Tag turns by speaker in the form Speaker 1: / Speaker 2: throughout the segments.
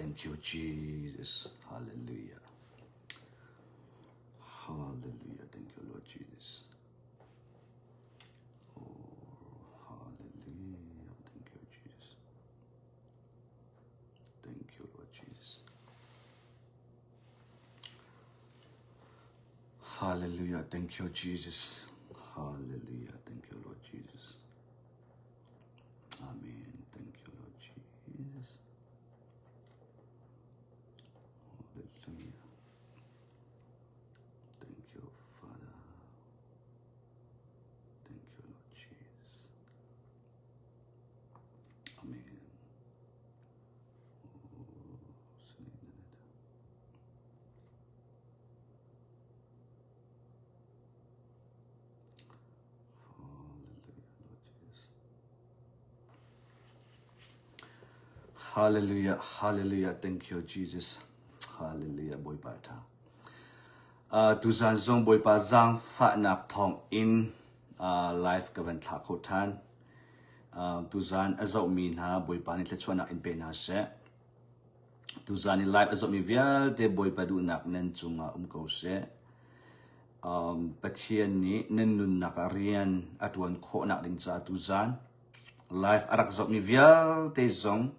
Speaker 1: Thank you, Jesus. Hallelujah. Hallelujah. Thank you, Lord Jesus. Oh, hallelujah. Thank you, Jesus. Thank you, Lord Jesus. Hallelujah. Thank you, Jesus. Hallelujah. Thank you, Lord Jesus. Amen. Thank you, Lord Jesus. Hallelujah. Thank you, Father. Thank you, Lord Jesus. Amen. Hallelujah, hallelujah. Thank you, Jesus. Hallelujah, boy bata. Tu san zong boy pa zang fa nak thong in life kavan thak ho than. Tu san azau min ha boy pa ni tlechuan nak in pen ha se. Tu san ni life azau mi vial te boy pa du nak nen chunga ko se. Pathian ni nen nun nak arian atuan kho nak ding cha tu san. Life arak zau mi vial te zong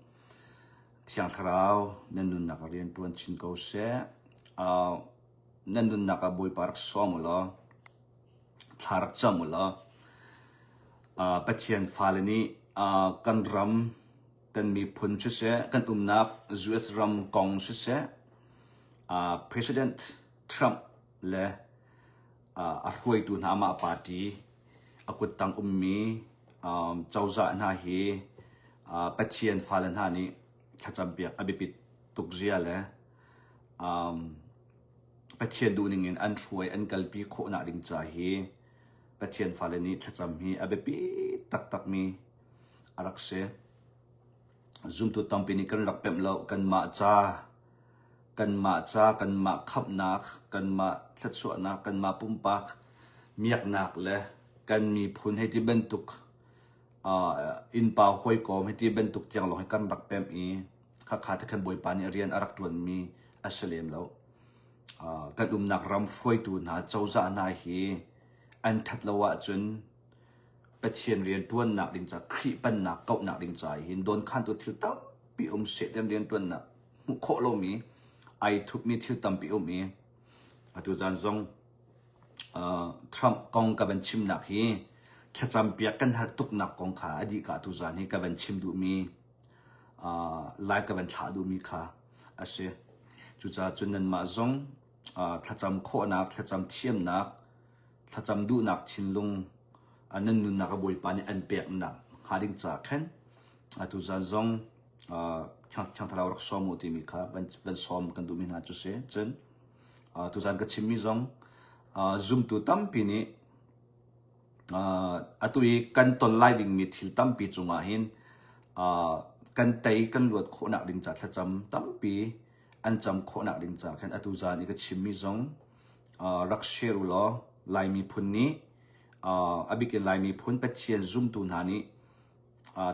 Speaker 1: thiang tharau nen nun nak arian tuan chin ko se. Nen nun nak boy parak somulo. Tharak chamulo. Pathian falani kan ram kan mi phun chu se kan nak US ram kong chu se President Trump le a huai tu na ma party akut tang mi chawza na hi Pathian falan ha ni thacham piak abipit tukzia le Pathian du ning in an thuai an kalpi kho na ding cha hi Pathian falani thacham hi abepi tak tak mi arakse zoom to tampini kan lakpem lo kan ma cha kan ma khap nak kan ma thlachwa na kan ma pumpak miak nak le kan mi phun heti bentuk in pa hoi kom heti bentuk tiang lo kan lakpem I kha kha ta kan boi pani rian arak tuan mi asalem lo kan nak ram foi tu na chawza na hi an thatlawa chun Pathian rian tuan nak ding cha khri pan nak kau nak ding cha hin don khan tu thil tam pi se ten rian tuan nak mu kho lo mi ai thup mi thil tam pi mi atu jan zong Trump kong ka ban chim nak hi thacham pia kan har tuk nak kong kha adi ka tu jan hi ka ban chim du mi lai ka ban tha du mi kha ase chu cha chun nan ma zong thacham kho nak thacham thiam nak thacham du nak chinlung anan nun nak boy pani an pek nak hading cha khen atu jan zong chang thalaw rak som uti mi kha ban som kan du min ha chu se chen tu jan ka chimmi zong zoom tu tam pi ni atui kan ton lai ding mi thil tam pi chunga hin kan tai kan luat kho nak ding cha thacham tam pi an cham kho nak ding cha khen atu jan I ka chimmi zong rak sheru lo lai mi phun ni abik lai mi phun Pathian zoom tu na ni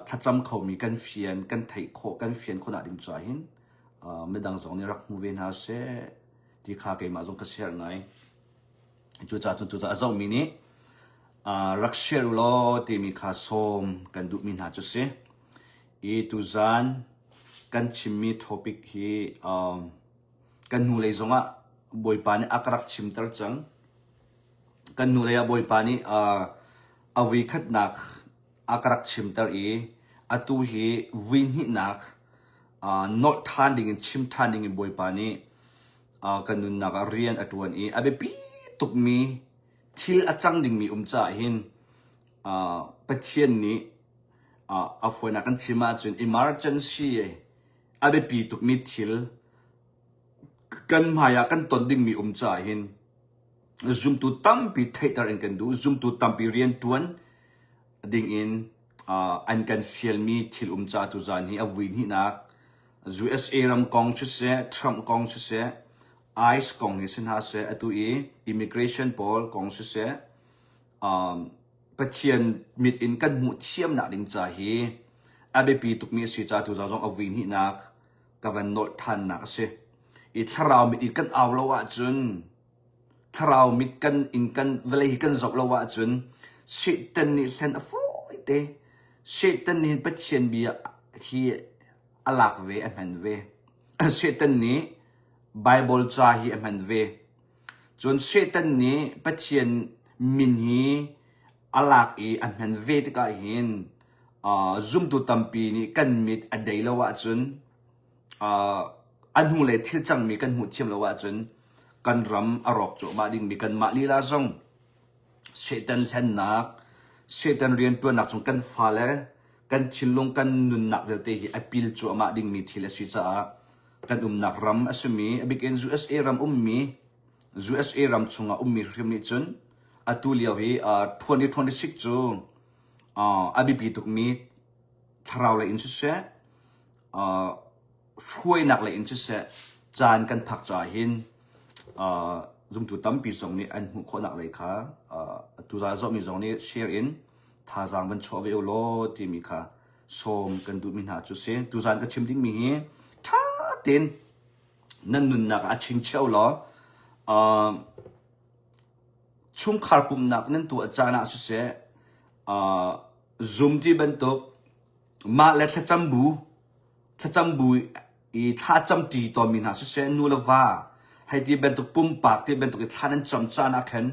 Speaker 1: thacham kho mi kan fian kan thai kho kan fian kho na ding cha hin medang zong ni rak mu ven ha se ti kha ke ma zong ka share ngai chu cha azau mi ni rak share lo ti mi kha som kan du min ha chu se I tu zan kan chimmi topic hi kan nu le zonga boy pani akrak chimtar chang kan nu le ya boy pani awi khat nak akrak chimtar I atu hi win hi nak not thanding in chim thanding in boy pani kan nun nak rian atuan I abe pi tuk mi thil achang ding mi cha hin Pathian ni afuana kan chima chun emergency abe pi tuk mi thil kan maya kan ton ding mi cha hin zoom tu tam pi theater en kan du zoom tu tam pi rian tuan ding in an kan fiel mi thil cha tu zan hi awin hi nak USA ram kong chu se Trump kong chu se ICE kong ni sin ha se atu I immigration pol kong chu se Pathian mit in kan mu thiam na ding cha hi abe pi tuk mi si cha tu zong awin hi nak กับวันโนทันนักเสียอีถ้าเรามีกันเอาละว่าจุนถ้าเรามีกันอินกันเวลากันจบละว่าจุนสิตันนี่เส้นฟูเตสิตันนี่เป็นเช่นบีฮีอลักเวอมันเวสิตันนี่ไบเบิลจาฮีอมันเวจนสิตันนี่เป็นเช่นมินฮีอลักอมันเวที่ก็เห็นซุ่มตุตัมปีนี่กันมิดอเดย์ละว่าจุนอันหูเลยที่จังมีกันหูเชื่อมละว่าจุนกันรำอรอกโจมาดิ่งมีกันมาลีลาซงเสตันเล่นนักเสตันเรียนตัวนักจงกันฟ้าเลยกันชิลลงกันนุนนักเดลเตhiอพิลโจมาดิ่งมีทีละสิจ้ากันนักรำอสมีบิกเอ็น USA รำมี USA รำชงอ่ะมีเรียมนิจุนอัตุเลียวฮี2026จูบิปีตุกมีทราวเลยอินเสช่วยนักเลยอินเสจานกันผักจ่าหินซุ่มตุตั้มปีสองนี้อันหุคนนักเลยค่ะตุลาจอมีสองนี้แชร์อินท่าจางบันชัวเวลโลที่มีค่ะส้มกันดูมินหาจุเสตุจานก็ชิมดิ้งมีท่าเต็นนั่นนุนนักอาชิงเชียวล้อชุ่มคาร์ปุ่มนักนั่นตัวจานะจุเสzoom ที่เป็นตัวมาเล็ดจำบูอีท่าจำตีตัวมินหาสุเซนูลว่าให้ที่เป็นตัวปุ่มปากที่เป็นตัวท่านั้นจำจานักเห็น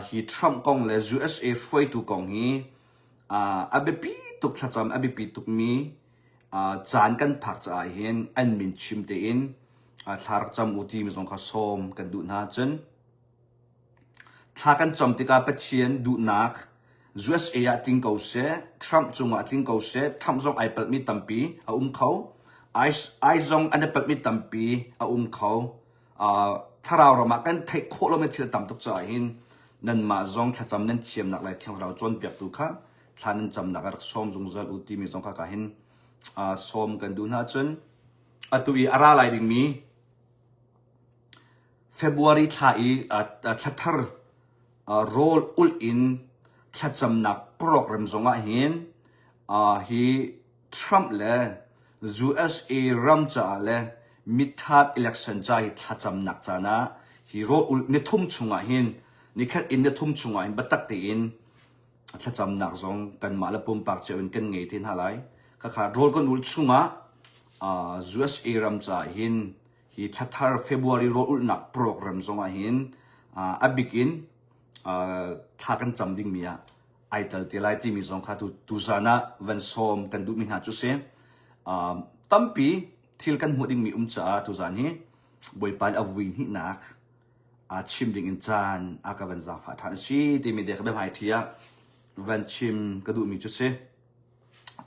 Speaker 1: ฮีทรัมป์กองเลย USA ช่วยตัวกองฮีอเบปีตุกท่าจำอเบปีตุกมีจานกันผักจะเห็นอันมินชิมเตอินท่าจำอุติมีสองข้าส้มกันดูน่าจนท่ากันจำที่กับเชียนดูนักUSA ติงเขาเสทรัมป์จงติงเขาเสทรัมป์จงไอเปิดมีตัมปีเขาไอจงอันเปิดมีตัมปีเขาถ้าเรามากันเทคโคโลเมตรต่ำตุกใจหินนั่นมาจงถ้าจำนั่นเชียมนักเลยที่เราจนเปียกตุค่ะถ้านั่นจำนักรักส้มจงจะอุติมีจงข้าหินส้มกันดูน่าจนตัวอีอะไรอะไรดิ่งมีFebruary ถ้าถ้าทาร์โรลอุลอินถ้าจำนักโปรแกรมจงหินฮีทรัมป์เลย USA รัมจ่าเลยมิดทัด election จ่าฮีถ้าจำนักจานะฮีโรอุลเนี่ยทุ่มชงหินนี่แค่อินเนี่ยทุ่มชงหินบัดตักตีอินถ้าจำนักจงกันมาแล้วปุ่มปากเจ้าอินกันไงที่นั่นอะไรก็ขาดโรลกันอุลชงUSA รัมจ่าหินฮีถ้าทาร์ February โรลอุลนักโปรแกรมจงหินบิกอินถ้ากันจำดิ่งมีไอเตลที่ไลที่มีสองข้าตุจานะวันส้มกันดูมินหาจุเสตั้มปีที่กันหัวดิ่งมีจ้าตุจานี้บอยปานอวินหินักชิมดิ่งอินจานกับวันจาฟ้าทานชีที่มีเด็กแบบไฮเทียวันชิมกันดูมีจุเส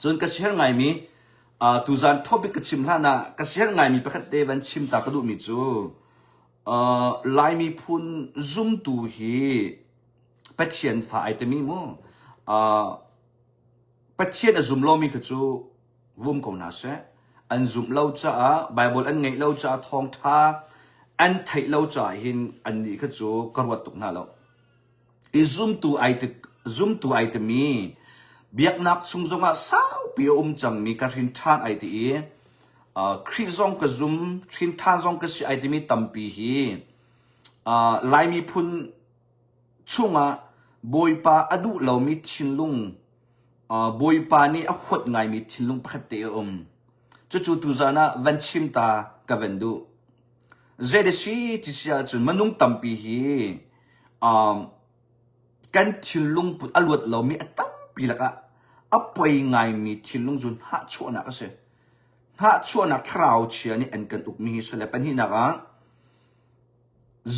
Speaker 1: จนกระเชียงไงมีตุจานทบิกกระชิมล่านะกระเชียงไงมีประคัตเดวันชิมตากระดูมีจูไลมีพุนซุ่มตูฮีปัจเจียนฝ่ายแต่มีมั้งปัจเจียนซุ่มเรามีกระจูวุ้มก่อนนะเสอันซุ่มเราจะไบเบิลอันไงเราจะทองท่าอันไทยเราจะเห็นอันนี้กระจูกระวัดตุกน่าเราอีซุ่มตูไอแต่มีเบียกนักซุ่มจงอ่ะสาวปีจังมีการทินทานไอที่คริสซองกซุ่มทินทานซองกสิไอที่มีตั้มปีฮีไลมีพุนช่วงบอยปาอดูเรามีชินลุงบอยปานี่อขวดไงมีชินลุงพัดเตอจู่ตุจานะวันชิมตากับวันดูเจเดชีที่เสียจนมันนุ่งตั้มปีฮีกันชินลุงพุดอลวดเรามีตั้มปีละกะไปไงมีชินลุงจนหาชัวนักเสียหาชัวนักคราวเชียนี่อันกันอุกมีสุดแล้วเป็นที่นัก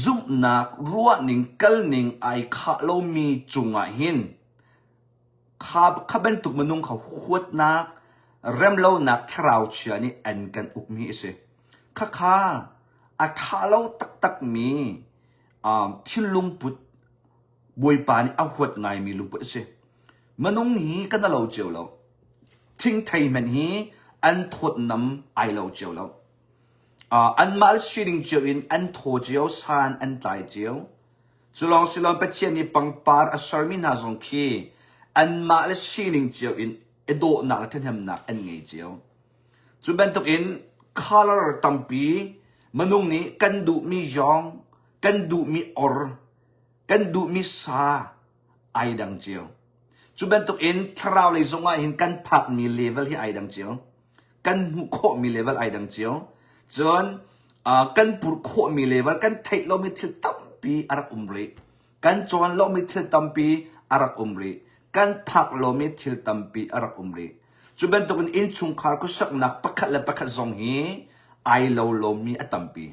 Speaker 1: ซุ่มนักรัวหนึ่งกัลหนึ่งไอข้าเรามีจุงหินข้าเป็นตุกมนุงเขาขวดนักเริ่มเรานักคราวเชียนี่อันกันอุกมีเสียข้าอัฐาเราตักมีที่ลุงปุดบวยปานี่เอาขวดไงมีลุงปุดเสียมนุงนี้กันเราเจียวเราทิ้งไทยมันนี้อันทดน้ำไอเราเจียวเราอันมาลสิริงเจียวอินอันโทเจียวซานอันตายเจียวสุลองเป็นเชียนี่ปังปาร์อัศมินาจงคีอันมาลสิริงเจียวอินเอโดนักเทนเฮมนักอันไงเจียวจุเป็นตุกอิน color ตัมปีมนุงนี้กันดูมียองกันดูมีออร์กันดูมีซาไอดังเจียวจุบันตุกอินทราวเลยส่งว่าเห็นกันพักมีเลเวลที่ไอดังเจียวกันหุโคมีเลเวลไอดังเจียวจนกันปุรโคมีเลเวลกันเทโลมิทิลตัมปีอารักอุมรีกันจวนโลมิทิลตัมปีอารักอุมรีกันพักโลมิทิลตัมปีอารักอุมรีจุบันตุกอินชุงคาร์กุสักนักปักและปักซงฮีไอโลมีอตัมปี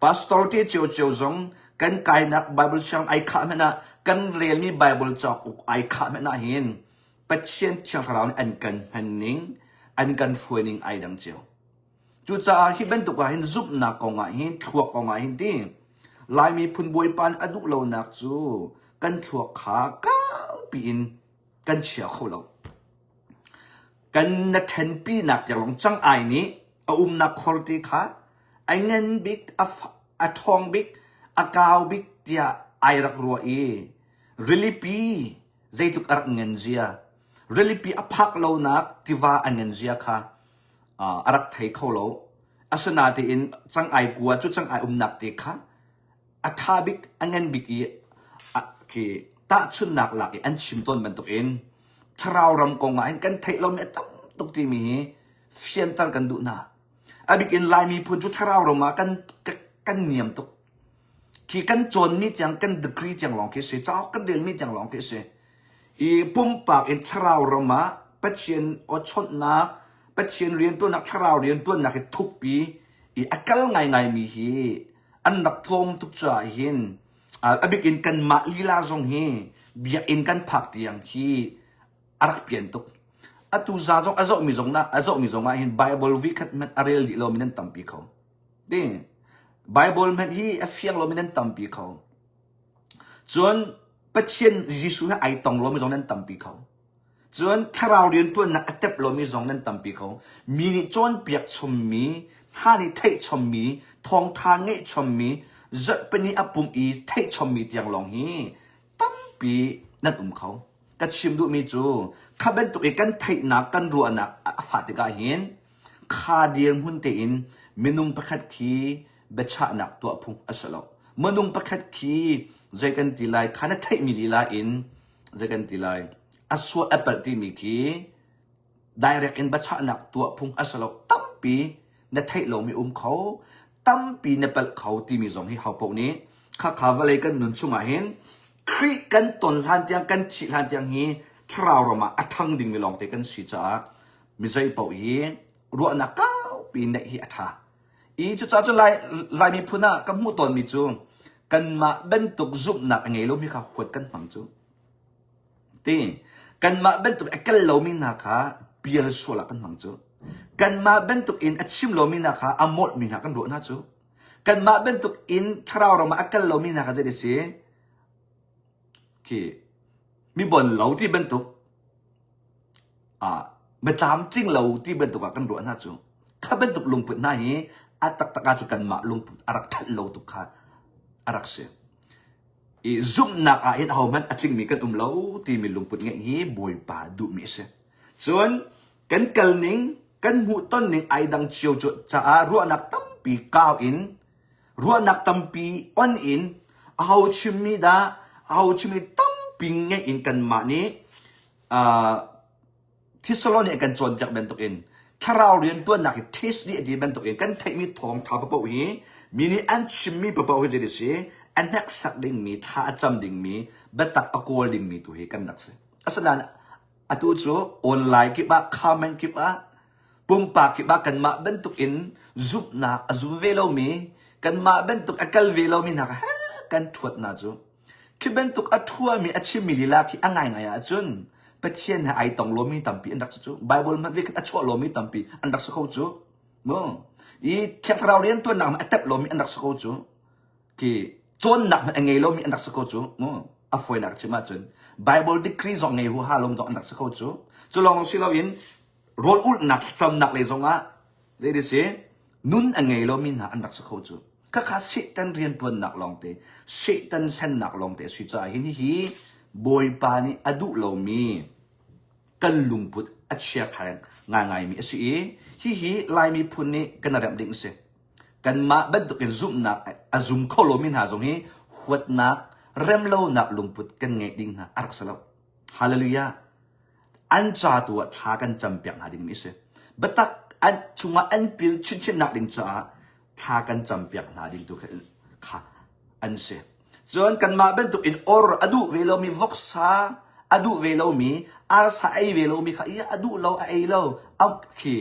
Speaker 1: พาสตอร์ที่เจียวเจียวซงกันกายนักไบเบิลช่างไอข้ามันนะกันเรียนมีไบเบิลจากอุกไอข้ามันนะเห็นปัจเจียนเชียงคราวอันกันฮันนิงอันกันฟวยนิงไอดังเจียวจู่จ้าที่เป็นตุกเห็นซุปนักกงเห็นถั่วกงเห็นดีลายมีพุนบวยปันอดุโลนักจูกันถั่วขาก้าวปีนกันเฉียวเขาเรากันนัดเห็นปีนักจากหลงจังไอนี้นักคอร์ติค่ะไอเงินบิ๊กอะทองบิ๊กอากาวบิ๊กเดียไอรักรัวริลิปีใจตุกอรักเงินเจียริลิปีอพักโลนักที่ว่าเงินเจียค่ะอรักไทยเขาโลอาสนาที่อินจังไอกัวจุดจังไอนักเด็กค่ะอัฐาบิ๊กเงินบิ๊กคือตาชุนนักหลักอันชิมต้นมันตัวเองถ้าเรารำกงไอกันไทยเราไม่ต้องตุกที่มีเฟียนตันกันดูนะอาบิกินลายมีพูนจุดทาราวเรามากันเนียมตุกขี้กันจนมีจังกันดีกรีจังหลงคิดเสียเจ้ากันเดียนมีจังหลงคิดเสียอีปุ่มปากอินทาราวเรามาปัจเจียนอดชดนักปัจเจียนเรียนตัวนักทาราวเรียนตัวนักทุกปีอีอักลไงมีฮีอันนักทมทุกจ่าหินอาบิกินกันมาลีลาจงฮีเบียอินกันผักเตียงฮีอารักเปลี่ยนตุกอตุซาจงอาจมีจงมาเห็นไบเบิลวิคัดมันอะไรลิโลมินันตัมปีเขาดิไบเบิลมันฮีเฟียงโลมินันตัมปีเขาจนปัจเจียนยิสุให้ไอตองโลมิจงนั้นตัมปีเขาจนถ้าเราเรียนตัวนักเต็บโลมิจงนั้นตัมปีเขามีนิจนเปียกชมมีท่านิเทชมมีทองทางเงชมมีจะเป็นนิอปุ่มอีเทชมมีเตียงลองฮีตัมปีนั่นเขากัดชิมดูมีจูข้าเป็นตัวเองกันไทยนักกันรัวนักฟาติกาเห็นข้าเดียมหุ่นเตียนมนุงประคัดขีเบชานักตัวพุ่งอัศลมนุงประคัดขีใจกันตีลายข้าไทยมีลีลาอินใจกันตีลายอัศวะแอปเปิลที่มีขีdirect in เบชานักตัวพุ่งอัศลตั้มปีในไทยเรามีเขาตั้มปีในเปิลเขาที่มีสองให้เขาพวกนี้ข้าข่าวอะไรกันนุนชุ่มเห็นครีกันตนลันยังกันชิลันยังฮีทราวเรามาอัทังดิ่งมีลองเตกันสิจ้ามิใจเป่าฮีรัวนักก้าวปีนฮีอัฐาอีจุดจ้าจุดลายมีพูน่ากับมูตนมีจูกันมาเป็นตุกซุบนักไงลูกมีข้าขวดกันฟังจูตีกันมาเป็นตุกเอกลลูมีนักข้าเบียร์สวลักกันฟังจูกันมาเป็นตุกอินอัดชิมลูมีนักข้าอมดมีนักกันรัวน่าจูกันมาเป็นตุกอินทราวเรามาเอกลลูมีนักจะได้เสียคือมีบนเหลาที่เป็นตุกไม่ตามจริงเหลาที่เป็นตุกกันรัวน่าจูข้าเป็นตุกลุงปุ่นหน้าฮีอัตตะกาจุกันมาลุงปุ่นอารักทัดเหลาตุกข้าอารักเสียอีซุ่มนักเห็นเอามันอัดลิงมีกันเหลาที่มีลุงปุ่นเงี้ยฮีบอยป่าดูมีเสียส่วนกันเกลนิงกันหูต้นนิงไอดังเชียวจุจ้ารัวนักตั้มปีก้าวอินรัวนักตั้มปีออนอินเอาชิมิดาเอาชิมิตั้มปีเงี้ยอินกันมานี้ที่สโลเนี่ยกันจนจากเป็นตัวเองถ้าเราเรียนตัวนักเทสนี่ดีเป็นตัวเองกันเทมีทองท้าปะปะวีมีนี่อันชิมมีปะปะวีจะได้สิอันนักสักดิ่งมีท่าจำดิ่งมีเบ็ดตักอโกลดิ่งมีตัวเองกันนักสิอาศัยนั้นอตุจูออนไลน์กิบะคอมเมนต์กิบะปุ่มปากกิบะกันมาเป็นตัวเองซุบนักซุบเวลมีกันมาเป็นตัวอักลเวลมีนักกันถวดนะจูคิดเป็นตัวอัทัวมีอาชีพมีลีลาที่ง่ายง่ายอ่ะจุนเป็นเช่นไอตองโลมีตัมปีอันดักจูไบเบิลมันวิกอัชัวโลมีตัมปีอันดักสกจูมั้งอีเช่นเราเรียนตัวหนักมันอัตเตปโลมีอันดักสกจูคือจนหนักมันไงโลมีอันดักสกจูมั้งอฟวยนักใช่ไหมจุนไบเบิลดิครีสองไงหัวฮาลมต้องอันดักสกจูจุลองสิเราเห็นโรลอุลหนักจำหนักเลยสองอ่ะเลยดิสินุ่นไงโลมีหนักอันดักสกจูก็ข้าสิตันเรียนตัวหนักลองเตะสิตันเส้นหนักลองเตะสิจ้าเห็นฮีบอยปานี่อดุโลมีกันลุงพุทธ อัจฉริยะง่ายมีสิฮีลายมีพุนนี่กันระดับดิ่งเสกันมาบัดตุกันซุ่มนักซุ่มเข้าลมินหาตรงนี้หัวนักเริ่มเล่านักลุงพุดกันไงดิ่งนะอารักษาเราฮาเลลูยาอันจ่าตัวทากันจำเปียงหาดิ่งมิเสบัดตักอันชุงอันปิลชินนักดิ่งจ่าทากันจำเปียงหาดิ่งตัวค่ะอันเสส่วนกันมาเป็นตุกินอร์อดูเวลามีวอกซาอดูเวลามีอาร์ซาไอเวลามีค่ะอดูเราไอเราเอาขี้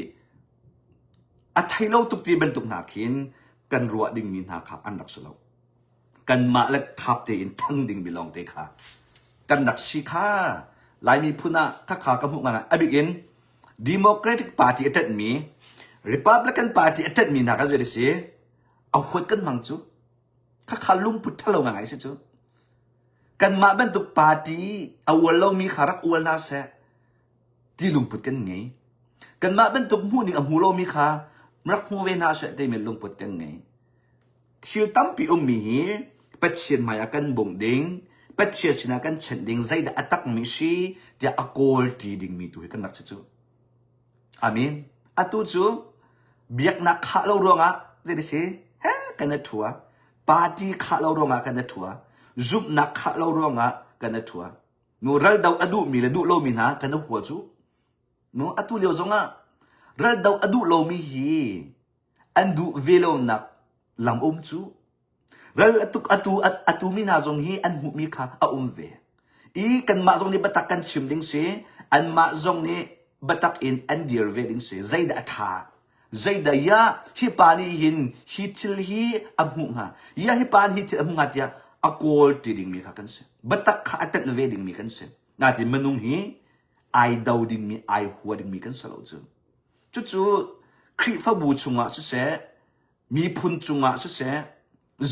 Speaker 1: อัฐิเราตุกตีเป็นตุกนาคินกันรัวดิ่งมีนาค่ะอันดักสลาวกันมาและขับเตอินทั้งดิ่งบิลองเตค่ะกันดักชิค่าลายมีพุนาข้าขากำหุงมาอบิกิน Democratic Party อัตมี Republican Party อัตมีนาก็จะได้เสียเอาหัวกันมังจูข้าขาลุงพุทธเราไงสิจูกันมาเป็นตุกปาร์ตี้เอาวันเรามีขารักอวนนาเสที่ลุงพุทธกันไงกันมาเป็นตุกหูนี่หูเรามีขารักหูเวนาเสที่มีลุงพุทธกันไงทิลตั้มปีมีปัจเจียนมากันบ่งดิ่งปัจเจียนชนะกันเฉินดิ่งใจได้อัตักมิชีที่อากอลตีดิ่งมีตัวกันนักจูอามินอัตุจูเบียกนักขาเรารวงอ่ะจะได้สิเฮ้กันนัดทัวปาร์ตี้ขาเรารวงอ่ะกันนัดทัวจุบนักขาเรารวงอ่ะกันนัดทัวนูรัลดาวอดูมีเลยดูเรามีนะกันนัดหัวจูนูอัตุเลี้ยวจงอ่ะรัลดาวอดูเรามีฮีอันดูเวลานักลำจูรัลอัตุมีนาจงฮีอันหูมีค่ะเวอีกันมาจงนี้บัตักกันชิมดิ้งเสอันมาจงนี้บัตักอินอันเดียร์เวดิ้งเสใจดาทาใจดายาฮิปานีหินฮิติลฮีอัมหุงฮายาฮิปานฮิติอัมหุงฮาที่อากอลตีดิ้งมีค่ะกันเสบัตักขาอัตเวดิ้งมีกันเสนาที่มนุงฮีไอดาวดิ้งมีไอหัวดิ้งมีกันสลาวจู่ครีฟ้าบูจุงอ่ะเสมีพุนจุงอ่ะเส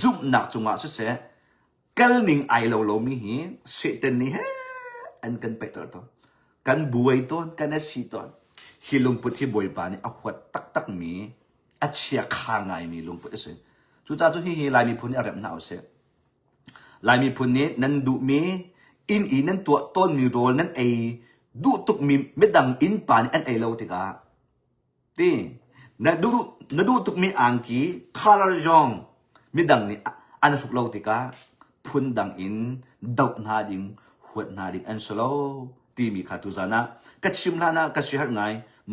Speaker 1: ซุ่มหนักจุงอ่ะเสกัลนิงไอเรามีฮีเสตันนี่เฮอันกันไปตัวกันบวยต้นกันสีต้นฮิลุงพุทธิบวยปานี่อหัวตักมีอัจฉริยะข้างไงมีลุงพุทธิเสจู่จ้าจู่ฮีลายมีพุนนี่อะไรน่าเอาเสลายมีพุนนี้นั่นดูมีอินนั่นตัวต้นมีโรลนั่นไอดูตุกมีไม่ดังอินปานี่อันไอเราติกาที่นั่นดูตุกมีอังกีคาร์ลจงมีดังนี่อันสุกเราติกาพุนดังอินดอกนาดิงหัวนาดิงอันสโลที่มีขาตุจานะกัดชิมลานะกัดชิฮาร์ไง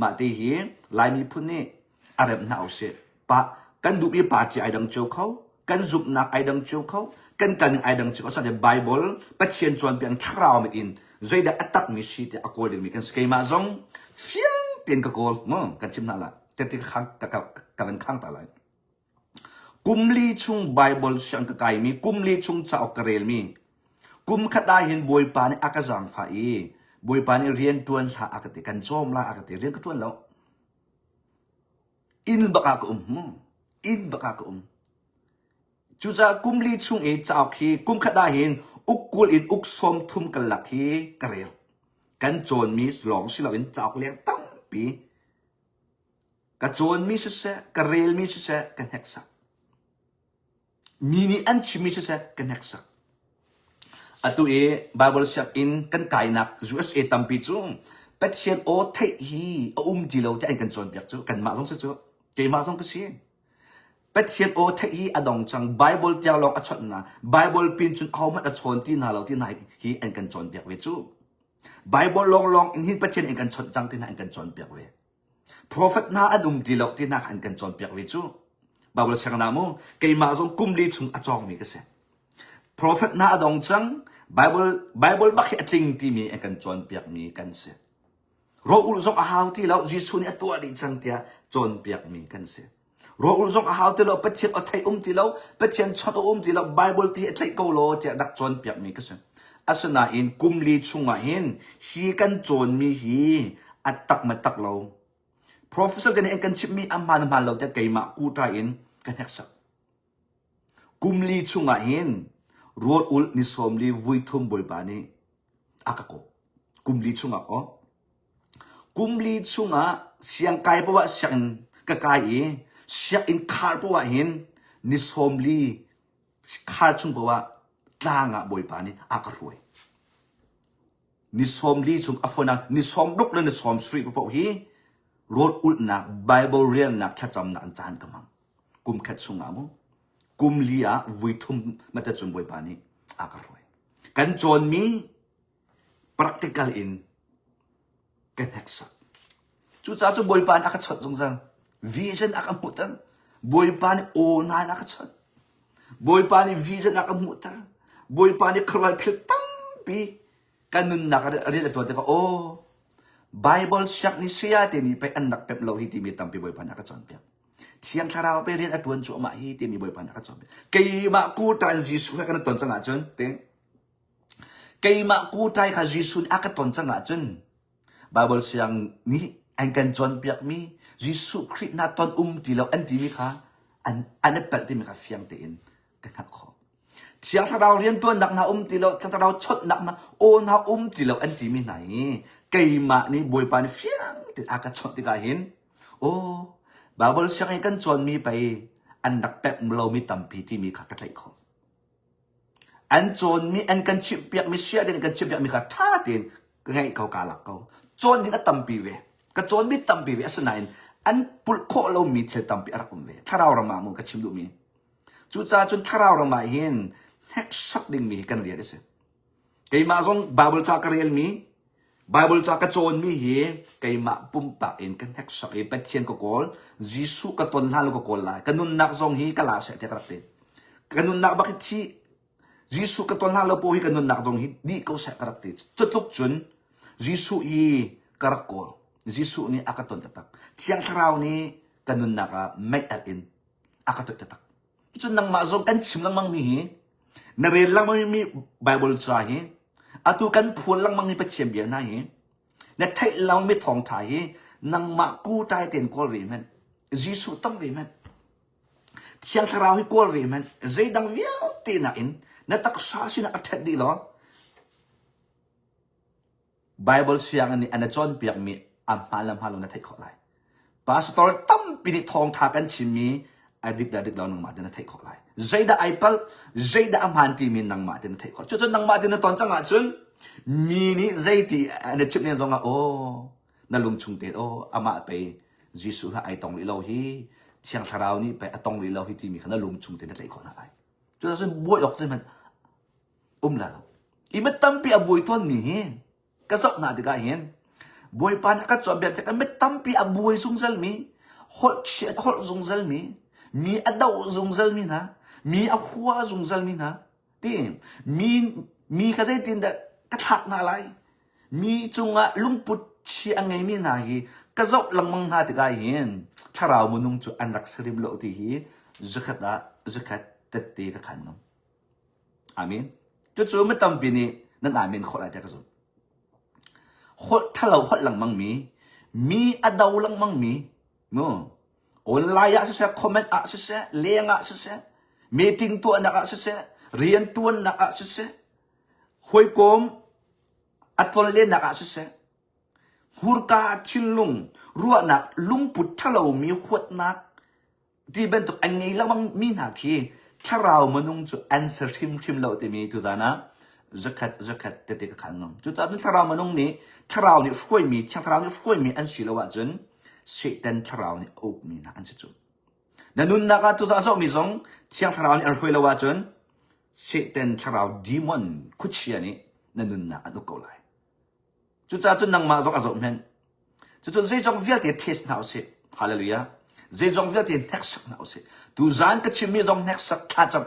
Speaker 1: มาที่ฮีลายมีพุนนี่อะไรน่าเอาเสปะกันดูมีปาจีไอดังเจ้าเขากันจุบนักไอดังเจ้าเขากันไอดังเจ้าเขาสันในไบเบิลปัจเจียนจวนเปลี่ยนคราวมิดอินใจได้อัตักมิชิที่อากอลดิ้งมีกันสกีมาจงเฟียงเปลี่ยนกะโกลกันชิมนั่นละแต่ที่ข้างกันข้างตาเลยกุมลีชุงไบเบิลเสียงกะไกมีกุมลีชุงเจ้ากระเรลมีกุมขัดได้เห็นบวยปานี่อากาจังฝ่ายบวยปานี่เรียนตัวนละอากาศกันโจมละอากาศเรียนกันตัวนแล้วอินบักกะอินบักกะจู่จ้ากุมลีชุงเจ้าขี้กุมขัดได้เห็นอุกกุลอินอุกสมทุมกันหลักขี้กระเรลกันโจนมีหลงสิเราเห็นเจ้าเลี้ยงตั้งปีกันโจนมีเสกระเรลมีเสกันเฮกซักมีนี่อันชิมิเสกันเฮกซักอัตุบาเบิลเสียอินกันไก่นัก USA ตั้มปีจุงเป็ดเชียนโอเทฮีจีโลจะอันกันโจนเปียกจูกันมาลงซะจูเกมาลงก็เสียเป็ดเชียนโอเทฮีอดองจังไบเบิลจะลองอัชนะไบเบิลปีนจุนเอามาอัชนที่นาเราที่ไหนฮีอันกันโจนเปียกเวจูไบเบิลลองอินหินเป็ดเชียนอันกันชนจังที่ไหนอันกันโจนเปียกเว Prophet นาอดุมจีโลที่ไหนอันกันโจนเปียกเวจูบาเบิลเชียงนามูเกมาจงกุมลีชุงอัจองมีก็เสียProphet นาดองจังBible บักอัดลิงที่มีกันจวนเปียกมีกันเสียรออุลจงอาหาวที่เรายิสุนี่ตัวดีจังเตียจวนเปียกมีกันเสียรออุลจงอาหาวที่เราเป็ดเชียนอัฐิที่เราเป็ดเชียนชัดที่เรา Bible ที่อัดลิงกูโลจะดักจวนเปียกมีกันเสียอาสนาอินกุมลีชุงอาหินฮีกันจวนมีฮีอัดตักมาตักเรา Professor กันเองกันชิมมีอามันเราจะเกี่ยมากูตาอินกันเฮกซักกุมลีชุงอาหินรวดอุลนิสมลีวุยทุ่มบอยปานีอากาโกกุมลีชุงอ่ะกุมลีชุงอ่ะเสียงไก่ปะวะเสียงกะไก่เสียงอินคาร์ปะวะเห็นนิสมลีคาร์ชุงปะวะต่างอ่ะบอยปานีอากาโรย นิสอมลีชุงอฟนังนิสอมรุกและนิสอมสตรีปะฮีรถอุดนักไบเบิลเรียนนักแค่จำนักจานกำมังกุมแค่ชุงอามุกุมลีอาวิทุมมาแต่จงบวยปานีอากรวยกันจนมี practical in กันแฮกซักจุดจ้าจงบวยปานอากาศจงจัง vision อากาศมุตันบวยปานโอนานอากาศบวยปาน vision อากาศมุตันบวยปานครอยพิลตั้มปีกันนุนนักเรียนตัวเด็กโอ้ Bible ชักนิเสียเตนี่ไปอันนักเป็ดเราฮิติมีตั้มปีบวยปานอากาศจนเปียเที่ยงคาราวไปเรียนตัวจุมาฮิติมีบวยปานอากาศจนเปียกี่มากูตายยิสุให้กันตอนจังอาจนเต็งกี่มากูตายข้ายิสุอากาศตอนจังอาจน Bible เสียงนี้อันกันจนเปียกมียิสุคริสต์นาตอนตีเราอันที่มีค่ะอันนี้เป็ดที่มีค่ะเฟียงเต็นกันหักคอเสียงถ้าเราเรียนตัวหนักนะตีเราถ้าเราชดหนักนะโอ้นะตีเราอันที่มีไหนกี่มานี่บวยปานเฟียงติดอากาศชดที่กาเห็นโอ้ Bible เสียงกันจนมีไปอันนักเป็ดเรามีตั้มปีที่มีค่ะกระไรคออันจนมีอันกันชิบเปียกมีเสียเด่นกันชิบเปียกมีค่ะท่าเด่นก็ไงเขากาลักเขาจนนี่ก็ตั้มปีเวก็จนมีตั้มปีเวสนายอันปุลโคเรามีเทตั้มปีอะไรกันเวถ้าเราละมามุก็ชิมดูมีจุดจ้าจนถ้าเราละมาเห็นแฮกซักดิ่งมีกันเรียนได้สิกี่มาส่ง Bible จากเรียนมี Bible จากกระโจนมีเหี้ยกี่มาปุ่มปากเองกันแฮกซักเองเป็นเทียนก็กอลยิสุกระตุนฮัลก็กอลไล่กันนุนนักส่งเหี้ยก็ลาเสเทกระเตกันนุนนักบักที่ยิสุกระตุนฮัลปูเหี้ยกันนุนนักส่งเหี้ยดีก็เสกระเตจุดทุกจุนยิสุอีกระกอลยิสุนี่อากาศตนตักเที่ยงคราวนี้กันนุนนักไม่อัดอินอากาศตนตักจนนังมาส่งกันชิมลังมังมีเหี้ยนาเรลลังมังมี Bible จ่าเหี้ยอาตุกันพูนลังมังมีปัจเจียนเบียนะเหี้ยในไทยลังไม่ทองไทยนังมากู้ใจเต็นกอลเวมันยิสุต้องเวมันเที่ยงคราวให้กอลเวมันใจดังเวียวตีน่ะอินนัตักษาสินักอัดดีหรอ Bible เสียงอันนี้อันนั้นจนเปียกมีอัมพาลำพาลงในไทยขอไล่พาสตอร์ตั้มปีนิทองทากันชิมีอดีตเราหนังมาเดินไทยขอไล่ใจได้ไอเปิลใจได้อัมพันตีมีหนังมาเดินไทยขอจนหนังมาเดินตอนจังหวะจนมีนี่ใจที่อันนี้ชิปเนี่ยจงอ่ะโอ้นั่นลุงชุงเตโอ้อามาไปยิสุฮะไอตองลิโลฮีเชียงคาราวนี่ไปตองลิโลฮีที่มีขนาดลุงชุงเตนั่นไทยขออะไรจนบวยออกใจมันแล้วอีมันตั้มปีอบวยต้นนี้ก็สักนาดีกันเห็นบวยปานก็จอบแบบแต่กันไม่ตั้มปีอบวยซุงเซลมีฮอลเชียฮอลซุงเซลมีอดาวซุงเซลมีนะมีอขัวซุงเซลมีนะที่มีก็จะตินเด็กกระทักนาไรมีจุงอะลุงปุดเชียงไงมีนาฮีก็จะลังมังหาดีกันเห็นถ้าเรามุนุ่งจุอันรักสริมโลที่ฮีzakatตัดตีกับขันนมอามินจู่ๆไม่ตั้มปีนี้นั่นอามินขออะไรแต่ก็สุดถ้าเราหดหลังมังมีอดาวหลังมังมีมั้งออนไลน์อ่ะเสียคอมเมนต์อ่ะเสียเลี้ยงอ่ะเสียมีติ้งตัวนักอ่ะเสียเรียนตัวนักอ่ะเสียหวยกลมอัตโนเล่นนักอ่ะเสียหูรกาชินลุงรัวนักลุงปุถถ้าเรามีหดนักที่เป็นตัวอันนี้แล้วมังมีนักที่ถ้าเรามันนุ่งจุอันเสริมเราที่มีตัวนั้นzakat เด็กๆขันนมจุดนั้นถ้าเรามันนุ่งนี้ถ้าเราเนี่ยช่วยมีถ้าเราเนี่ยช่วยมีอันสิละว่าจนเสด็จถ้าเราเนี่ยอกมีนะอันสิจุนั่นนุ่นนักตัวสาวมีสองถ้าเราเนี่ยอันช่วยละว่าจนเสด็จถ้าเราดีมอนคุชเชียนี่นั่นนุ่นนักอันตุกเอาเลยจุดนั้นนังมาสองอันสองเห็นจุดนั้นใจจงเวียดเทสน่าเอาสิฮาเลลูยาใจจงเวียดเน็กสักน่าเอาสิตัวจานก็ชิมีจงเน็กสักข้าจับ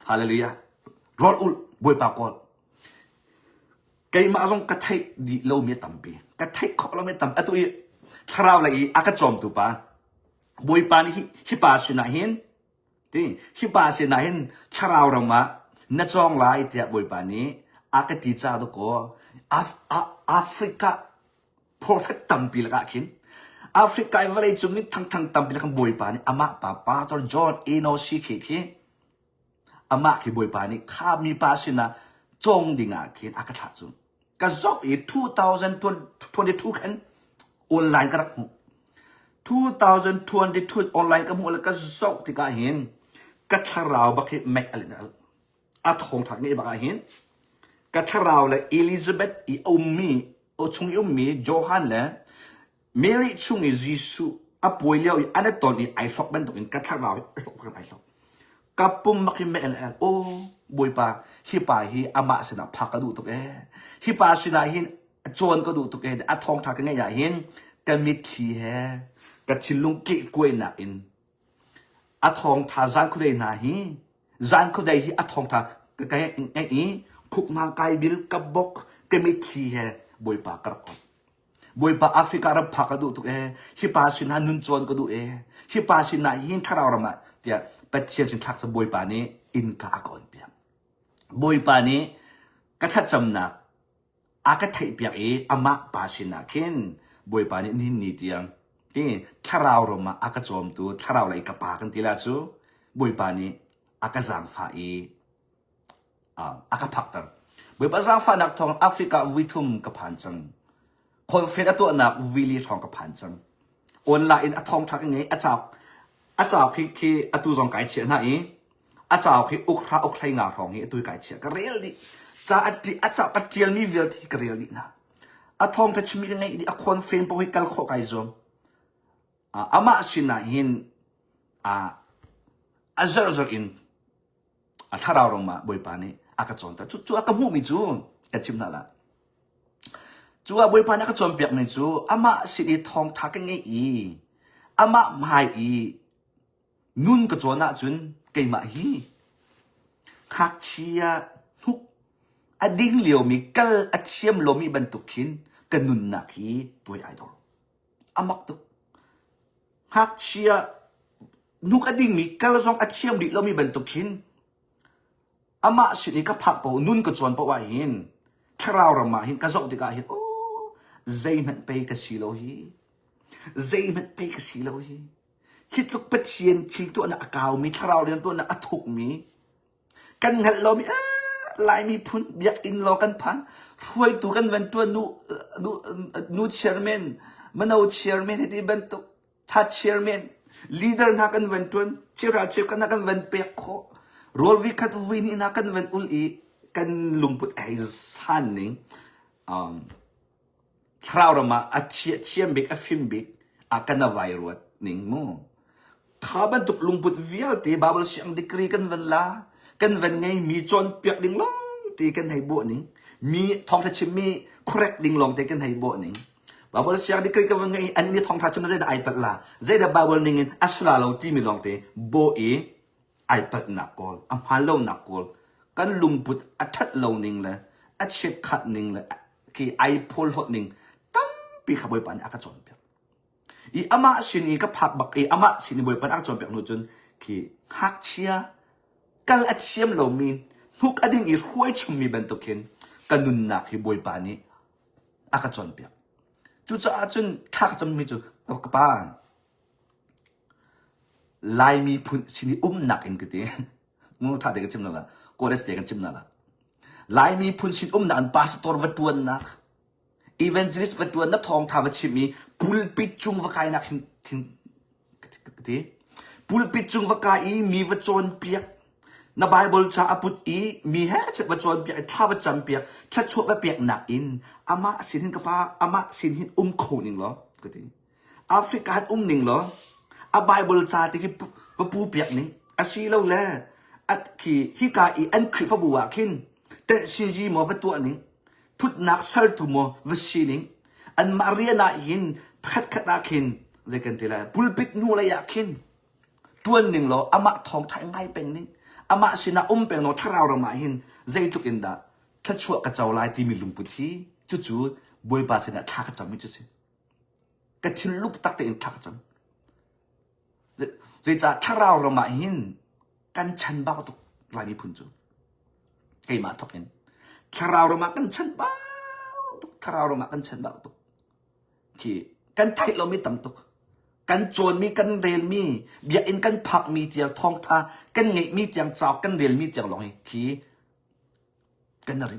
Speaker 1: ฮาเลลูยารอดอุลบวยปากอลกี่มาส่งกระไทยดีเราไม่ตั้มปีกระไทยเขาเราไม่ตั้มตัวถ้าเราเลยอากาศจอมตัวปะบวยปานี่ฮิปาสินะเห็นที่ฮิปาสินะเห็นถ้าเรามาเนจองไล่ที่บวยปานี่อากาศที่จ้าตัวก็แอฟริกา prophet ตั้มปีละกันแอฟริกาเวลาจุดนี้ทั้งตั้มปีละกันบวยปานี่อามาป้าตัวจอห์นเอโนชิคิอามาคือบวยปานี่ข้ามีภาษินะจงดิ่งอาเขียนอากาศจุนก็จบอี2022กันออนไลน์กันรัก2022ออนไลน์กันหมดแล้วก็จบที่การเห็นก็ถ้าเราบักให้แม็กอะไรนะอัดของทางนี้บักเห็นก กัทราวเลยเอลิซาเบธอีอุมมีโอชุงอุมมีโจฮันเลยเมรี่ชุงอียิสุอป่วยเลี้ยวอันนั้นตอนนี้ไอฟอกมันตกอินกัทราวหลอกกันไอฟอกกับปุ่มมักฮิเมเอลเอลโอ้บวยปาฮิปาฮิอามาสนาพักกระดูตุกฮิปาสนาฮินโจนกระดูตุกอัดทองทักกันไงอย่าหินกันมิดทีเฮกันชิลุงกิกวยน่ะอินอัดทองทาจานคุเรน่ะฮิจานคุเรฮิอัดทองทากันไงอีคุกนางไกบิลกับบกกันมิดทีเฮบวยปากระอดบวยปาแอฟริการับพักกระดูตุกฮิปาสนานุนโจนกระดูฮิปาสนาหินทาราวรามาเดียเป็ดเชียนสินทักสบวยปานี้อินกาก่อนเปียบวยปานี้ก็ทัดจำหนักอากาศไทยเปียกอามาปาสินาเข็นบวยปานี้นินนิดยังที่ทาราวรมาอากาศจอมตัวทาราวอะไรกับปากันทีละจูบวยปานี้อากาศจางฟ้าอากาศพักตันบวยปาจางฟ้านักท่องแอฟริกาวิทุมกับพันจังคนเฟดตัวนักวิลีท่องกับพันจังออนไลน์ท่องทักยังไงอาจารย์คือตัวจงไก่เชียนะอาจารย์คืออุคราอุคไทยงาทองตัวไก่เชียก็เรียลดิจะอาจารย์ปัจเจียนมีเวลที่ก็เรียลดินะทองทัชมียังไงดิคนเฟนพอให้กัลโคไก่จอมอามาสินะหินเจออินถ้าเราลงมาบอยปานี่อากาศจอนแต่จู่อากาศหูมิจูกันชิมนั่นละจู่บอยปานี่อากาศจอนเปียกนี่จู่อามาสินี่ทองทักยังไงอามาไม่นุนก็จวนจุนเกี่ยมาฮีคักเชียทุกอดิ้งเหลียวมีกัลอัดเชียมลมีบรรทุกหินกันนุนนักฮีตัวไอดอลอามักตุกคักเชียนุกอดิ้งมีกัลจงอัดเชียมดิลมีบรรทุกหินอามาสินี่ก็พักปนุนก็จวนปว่าหินคราวรมาหินก็จงติกาหินโอ้ใจมันไปกับสิโลฮีใจมันไปกับสิโลฮีคิดลุกเป็ดเชียนชิลตัวน่ะอากาวมีทราวเรียนตัวน่ะอทุกมีกันหัดเรามีลายมีพุ่นเบียกอินเรากันพันช่วยตัวกันวันตัวนูเชอร์แมนมันเอาเชอร์แมนให้ที่เป็นตัวทัดเชอร์แมนลีดเดอร์นักกันวันตัวเชื่อเชื่อกันนักกันวันเปียกโคโรลวิคัตวินีนักกันวันอุลีกันลุงพุทธไอ้สันนิงทราวเรามาเชียมเบกฟิมเบกอากันเอาไว้รวดนิงมูข้าบันทุกลุงพุทธวิลตีบาบลเสียงดิกรีกันวันละกันวันไงมีจอนเปียกดิ่งลงตีกันให้โบนิงมีทองทัชมีครักดิ่งลงตีกันให้โบนิงบาบลเสียงดิกรีกันวันไงอันนี้ทองทัชมีใจได้ไอปัดละใจได้บาบลนิงอัสลาเราตีมีลงตีโบไอปัดนักกอลอัมฮัลโลนักกอลกันลุงพุทธอัดทัดลงนิงเลยอัดเช็ดขัดนิงเลยคือไอพอลหดนิงตั้มปีขบวยปันอากาศจอนเปียกอามาสินีก็พักบักอามาสินีบอยปันอักจอมเปียกนู่นจนคือฮักเชียกัลอัดเชียมเหล่ามีทุกอดีตช่วยชุมมีบรรทุกเข็นกันนุนนักที่บอยปันนี้อากาศจอมเปียกจู่จะจนทักจำมีจู่กับป้านลายมีพุ่นสินีหนักเองก็ตีงูท่าเด็กจิ้มนั่นละโกเรสเด็กจิ้มนั่นละลายมีพุ่นสินีหนักพาสตอร์วัดตัวนักอีเวนต์ลิสต์วัดตัวนักทองทาวชิมีพูลปิดจุงวกายนักหินที่พูลปิดจุงวกายมีวัดจนเปียกในไบเบิลจะอพุทธมีแห่จัดวัดจนเปียกท่าวัดจำเปียกถ้าช่วยวัดเปียกหนักอินอามาสินหินกับป้าอามาสินหินโคนิงเหรอก็ที่แอฟริกานิงเหรออาไบเบิลจะที่วัดปูเปียกนี่อาชีเราแหละอัดขี่ฮิกาอันคริฟบัวขินแต่สินจีมอวัดตัวนี้ทุกนักสัลตุโมวิชินิงอันมาเรียนาหินพัดขัดนักหินเรื่องกันทีละบุลปิดนูเลยอยากหินตัวหนึ่งเหรออามาทองไทยง่ายเป็นนี่อามาสินะเป็นโนทาราวเรามาหินใจทุกอินดาถ้าช่วยกระเจ้าลายที่มีลุงพุทธีจู่ๆบวยบาสินะทักกระเจ้าไม่จุสิกระชินลูกตักแต่อินทักกระเจ้าเลยจะทาราวเรามาหินกันชันบ้าตุกลายมีพุ่นจูไอ้มาทุกอินทาราวเรามากันฉันบ้าตุกทาราวเรามากันฉันบ้าตุกคือกันไทยเราไม่ต่ำตุกกันโจรมีกันเรียนมีเบียอินกันผักมีเตียงทองทากันเงยมีเตียงเจ้ากันเรียนมีเตียงหลงคือกันนริ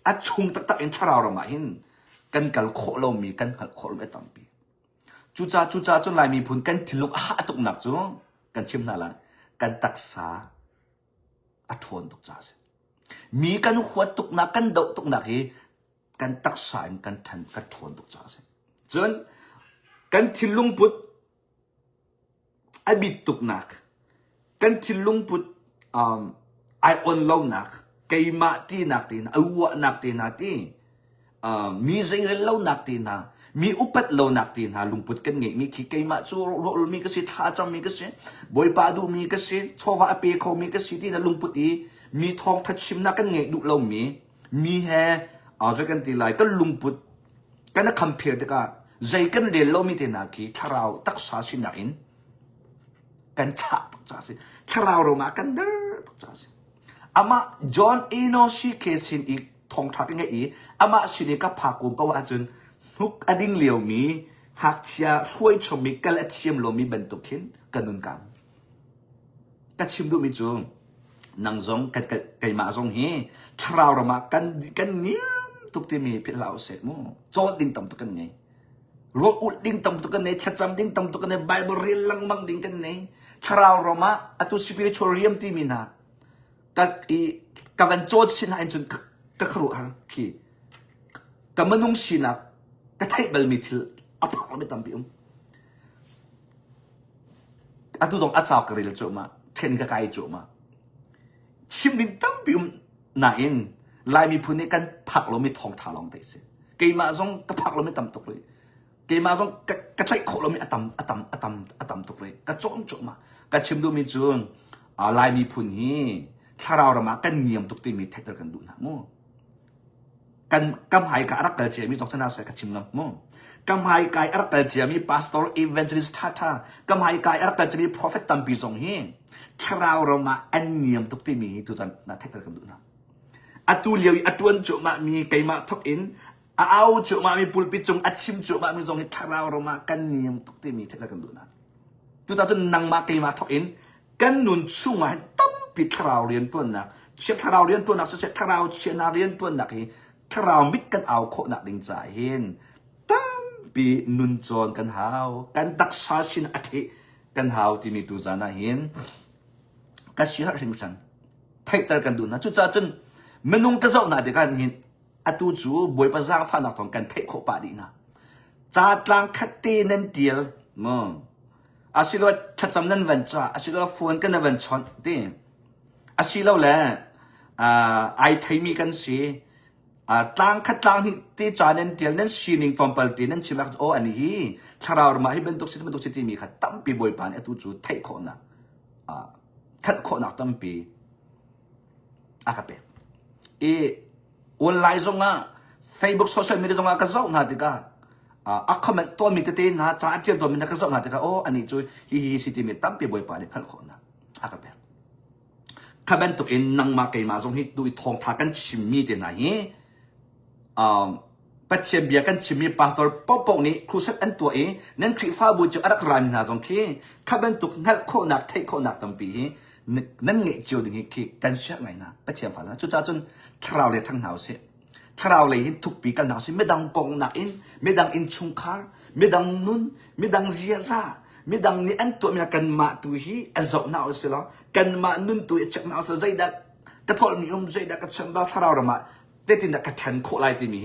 Speaker 1: อัดชุงตักอินทาราวเรามาหินกันกัลโคเรามีกันกัลโคเราไม่ต่ำปีจูจ่าจนลายมีพุ่นกันทิลุกหาตุกหนักจูกันชิมนาละกันตักษาอัดทวนตุกจ่าสิ มีกันหัวตุกนักกันดตุกนักฮีกันตักสายกันทันกันทวนตุกจ้าสิจนกันทิลุงพุทอบิตุกนักกันทิลุงพุทไอออนลงนักไกมาตีนักตีนะอวนักตีนักตีมีใจเล่านักตีนะมีอุปัตเล่านักตีนะลุงพุทกันเงมีขี้ไกมาจูโรมีก็สิท่าจำมีก็สิบอยปาดูมีก็สิชอบว่าเปย์เขามีก็สิที่นะลุงพุทอีมีทองทัดชิมนักกันเงดูเล่ามีแฮจะกันตีไรก็ลุงพุทกันนักคัมเพลต์ก็ใจกันเรียนเล่ามีตีนักขี้ถ้าเราตักษาสินักอินกันชาตุกจ้าสิถ้าเราโรมากันเด้อตุกจ้าสิอามาจอห์นเอโนซีเคสินอีกทองทักยังไงอีอามาสิเนกับพากุมก็ว่าจนทุกอดิ่งเหลียวมีหักเชียช่วยชมมีกัลเทียมโลมีบรรทุกหินกันนุนกันกัดชิมดูมิจูนางซงกัดมาซงเฮถ้าเราโรมากันเนี้ยทุกที่มีพิลาเสกมูโจดดิ่งต่ำตุกันไงโรอุดดิ่งต่ำตุกันไงชัดจำดิ่งต่ำตุกันไงไบเบิลเรียนลังบังดิ่งกันไงถ้าเราโรมาอัตุสปิริตชัวเรียมที่มีนะกับวันโจทย์สินะจนก็ครูฮะคือกับมนุษย์สินะก็ไทยเบลมิทิลอัปเราไม่ตั้มพิมอัตุตรงอัจฉริยะโจมาเทนก็ไกลโจมาชิมดินตั้มพิมน่าเองลายมีพูนในกันผักเราไม่ทองทาลองได้สิเกี่ยมาซงก็ผักเราไม่ตั้มตกเลยเกี่ยมาซงก็ไทยโคเราไม่อัตำตกเลยก็โจมโจมาก็ชิมดูมีจูนลายมีพูนฮีถ้าเราละมากันเนียมตุกตีมีเทคกันดูนะโมกันกำหายกับรักเกลเจียมีสองชนะเสกชิมนะโมกำหายกับรักเกลเจียมีพาสตอร์อีเวนต์ลิสต์ท่ากำหายกับรักเกลเจียมีโปรเฟตตัมปีสองเฮถ้าเราละมาอันเนียมตุกตีมีทุกท่านนะเทคกันดูนะอัตุเลียวอัตวันจุมามีไกมาทุกอินเอาจุมามีปุลปิจงอัดชิมจุมามีสองถ้าเราละมากันเนียมตุกตีมีเทคกันดูนะทุกท่านนั่งมาไกมาทุกอินกันนุนชุ่มมาตั้มปิดถ้าเราเรียนตัวนักเชื่อถ้าเราเรียนตัวนักเชื่อถ้าเราเชื่อนาเรียนตัวนักถ้าเรามิดกันเอาโคนักดิ่งใจเห็นตั้มปีนุนจอนกันหาวกันตักษาสินอธิกันหาวที่มีตัวจานะเห็นก็เชื่อถึงฉันไทยตระกันดูนะจุดจ้าจนมนุษย์ก็จะน่าเด็กกันเห็นอตูจูบวยภาษาฟันนักทองกันไทยโคปาดีนะจ้าตรังคัดเตนันเดียลมั้งอาศิลว่าทัดจำนั้นวันจ้าอาศิลว่าฝนกันในวันชนเด้อาศิลว่าแหละไอไทยมีกันสิตั้งคัดตั้งที่จานันเดียลนั้นสีนิ่งตอมเปิลตีนั้นชิมากโออันนี้ถ้าเรามาให้บรรทุกสิมีขัดตั้มปีบวยปานตัวจูไทยคนนะขัดคนนักตั้มปีอากาเปอออนไลน์จงอ่ะ Facebook โซเชียลมีเดียจงอ่ะก็จะน่าดีกว่าคอมเมนต์ตัวมีเต้นนะจ้าเจียตัวมีนักก็จะน่าดีกว่าโอ้อันนี้จูฮิสิที่มีตั้มปีบวยปานขัดคนนะอากาเปข้าเป็นตัวเองนั่งมาเกี่ยมาจงให้ดูทองทากันชิมมีเดนไหนปัจเจเบียกันชิมีพาสตอร์ป๊อปนี้ครูสัตอันตัวเองนั่นคลิฟ้าบุญจะอะไรกันนะจงคีข้าเป็นตุกงัดโคนักไทยโคนักตั้มปีนั่นเงยจูดึงคีกันเสียไงนะปัจเจฟ้านะจุดจ้าจนถ้าเราเลยทั้งหนาวเสียถ้าเราเลยเห็นทุกปีกันหนาวเสียไม่ดังกงนักอินไม่ดังอินชุงคาร์ไม่ดังนุ่นไม่ดังเจียซ่าไม่ดังนี่อันตัวมีกันมาตุฮีอจบหนาวเสียแล้วกันมานุ่นตัวจักหนาวเสียใจดักกระทอมีใจดักกระชันบ้าถ้าเราละมาเด็ดตินดักกระชันโคไลติมี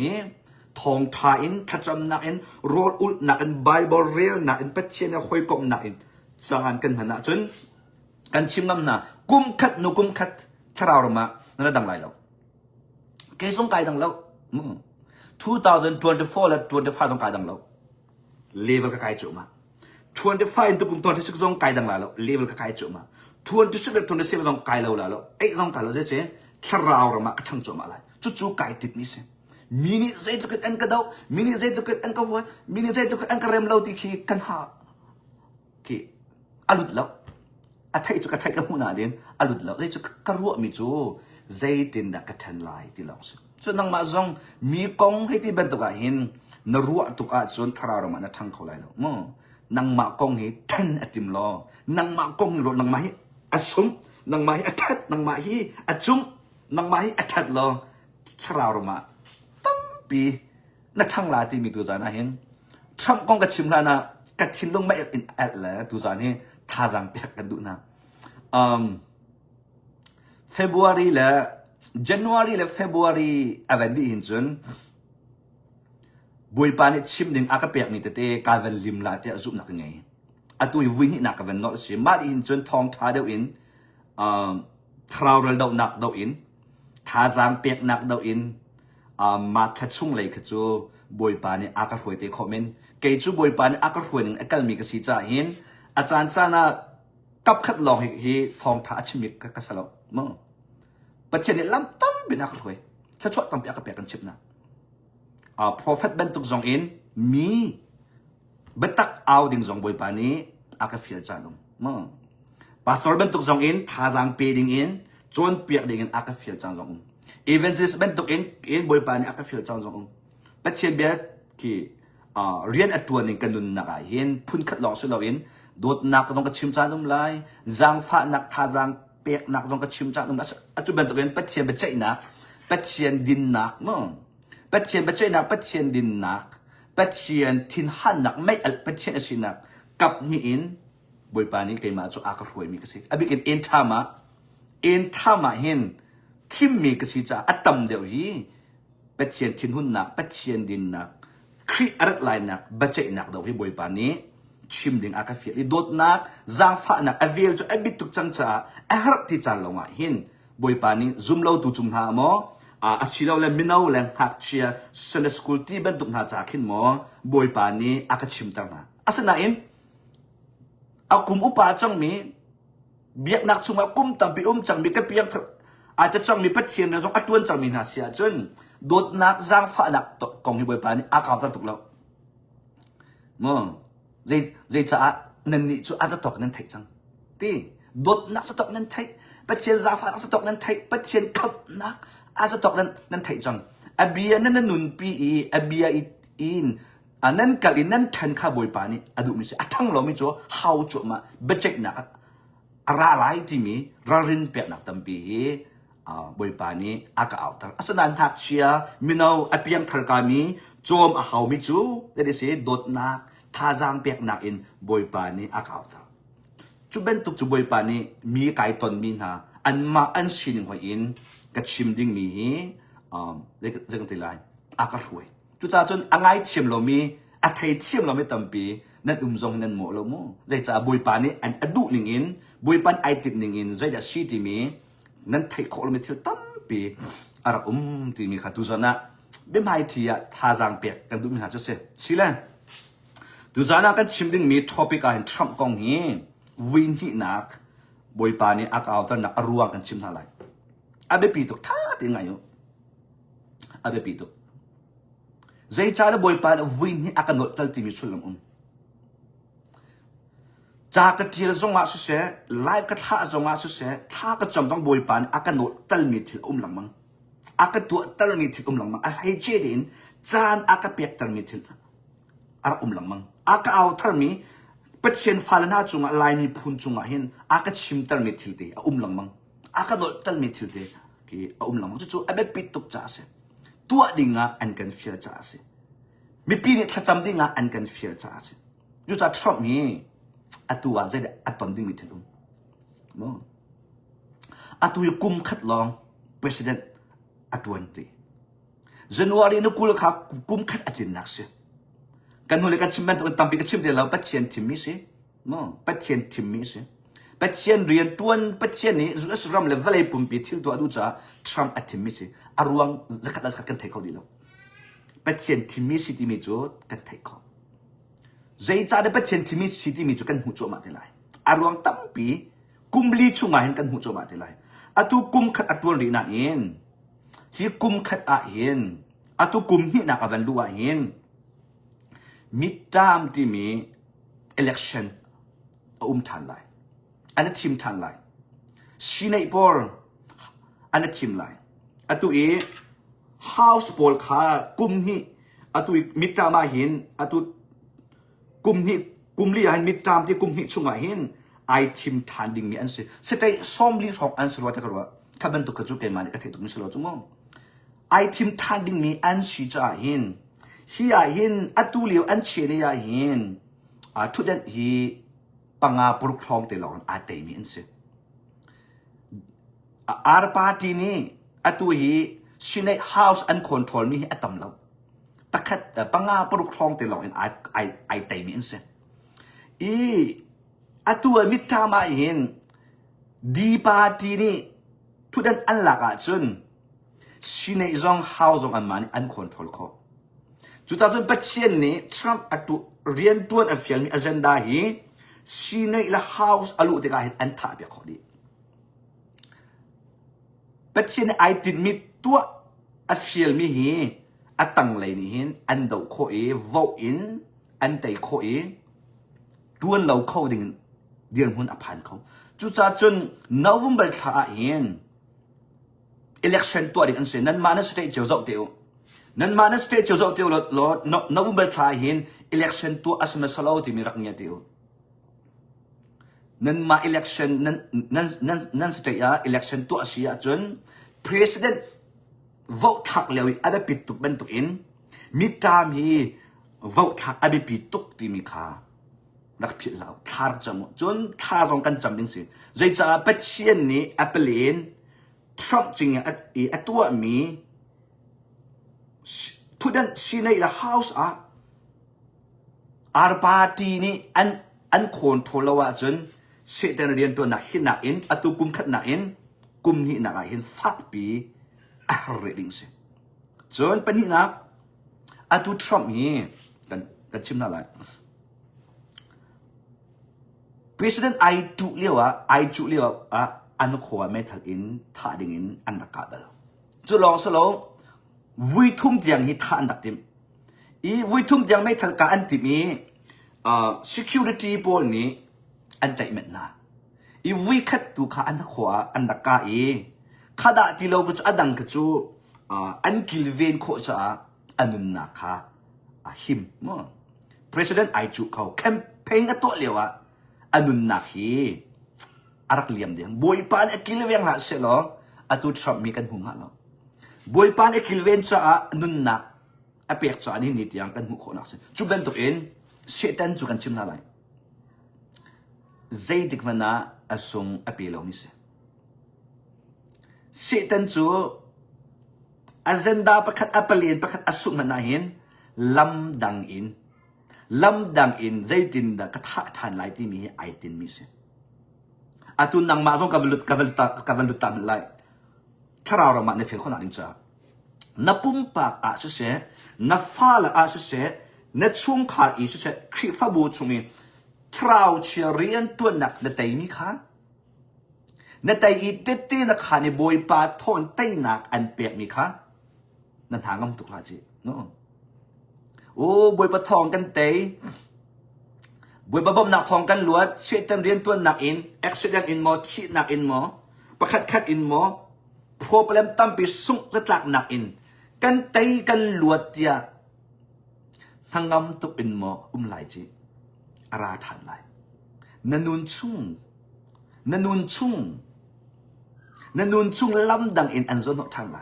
Speaker 1: ทองทาอินขจำนักอินโรลอุลนักอินไบเบิลเรียลนักอินเป็ดเชนคุยกบนักอินสร้างกันมันนะจนกันชิมน้ำนะกุมขัดนุกุมขัดถ้าเราละมานั่นดังไรแล้วเกยส่งไกดังแล้ว2024และ25ส่งไกดังแล้วเลเวลก็ไกจุมา25ตุกุม26ส่งไกดังแล้วเลเวลก็ไกจุมา26และ27ส่งไกแล้วไอ้ส่งไกแล้วเจ๊ถ้าเราละมาก็ทั้งจุมาเลยจู่ๆไกติดนี่สิมินิใจตุกอันกระดาวมินิใจตุกอันกระวัวมินิใจตุกอันกระเรมเหล่าที่ขี้กันหาขี้อลุดแล้วอัฐิจุกอัฐิกับหัวหน้าเด่นอลุดแล้วใจจุกกระรัวมิจูใจตินดักกระทันไล่ที่หลังสิส่วนนังมาจงมีกงให้ที่เป็นตัวกันเห็นนรัวตุกอาจส่วนทารารมันทั้งเขาไล่แล้วมั้งนังมากงให้ทันอติมล้อนังมากงให้รถนังมาให้อสุมนังมาให้อัฐินังมาให้อจุมนังมาให้อัฐิล้อทารารมาปีนักช่างลาที่มีตัวจานะเห็นทรัมป์กงกระชิมลานะกระชิมลงไม่อินแอดเลยตัวจานี่ท่าจังเปียกกันดูนะเฟบรุอารีและ January และ February อะไรดีหินจนบุยปานี่ชิมดึงอากาเปียกมีแต่กาเวนลิมลาเตะจุบนักไงอะตุยวิ่งนักกันนอตสิมาดินจนทองท้าเดาอินทราวเรลเดานักเดาอินท้าจางเปียกนักเดาอินมาทัดชุ่งเลยขจูบุยปานี่อากาหวยเตะคอมเมนเกจูบุยปานี่อากาหวยหนึ่งเอกลมีกษีจ่าหินอาจารย์ซานะกับขัดลองให้ทองท้าชิมิกกษัตริย์มั้งปัจจัยนี้ล้ำตั้มเป็นอากาหวยถ้าชดตั้มเป็นอากาเปียกกันชิบนะprophet เป็นตุกจงอินมีเบตักเอาดิ่งจงบอยปานี้อากาฟิลจานลงมั้ง pastor เป็นตุกจงอินท่าจางเปียดิ่งอินจวนเปียกดิ่งอินอากาฟิลจานลง evangelist เป็นตุกอินบอยปานี้อากาฟิลจานลงปัจเจเบียที่เรียนอัตตัวนึงกันนุนนักเห็นพุ่นขัดลองสุดเราอินโดดนักจงกระชิมจานลงไล่จางฟ้านักท่าจางเปียกนักจงกระชิมจานลงอัจจุบันตุกอินปัจเจเบใจนักปัจเจดินนักมั้งปัจเจียนปัจเจียนนักปัจเจียนดินนักปัจเจียนทินหันนักไม่ปัจเจียนสินักกับนี่อินบอยปานี้เกี่ยมาจากอากาศรวยมีกษัตริย์อภิกินเอ็นทามาเห็นที่มีกษัตริย์จะอัตตมเดียวฮีปัจเจียนทินหุ่นนักปัจเจียนดินนักครีอะไรลายนักปัจเจนักเดียวฮีบอยปานี้ชิมดึงอากาศเฟียดโดดนักจางฟ้านักอเวลจะอบิตุกจังจ้าอหรับที่จานลงอ่ะเห็นบอยปานี้ซุ่มเล่าตุจุ่มหาหมออาศิลาเลมินาเลงหักเชียเซเลสคูลที่เป็นตุกนาจากขินหมอบอยปานี้อากาชิมตั้งมาอาสนะอินอากุมอุปาจังมีเบียกนักชุมอากุมตับปีจังมีก็เพียงอาจจะจังมีพัดเชียนในจงอัตวนจังมีนาเสียจนโดดนักจางฟ้านักกองที่บอยปานี้อากาศตุกแล้วมั้งเรื่องจะนั่นนี่จู่อาจจะตกนั่นไทยจังที่โดดนักจะตกนั่นไทยพัดเชียนจางฟ้านักจะตกนั่นไทยพัดเชียนขับนักอาจจะตกนั้นไทยจังอเบียนั่นนุนปีอเบียอินนั่นกัลินนั่นทันข้าบอยปานี่อดูมิสิทั้งเราไม่จ่อเฮาจ่อมาเบจนักอะไรหลายที่มีรารินเปียกนักตั้มปีบอยปานี่อากาศอัศนันหักเชียมินเอาอเปียงทรกามีโจมเฮามิจูเดี๋ยวสิโดดนักท่าจางเปียกนักอินบอยปานี่อากาศจุเป็นตุกจุบอยปานี่มีไก่ตนมีนาอันมาอันชินหัวอินกับชิมดิ้งมีเรื่องที่ไรอากาศรวยจุจ้าจนอ่างไอชิมเรามีอาไทยชิมเราไม่ตั้มปีนั่นจงนั่นหมดเราโม่ใจจ้าบุยปานี่อันอดุหนึ่งอินบุยปานไอติดหนึ่งอินใจจะชีที่มีนั่นไทยโคเราไม่เที่ยวตั้มปีอารับที่มีขาตุจานะเบี้ยไม่ที่ท่าจางเปียกกันดูมีหาจุดเสียสิเลยตุจานะกันชิมดิ้งมีท็อปิกอะไรทรัมป์กองฮีวินที่นักบุยปานี่อากาศตอนนักรัวกันชิมอะไรอาเบปีตุกท่าที่ไงอยู่อาเบปีตุกใจจ้าได้บอยปานวินที่อาการโนตัลที่มีชุลมุนจากกระเทียมจงมาสุดเสียไลฟ์กระทะจงมาสุดเสียท่าก็จำต้องบอยปานอาการโนตัลมีที่หลังมังอาการตัวตัลมีที่หลังมังอะไรเจดินจานอากาเปียกตัลมีที่อะไรหลังมังอากาเอาทามีเป็ดเชียนฟ้าหน้าจงลายมีพุนจงเห็นอากาชิมตัลมีที่เดียหลังมังอากาโนตัลมีที่เดียหลังมังจู่ๆอาเบปีตุกจ้าเสียตัวดิ่งอันกันเฟียจ้าสิมีปีนี้ถ้าจำดิ่งอันกันเฟียจ้าสิยูจะทรัมป์นี่ตัวใจเด็ดตอนดิ่งมีถึงมั้งตัวยุกุมขัดลอง president ตัวนี้January นึกกูเลยครับกุมขัดตินนักสิกันหัวเลยกันชิมมันตัวตั้มปีกันชิมเดี๋ยวเราปัจเจียนทิมมิสิมั้งปัจเจียนทิมมิสิปัจเจียนเรียนตัวปัจเจียนนี้รู้สึกรำเลยเวลาปุ่มปีที่ตัวดูจ้าทรัมป์ทิมมิสิอารวงจะขัดอะไรกันเทคเอาดีแล้วปัจเจียนทิมมิสิที่มีจูกันเทคเอาใจจ้าได้ปัจเจียนทิมมิสิที่มีจูกันหูโจมาเท่าไรอารวงตั้มปีกุมลีชุ่งเห็นกันหูโจมาเท่าไรตัวกุมขัดตัวรีน่าเองฮีกุมขัดเห็นตัวกุมฮีนักวันรู้เห็นมิตรามที่มี election ทันไลอันนั้นทีมทันไลซีเนปอร์อันนั้นทีมไลตัวhouse poll ค่ะกุมฮีตัวมิตรามเห็นตัวกุมฮีกุมลีเห็นมิตรามที่กุมฮีช่วงเห็นไอทีมทันดิ่งมีอันสิสุดท้ายซ้อมลีสองอันสุดว่าจะกระว่าถ้าเป็นตัวกระจุกเกมันก็เทตุกมิสโลจุ่มงไอทีมทันดิ่งมีอันสิจะเห็นฮีเห็นตัวเลี้ยวอันเชนี่เห็นทุกเดือนฮีปังอาปรุกทองเตลองเตมีอันสิอาร์ปาร์ตี้นี้ อะตัวฮีชินใน house and control มีอะตำเราปะคัดปังงาปรุกทองแต่หลอกไอเตมีอันเสียอีอะตัวมิตามาเห็นดีปาร์ตี้นี่ทุดันอันหลักอ่ะจนชินในซอง house ซองอันมันอัน control เขาจุดจนปัจเจียนนี้ทรัมป์อะตัวเรียนตัวอันฟิลมี agenda ฮีชินในละ house อลุติกาเห็นอันท่าเปียกเขาดีปัจเจียนไอติดมีตัวอัฟเชียลมีฮีอัตังเลยนี่หินอันเดาโคเอ vote in อันเตยโคเอดวนเราเข้าดิ่งเดือนหุ่นอภันเขาจุดจน November ท่าหิน election ตัวดิ่งอันเสนั้นมาใน state เจ้าเจ้าเดียวนั้นมาใน state เจ้าเจ้าเดียวลอ November ท่าหิน election ตัวอัศมสลาวที่มีรักเงียเดียวนั้นมา election นั้น state election ตัวอาเซียจน president vote ทักเลวิอาเบปิตุกเป็นตุกินมิตามฮี vote ทักอาเบปิตุกที่มีค่านักพิลาวทาร์จมูจนทารงกันจำดิ้งสิใจจะเป็ดเชียนนี้แอปเปิลเอนทรัมป์จริงอ่ะตัวมีทุดันซีในละ house อาร์ปาร์ตี้นี้อันคอนโทรลว่าจนเสด็จเรียนตัวนักหินนักอินอัตุกุมขัดนักอินกุมหินนักอินฟักปีเรดิ้งสิจนเป็นหินักอัตุทรัมป์นี้กันชิมน่าไรPresident ไอจุเลียวอันขวาไม่ทักอินท่าดิ่งอินอันนักการ์ดจุลองสโลวิทุ่มยังฮิท่าอันดักติมอีวิทุ่มยังไม่ทักการอันติมีsecurity พวกนี้อันใจเม็ดนะอีวิคัดตุขาอันขวาอันนักการ์ข้าด่าที่เราก็จะอันดังก็จะอันกิลเวนโคจะอันนุนนักค่ะหิมมั้ง President ไอจุเขาแคมเปญกับตัวเลียวอันนุนนักฮีอารักเลียมเดียงบอยปานกิลเวนหาเสลออัตุทรัมป์มีกันหุงหาลบอยปานกิลเวนจะอันนุนนักอเปียกจะนี่นิดยังกันหุงคนนักสิจุเป็นตัวเองเสตันจุกันชิมนาไรใจดิกมันนะอสงอเปียลงนี่สิเสตันจูagenda ประคัดอัปเลียนประคัดอสุมันนะเห็นลำดังอินใจดินดากระทะทานไลที่มีไอตินมีสิอาตุนนังมาส่งกาวัลุตามไลถ้าเรามาในฟิลคนนั้นจ้านับปุ่มปากอาเสนับฟ้าละอาเสนับช่วงขาดอีเสคริฟ้าบูชุมีถ้าเราเชียร์เรียนตัวหนักในใจมีค่ะในใจอีเด็ดๆนักขาในบอยปาทอนไตหนักอันเปียกมีค่ะนั่นหางมันตุกลาจีเนาะโอ้บอยปะทองกันเตยบอยปะบ่มหนักทองกันหลวดเชื่อเต็มเรียนตัวหนักอินแอคซิเดนต์อินหมอชีหนักอินหมอประคัดอินหมอพอเปลมตั้มไปสุ่งจะหลักหนักอินกันเตยกันหลวดเดียทางงำตุกอินหมอไหลจีอาราทันไหลนันนุนชุ่งลำดังอินอันโซนทันไหล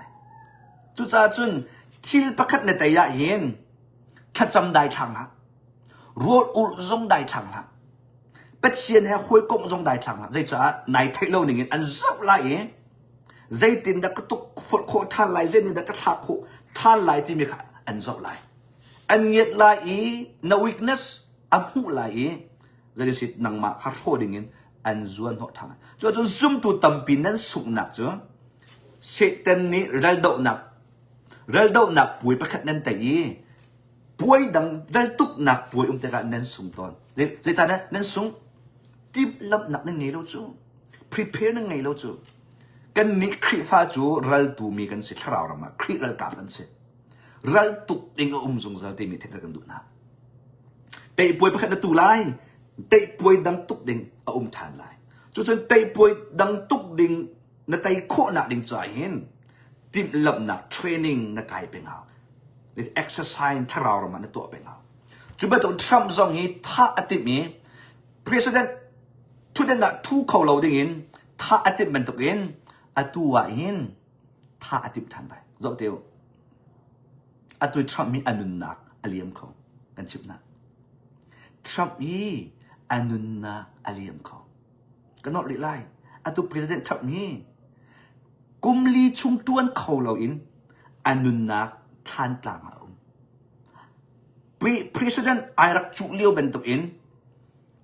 Speaker 1: จุจ้าจุนที่ประคัดในแต่ยะเห็นถ้าจำได้ทางละรัวอุลงได้ทางละเป็ดเชียนให้คุยกงงได้ทางละใจจ้าในไทยเราหนึ่งอันซับไหลใจตินดักตุกฝนโคท่านไหลใจนี่ดักทักโคท่านไหลที่มีค่ะอันซับไหลอันเงียดไหลno weakness อันหูไหลใจสิทธิ์นังมาขาโรดิ่งอันจวนหัวทางจนซุ่มตัวตั้มปีนั้นสุกหนักจ้ะเสตันนี้เรลโดหนักป่วยประคัดนั้นแต่ยี่ป่วยดังเรลตุกหนักป่วยแต่การนั้นสูงตอนใจตานั้นสูงทิบลับหนักนั่นไงเราจู prepare นั่นไงเราจูกันนี้คริฟ้าจูเรลตูมีกันสิทราเรามาคริเรลกาบันสิเรลตุกเองก็จงจะมีเทคนิคกันดูนะแต่ป่วยประคัดนั้นตูไลแต่ป่วยดังตุกดิ่งทานไลจุดจนแต่ป่วยดังตุกดิ่งนั่นแต่โคหนักดิ่งใจเห็นทีมลับหนักเทรนนิ่งนักไก่เป็นเอาหรือ exercise ถ้าเรามันในตัวเป็นเอาจุดเป็นตัวทรัมป์ทรงนี้ถ้าอติมี president ทุกเดือนนักทุกเขาเราได้ยินถ้าอติมันตกเห็นอตัวเห็นถ้าอติทันไปจบเดียวอตัวทรัมป์มีอนุนักอเลียมเขากันชิบนะทรัมป์มีอนุนักอเลียมเขาก็นอกรีไลอตัว president ทรัมป์มี กุมลีชุงตวนเขาเราอินอันนุนนักท่านต่างเอาPresident ไอรักจุเลียวเป็นตัวอิน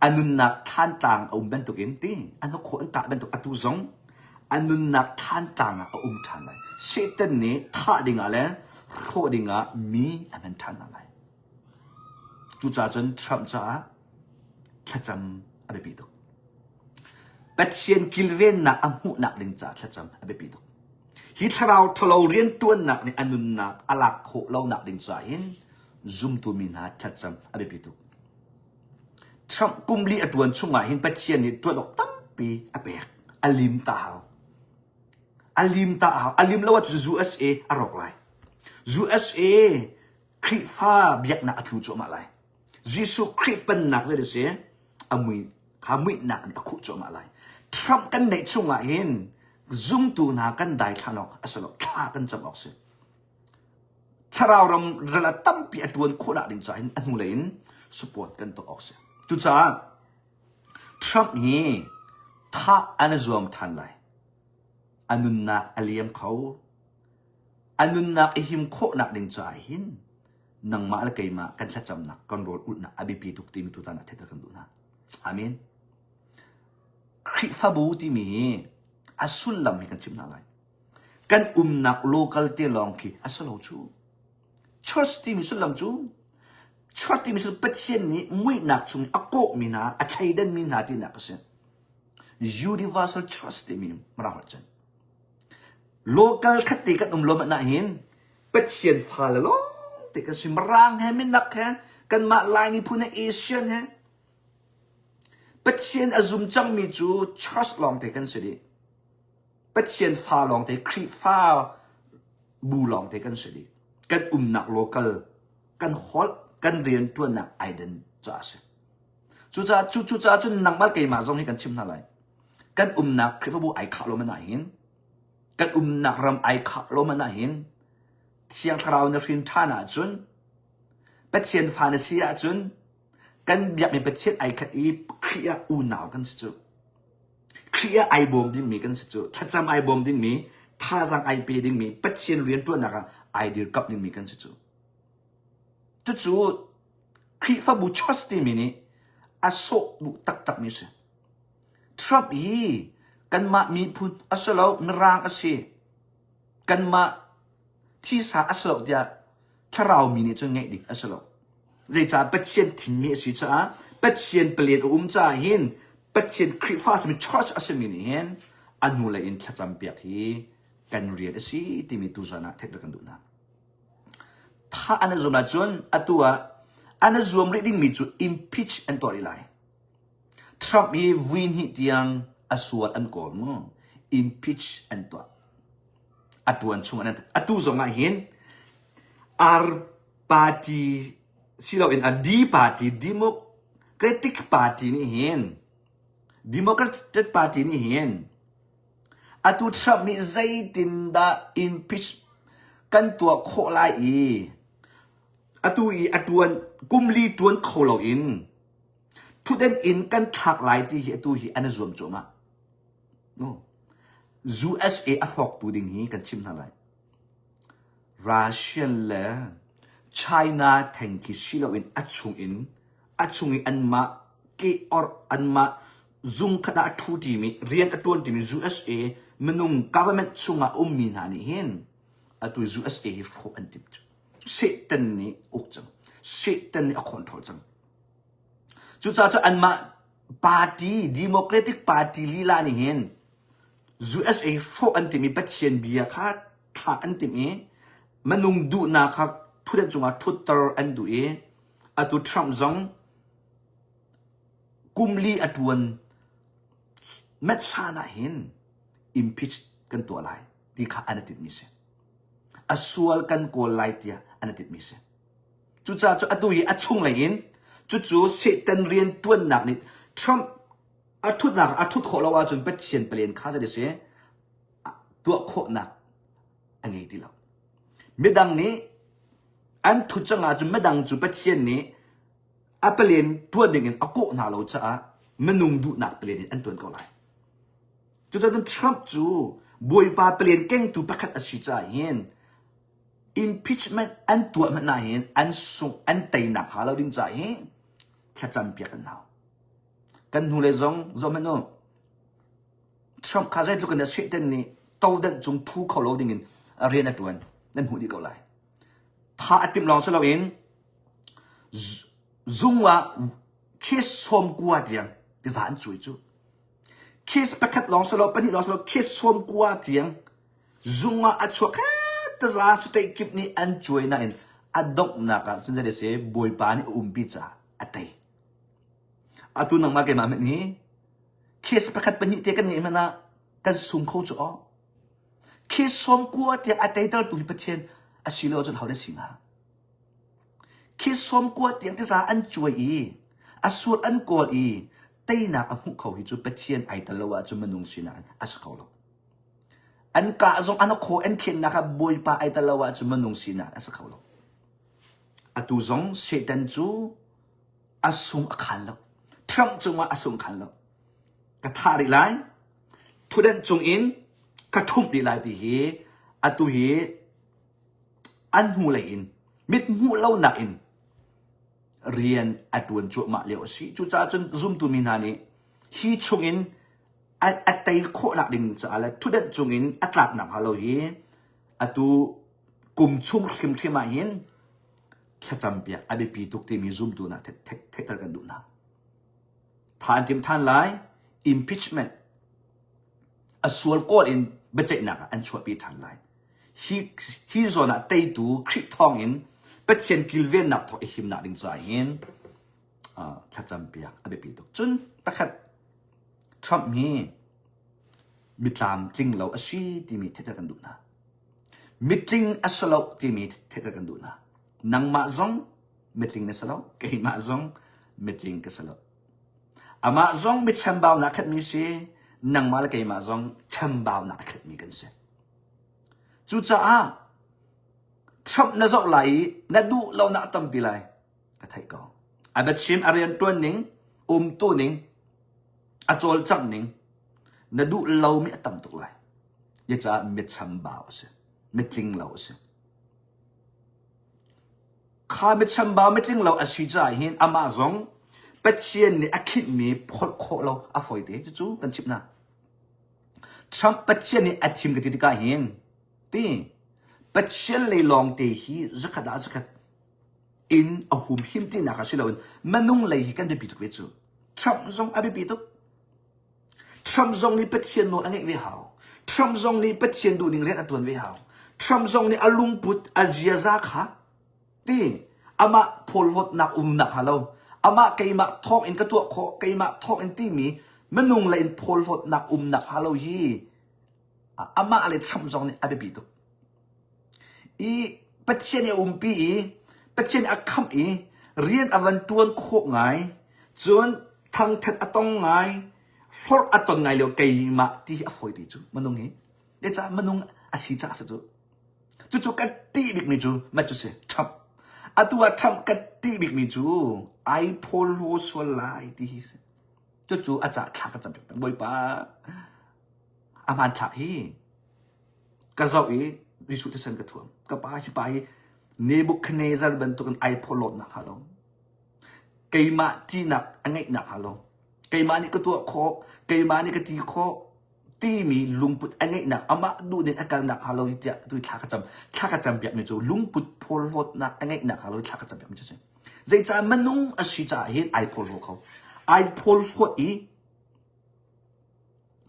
Speaker 1: อันนุนนักท่านต่างเอาเป็นตัวอินตีอันนั้นคนต่างเป็นตัวอัตุซงอันนุนนักท่านต่างเอาท่านเลยเสตันนี้ท่าดิ่งอะไรโคดิ่งมีอันเป็นท่านอะไรจุจ่าจนทรัมป์จ้าขจำอะไรปีตุเป็ดเชียนกิลเรียนนักอมุนักดิ่งจ้าขจำอะไรปีตุฮิตเราทะเลาเรียนตัวนักในอันนุนนักอลักโคเรานักดิ่งจ้าเห็นซุ่มตัวมีนาขจำอะไรปีตุทรัมป์กุมลีอดวนช่วงเห็นเป็ดเชียนนี่ตัวดอกตั้มปีอเปกอลิมตาอลิมแล้วว่า USA อรอกไร USA คริฟ้าเบียกนักทุจมาไรยิสุคริเป็นนักเลยเสียอามุยขามุยนักเนี่ยคุจมาไรทรัมป์กันในช่วงเห็นซุ่มตัวนักกันได้ท่านออกอสลบท่ากันจำออกเสียถ้าเราระตั้มปีอดวนคนดิ่งใจอันนู้นเลยสปอร์ตกันตัวออกเสียจุดจ้าทรัมป์นี่ท่าอันนั้นรวมทันเลยอันนุนนักอเลียมเขาอันนุนนักหิมโคนักดิ่งใจหินนังมาละไกมากันชัดจำนักกันโรดอุดนักอภิปีทุกทีมีทุกตานะเทตกันดูนะอาเมนคริฟาบูที่มีอาสุลลำมีกันชิมนาไลกันนักโลกาลเตลองคีอาสุลเอาจูชอสที่มีสุลลำจูชอสที่มีสุลเป็ดเช่นนี้มุยนักจุงอโกมีนาอาชัยเดนมีนาที่นักเช่น universal trust ที่มีมาราหัวใจlocal คัดติกันลมน่ะเห็นเป็ดเชียนฟ้าเลยติกันสิมร่างแฮไม่นักแฮกันมาลายนี่พูดในเอเชียนแฮเป็ดเชียนอซุมจังมีจู trust ลองติกันสิดิเป็ดเชียนฟ้าลองติครีฟ้าบูลองติกันสิดิกันนัก local กันฮอลกันเรียนตัวนักไอเดนจ้าสิจูจ้าจนนักบ้านเกยมาส่งให้กันชิมนั่นเลยกันนักครีฟ้าบูไอขาลมน่ะเห็นกันนักรำไอขาลมน่ะเห็นเชียงคราวในริมท่านาจุนเป็ดเชียนฟาเนเซียจุนกันอยากมีเป็ดเชียนไอขัดอีเครียอูหนาวกันสิจูเครียไอบอมดิ้งมีกันสิจูถ้าจำไอบอมดิ้งมีท่าจังไอปีดิ้งมีเป็ดเชียนเรียนตัวนักไอเดียกับดิ้งมีกันสิจูจู่ครีฟ้าบูชอสติมีนี่อาโซดูตักมีสิทรัมป์ฮีกันมามีพูดอาศัยเราไม่ร่างอาศัยกันมาที่สาอาศัยเดียถ้าเรามีนี่จะไงดิอาศัยเราเรื่องจะเป็ดเชียนที่มีสิจ้าเป็ดเชียนเปลี่ยนจ้าเห็นเป็ดเชียนคริฟ้าสมิชอร์จอาศัยมีนี่เห็นอันนู้นเลยอินถ้าจำเปียกที่กันเรียนสิที่มีตัวจนะเทคนิคกันดูนะถ้าอันนั้นจำละจนตัวอันนั้นจำเรื่องมีจุด impeach อันตัวอะไรทรัมป์มีวินฮิตยังอาสวดอันก่อนมั้ง impeach อันตัวอันช่วงนั้นตัวสองเห็นparty สิเราเห็นดีparty democratic party นี่เห็น democratic party นี่เห็นตัวทรัมป์มีใจตินดา impeach กันตัวโคลาอีตัวกุมลีตัวเขาเราอินทุกเด่นอินกันทักไลที่ตัวฮีอันนั้นรวมจมาUSA อัฟอกตัวดิ่งฮีกันชิมนั่นเลยรัสเซียและไชน่าแทงกิสิเราอินอัดชุงอินอันมาเกอร์อันมาซุงขนาดทุติมีเรียนอัดตัวที่มี USA มันนุ่ง government ชุงอามีนานี่เห็นตัว USA ฮิโรอันติบเสตันนี่อุกจังเสตันนี่คอนโทรลจังจุดจ้าอันมา party democratic party ลีลานี่เห็นUSA โฟอันติมีเป็ดเชียนเบียค่ะถ้าอันติมีมันนุ่งดูนาค่ะทุเรศจงทุตเตอร์อันดูตัวทรัมป์จงกุมลีตัวเม็ดชาหน้าเห็น impeach กันตัวอะไรที่ข้าอันติดมิเสส่วนกันโกลไลที่อันติดมิเสจุดจ้าตัวชุงเลยเห็นจู่เสตันเรียนตัวหนักนี่ทรัมป์ทุกคนเราว่าจนเป็ดเชียนเปลี่ยนข้าจะได้เสียตัวโคหนักอันนี้ดีแล้วไม่ดังนี้อันทุกจังจนไม่ดังจุเป็ดเชียนนี้เปลี่ยนตัวหนึ่งโคหนักเราจะมันนุ่งดูหนักเปลี่ยนอันตัวก็ไรจู่ทรัมป์จู่ บุยปาเปลี่ยนเก่งตัวประคัดอสิจ่าเห็น impeachment อันตัวมันน่าเห็นอันส่งอันเตยหนักหาเราดิ้งจ่าเห็นแค่จำเปียกันเอากันหูเลยจงมันโน่ทรัมป์ข้าใจทุกคนจะเสียดันนี่ตัวเด็กจงทุกเขาเราดิ้งอินเรียนตัวนั่นหูดีเก่าไรถ้าอติมลองสลาวินจุงว่าเคสสมกว่าเดียงที่จะอันช่วยจูเคสประคัดลองสลบปฏิลองสลบเคสสมกว่าเดียงจุงว่าอัดชัวแค่ที่จะสุดท้ายคลิปนี้อันช่วยนั่นอัดดอกนักฉันจะได้เสียบอยปานี่ปีจ่าอัดเตยอัตุนังมาเกมาเมนี่เคสประคัดปฏิเตกันนี่มันนะกันสุ่มเข้าจ่อเคสสมกว่าเดียงอัดเตยตลอดตุลิปเทียนอาศิลป์จนเขาได้สิงหาคิดสมกว่าเตียงที่จะอันช่วยอาสูรอันกอลเต้นักมุขเขาหิจูเปเทียนไอตลอดจนมันนุ่งสินานอาศัเขาลอันกะจงอันโคอันเข็นนะครับบอยปาไอตลอดจนมันนุ่งสินานอาศัเขาลอัตุจงเสดันจูอาสุงขันลทรัมป์จงว่าอาสุงขันลกระทาริไลทุเดนจงอินกระทุ่มริไลที่เฮอัตุเฮอันหูเลยอินมิดหูเล่าหนักอินเรียนอัดวนจุมาเลี้ยวสิจุจ้าจนซุ่มตุมินานีฮีชงอินอัดไตโคหนักดิ่งจ้าละทุเดนจงอินอัดหลักหนักฮัลโหลเฮอัตุกุมชุ่มเข้มเทมาอินแค่จำเปียกอเบปีทุกที่มีซุ่มดูนะเทกันดูนะท่านทีมท่านไล impeachment อส่วนก้อนอินเบจนักอันช่วยปีท่านไลฮีโซน่ะเตยดูคริทองอินเป็นเช่นกิลเวนนักทออิหิมนักดิ่งใจอินถ้าจำเปียกอเบปีตุกจนประคัดทรัมป์มีตามจริงเราอาชีที่มีเทกันดูนะมีจริงอาศัยเราที่มีเทกันดูนะนังมาซงมีจริงในสเราเกี่ยมาซงมีจริงกับสเราอามาซงมีชัมบาวนักขัดมีเสียนังมาละเกี่ยมาซงชัมบาวนักขัดมีกันเสียจู่จ้าทรัมป์น่าจะไหลน่าดูเราหน้าตั้มปีไรก็ไทยก็อาเบชิมอารียันตัวหนึ่งตัวหนึ่งอาโจลจังหนึ่งน่าดูเราไม่ตั้มตุกไรยังจะไม่ชัมบ่าวสิไม่จริงเราสิข้าไม่ชัมบ่าวไม่จริงเราอาศัยใจเห็นอามาซงเป็ดเชียนนี่อาคิดมีพอดโคเราอาฟอยเดจู่กันชิบนะทรัมป์เป็ดเชียนนี่อาทิมกันที่ก้าเห็นที่ปัจจัยเลยลองเตะฮีจะขัดจะขัดอินอาหุมหิมที่นักสิลาวันมันนุ่งเลยกันจะปิดทุกเวจูทรัมป์ซงอภิปิดทุกทรัมป์ซงนี่ปัจจัยโน้อันนี้วิหาวทรัมป์ซงนี่ปัจจัยดูนิ่งเรียนอัตวนวิหาวทรัมป์ซงนี่อลุงพุทอาเจียซาค่ะที่อามาพลหดนักนักฮัลโหลอามาเกี่ยมาทอกอินกระตัวโคเกี่ยมาทอกอินที่มีมันนุ่งเลยอินพลหดนักนักฮัลโหลฮีอามาอะไรทรัมป์ซงนี่อภิปิดทุกปัจจัยเนี่ยปีปัจจัยเนี่ยคำเรียนอวันตัวนโคกไงจนทางทัดอตองไงพออตองไงเลี้ยวเกยมาที่อฟอยดีจูมันตรงนี้เดี๋ยวจะมันตรงอาศิจ้าสิจู่กันตีบิกมีจูมาจูเสียทำตัวทำกันตีบิกมีจูไอโพลโลสวลายที่จู่อาจารย์ขักกันจำเป็นบ่อยป้าอามันขักฮีกระเจ้าริสุทธิ์เซนกระทวมก็ไปเนบุคเนซาร์เป็นตัวกันไอพอลนักฮัลโหลเกยมาที่นักอันไงนักฮัลโหลเกยมานี่ก็ตัวโคเกยมานี่ก็ตีโคตีมีลุงปุดอันไงนักอามาดูเนี่ยอาการนักฮัลโหลที่จะดูข้ากระจำแบบนี้จูลุงปุดพอลนักอันไงนักฮัลโหลข้ากระจำแบบนี้จูใจจะมันนุ่งอาศิจ่าเห็นไอพอลเขาไอพอลโฟอี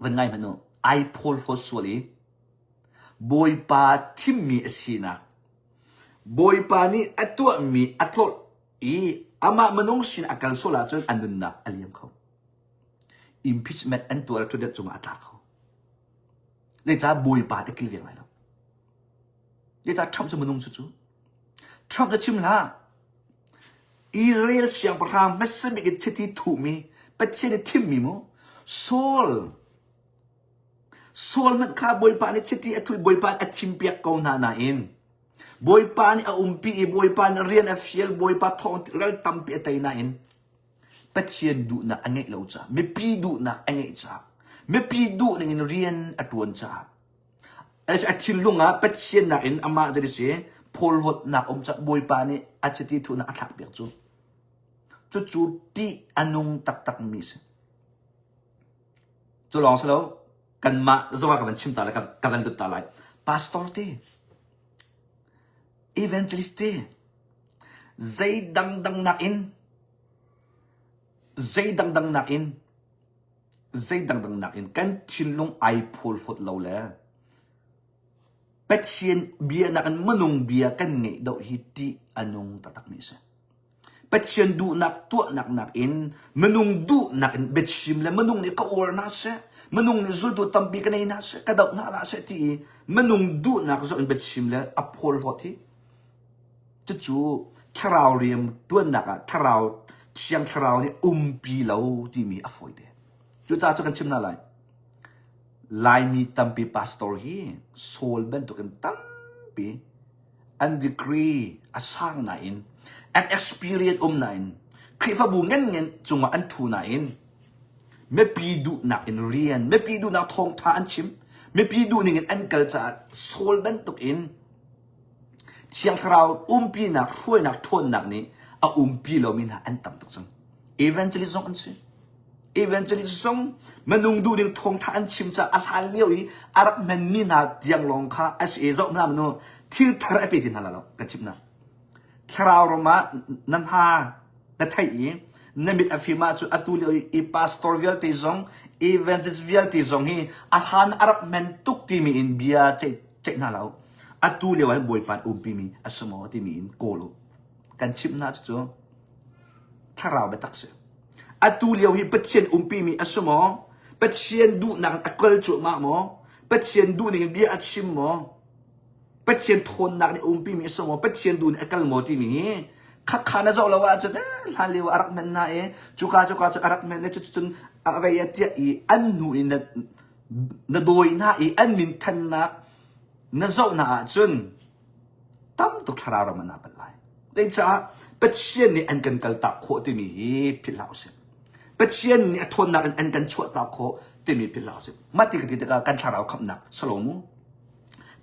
Speaker 1: วันไงมันนุ่งไอพอลโฟสวลีบอยปาทิมมีสินะบอยปานี่อัตตัวมีอัตโลอามามันงสินอาการโซลาจนอันนั้นนะอเลียมเขา impeachment อันตัวเราจะได้จงอัตราเขาเลยจ้าบอยปาตะกี้เรียงไรแล้วเลยจ้าทรัมป์จะมันงจู่ทรัมป์จะชิมละอิสราเอลเสียงประหารไม่สมิกิจที่ถูกมีเป็นเช่นทิมมีมั้งโซลมันข้าบอยปานี่เช่นที่อัตุยบอยปาอัดชิมเปียกกองนาอินบอยปานี่ปีบอยปานเรียนเฟียลบอยปาทองเรื่องตั้มเปียตัยนาอินเป็ดเชียนดูนักอันไงเราจ้าไม่ปีดูนักอันไงจ้าไม่ปีดูนักเรียนอัตวันจ้า a chin lunga pet sian na in ama jadi se phol hot nak cha boi pa ni a chati thu na athak pek chu ti anung tak mi se chu long selo kan ma zawa ka ban chim ta la ka ban lut ta lai pastor te evangelist te zai dang na in zai dang na in kan chin lung ai phol hot lo le pet sian bia na kan manung bia kan ngei do hi ti anung tatak mi se pet sian du nak tu nak in manung du nak in bet sim le manung ni ka or na se manung ni zul tu tampi kan na se ka daw na la se ti manung du nak zo in bet sim le a phol hot hi chu tharau riam tu nak a tharau chiang tharau ni pi lo ti mi a foi de chu cha kan chim na lai lai mi tampi pastor hi soul ben to kan tampi and degree asang na in an experience na in krifa bu ngen chunga an thu na in me pi du na in rian me pi du na thong tha an chim me pi du ning an kal cha soul ben to in chiang tharau pi na khoi na thon na ni a pi lo min ha an tam to sang evangelism an si evangelism manung du ding thong tha an chim cha a hal leo yi arak men ni na diang long kha as e zo na no thil thar a pe tin hala lo ka chim na tharau roma nan ha na thai yi na mit afima chu atu leo i pastor vial te zong evangelist vial te zong hi a han arak men tuk ti mi in bia che na lo atu leo ai boy pan pi mi asmo ti mi in ko lo kan chim na chu tharau be tak se atu liu hi patien pi mi asmo patien du nang akal chu ma mo patien du ni bia achim mo patien thon nak ni pi mi asmo patien du ni akal mo ti mi kha na zo lawa chu la liu arak men na e chu arak men ne chu chun avaya ti i an nu in na doi na i an min than na zo na chun tam tu thara ma na balai le cha patien ni an kan kal ta kho ti mi hi philau se patien ni athon nak an kan chua ta kho ti mi philau se mati ka ti ka kan tharau khap nak salomu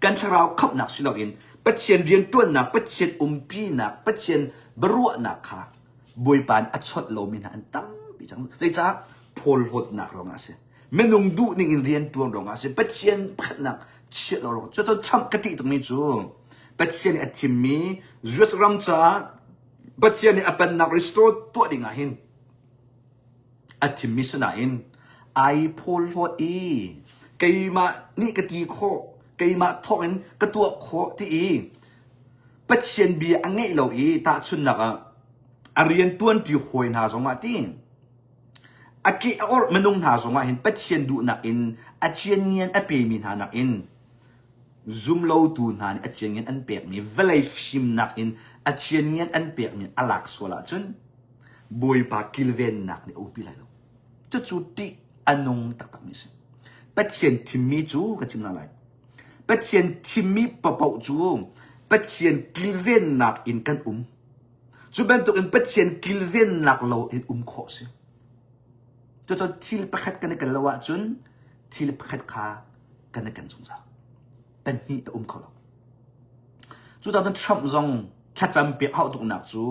Speaker 1: kan tharau khap nak silo in patien rian tuan nak patien pi nak patien berua nak kha boi pan achot lo min an tam bi chang le cha phol hot nak rong ase menung du ning in rian tuang rong ase patien phat nak chi lo cho cham ka ti tung mi chu patien atimmi zuat ram cha patien ni apan nak restore to ding a hin atimmi sana in ai phol hot e keima ni ka ti kho keima thokin ka tu kho ti e patien bi angai lo e ta chun na ka arian 20 hoi na zonga ti aki or menung na zonga hin patien du na in achien nian ape mi na na in zoom lo tu na ni achien nian an pek mi velai fim na in achien nian an pek mi alak sola chun boy pa kilven nak ni opi lai lo chu ti anong tak mi se patien timmi chu ka chim na lai patien timmi papau chu patien kilven nak in kan chu ben to in patien kilven nak lo in kho se chu thil pakhat kan kan lawa chun thil pakhat kha kan kan chung sa pen hi ta kho lo chu ta Trump zong khacham pe hau tu nak chu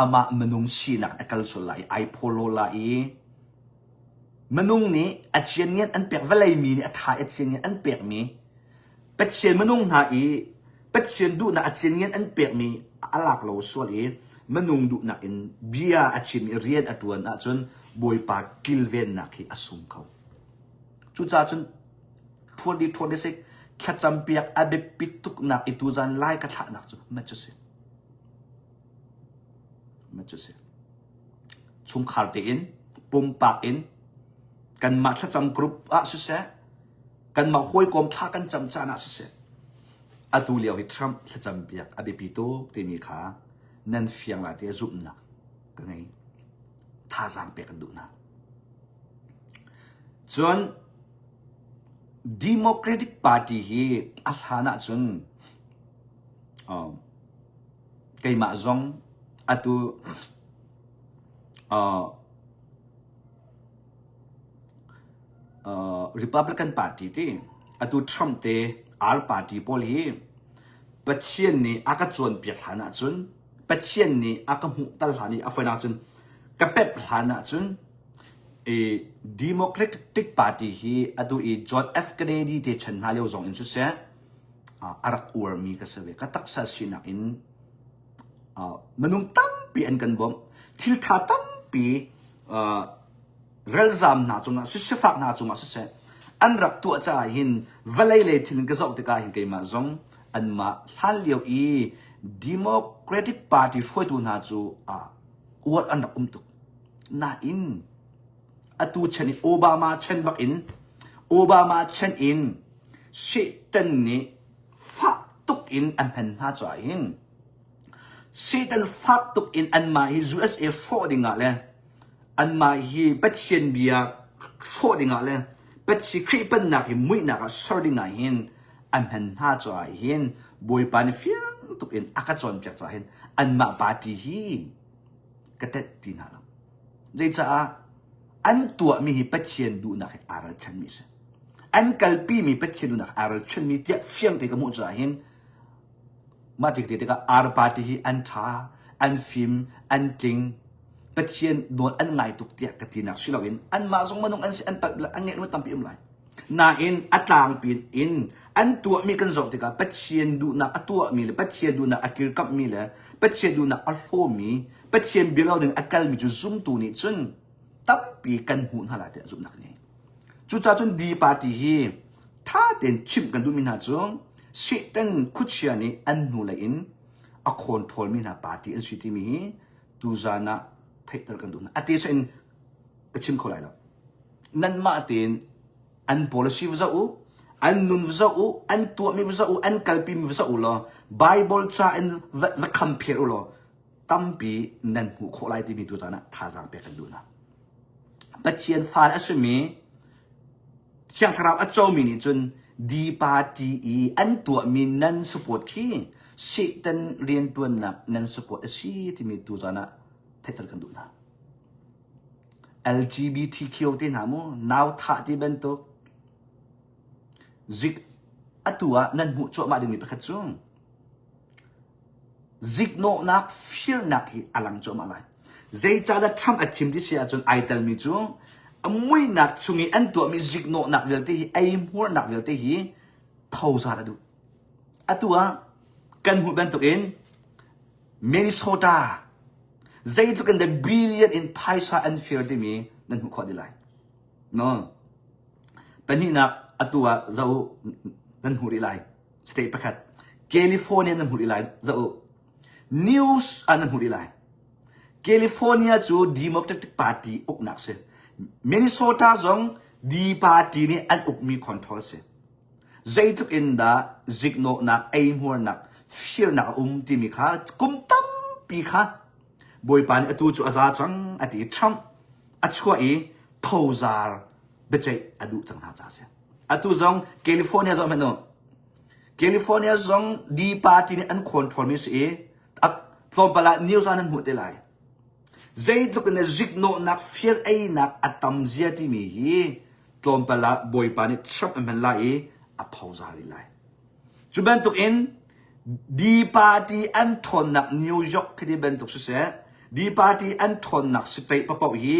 Speaker 1: ama menung si nak akal so lai ai polo lai menung ni achien ngen an pek valai mi ni atha achien ngen an pek mi patien menung na i patien du na achien ngen an pek mi alak lo so le menung du na in bia achim rian atuan a chun boy pa kilven na ki asum khau chu cha chun 2026 khacham piak abe pituk nak itu zan lai ka tha nak chu ma chu se chung khar te in pum pak in kan ma khacham group a su se kan ma hoi kom tha kan cham cha na su se atu liao hi Trump khacham piak abe pitu te mi kha nan fiang la te zup na ka ngai tha jang pe kan du na chuan Democratic Party hi alhana chun keima zong atu Republican Party ti อตุทรัมเตอาร์ปาร์ตี้พอลีปัจเจียนนี้อากาจวนเปียกหานาจุนปัจเจียนนี้อากาหูตัลหานี่อฟนาจุนกะเป็บหานาจุนDemocratic Party ฮีอตุจอห์นเอฟเกเรดีเตชันฮาเลวซองอินสุเซอารักอวมีก็เสวกตักษาสินักอินมนุษย์ตั้มปีอันกันบ่มทิลท่าตั้มปีเรลซามนาจุงสิฟักนาจุงสิเซอันรักตัวจ่าหินเวลัยเลยทิลกระจกตะกาหินเกมาจงอันมาฮัลเลียวDemocratic Party ช่วยตัวนาจูอวดอันดับตุกนาอินอตูเชนโอบามาเชนบักอินโอบามาเชนอินสิตันนี้ฟักตุกอินอันเป็นนาจ่าหินสิตันฟักตุกอินอันมาฮิ USA โฟดิงาเลยอันมาฮิเป็ดเชียนเบียโฟดิงาเลยเป็ดชีครีเป็นนักฮิมุยนักสอดิงาหินอันเป็นนาจ่าหินบอยปานเฟียงตุกอินอากาศจนเปียกจ่าหินอันมาปาร์ตี้ฮีก็เด็ดดีน่าละเลยจ้าอันตัวมีฮิเป็ดเชียนดูนักอารัลชันมิสอันกัลปีมีเป็ดเชียนดูนักอารัลชันมิเดียเฟียงที่กมุจ่าหินมาติดติดกับอาร์ปาร์ตี้ฮีอันท่าอันฟิล์มอันจิงเป็ดเชียนโดนอันไงตุกเดียกับที่นักศิลปินอันมาส่งมาตรงอันอันปับอันเงี้ยมันตั้มปีมไหลนาอินอัตางปีอินอันตัวมีกันจบติกับเป็ดเชียนดูนักตัวมีเลยเป็ดเชียนดูนักอักิรกับมีเลยเป็ดเชียนดูนักอัลโฟมีเป็ดเชียนเบลล์ดึงอักกัลมีจุซุ่มตัวนี้จนตั้มปีกันหุ่นหาลาเดียจุนักนี้จุดจ้าจนดีปาร์ตี้ฮีถ้าเต็นชิมกันดูมินาจงสิเต็นคุชยานี่อันนูเลยอินอคอนโทรลมินาปาร์ตี้อันสิที่มีดูจานะเทคเตอร์กันดูนะอาทิตย์เช่นก็ชิมเขาเลยแล้วนั่นมาเต็นอัน policy วิจาอันนุนวิจาอันตัวมีวิจาอันกัลปีมีวิจาล่ะ Bible จ้าอัน the compare ล่ะตั้มปีนั่นหูเขาไล่ที่มีดูจานะท่าจางเปียกันดูนะปัจเจียนฟ้าอัศมีเชียงคราวอัจฉริยะจนดีปาร์ตี้อันตัวมีนั่นสปอร์ตขี้สิตันเรียนตัวนักนั่นสปอร์ตสิที่มีดูจานะเทตร์กันดูนะ LGBTQ ที่นามูนาวท่าที่เป็นตัวซิกอัตัวนั่นหูโจมาดึงมีประคัตซุงซิกโนนักฟิร์นักฮีอลังโจมาเลยใจจ่าดัชมอัดทีมที่เสียจนไอเตลมีจูมวยนักช่วงนี้อันตัวมีซิกโนนักเวลที่ไอหัวนักเวลที่พาวซาระดูอัตัวกันหูเป็นตัวเองมินนิโซตาใจตัวกัน the billion in paisa and fear ที่มีนั่นหูขวดดีเลยเนาะเป็นที่นักอัตัวเจ้านั่นหูดีเลยสเตทประคัตแคลิฟอร์เนียนั่นหูดีเลยเจ้านิวส์อันนั้นหูดีเลยแคลิฟอร์เนียจูดีโมแครติกพาร์ตี้อุกนักเสียมินนิโซตาจงดีพาร์ตี้นี่อันอุกมีคอนโทรลเสียใจทุกอินดาซิกโนนักไอหัวนักฟิร์นักที่มีข้ากุมตั้มปีข้าบอยปานอัตัวจูอาซาจังอัติทรัมอัชัวอีพาวซาร์เบจอดูจังหาจ้าเสียอัตัวจงแคลิฟอร์เนียจงเป็นโนแคลิฟอร์เนียจงดีพาร์ตี้นี่อันคอนโทรลมิสเออัตตอนปลานิวส์อันนั้นหูเตลัยใจทุกเนี่ยซิกโนนักฟิร์ไอนักอัตตัมเซียที่มีฮีตอนปลาบอยปานนี่ทรัมป์เป็นไล่อัพพาวซาร์ไล่จุบันทุกอินดีปาร์ตี้อันทอนนักนิวยอร์กที่เป็นทุกเสียดีปาร์ตี้อันทอนนักสเตย์ปะปะฮี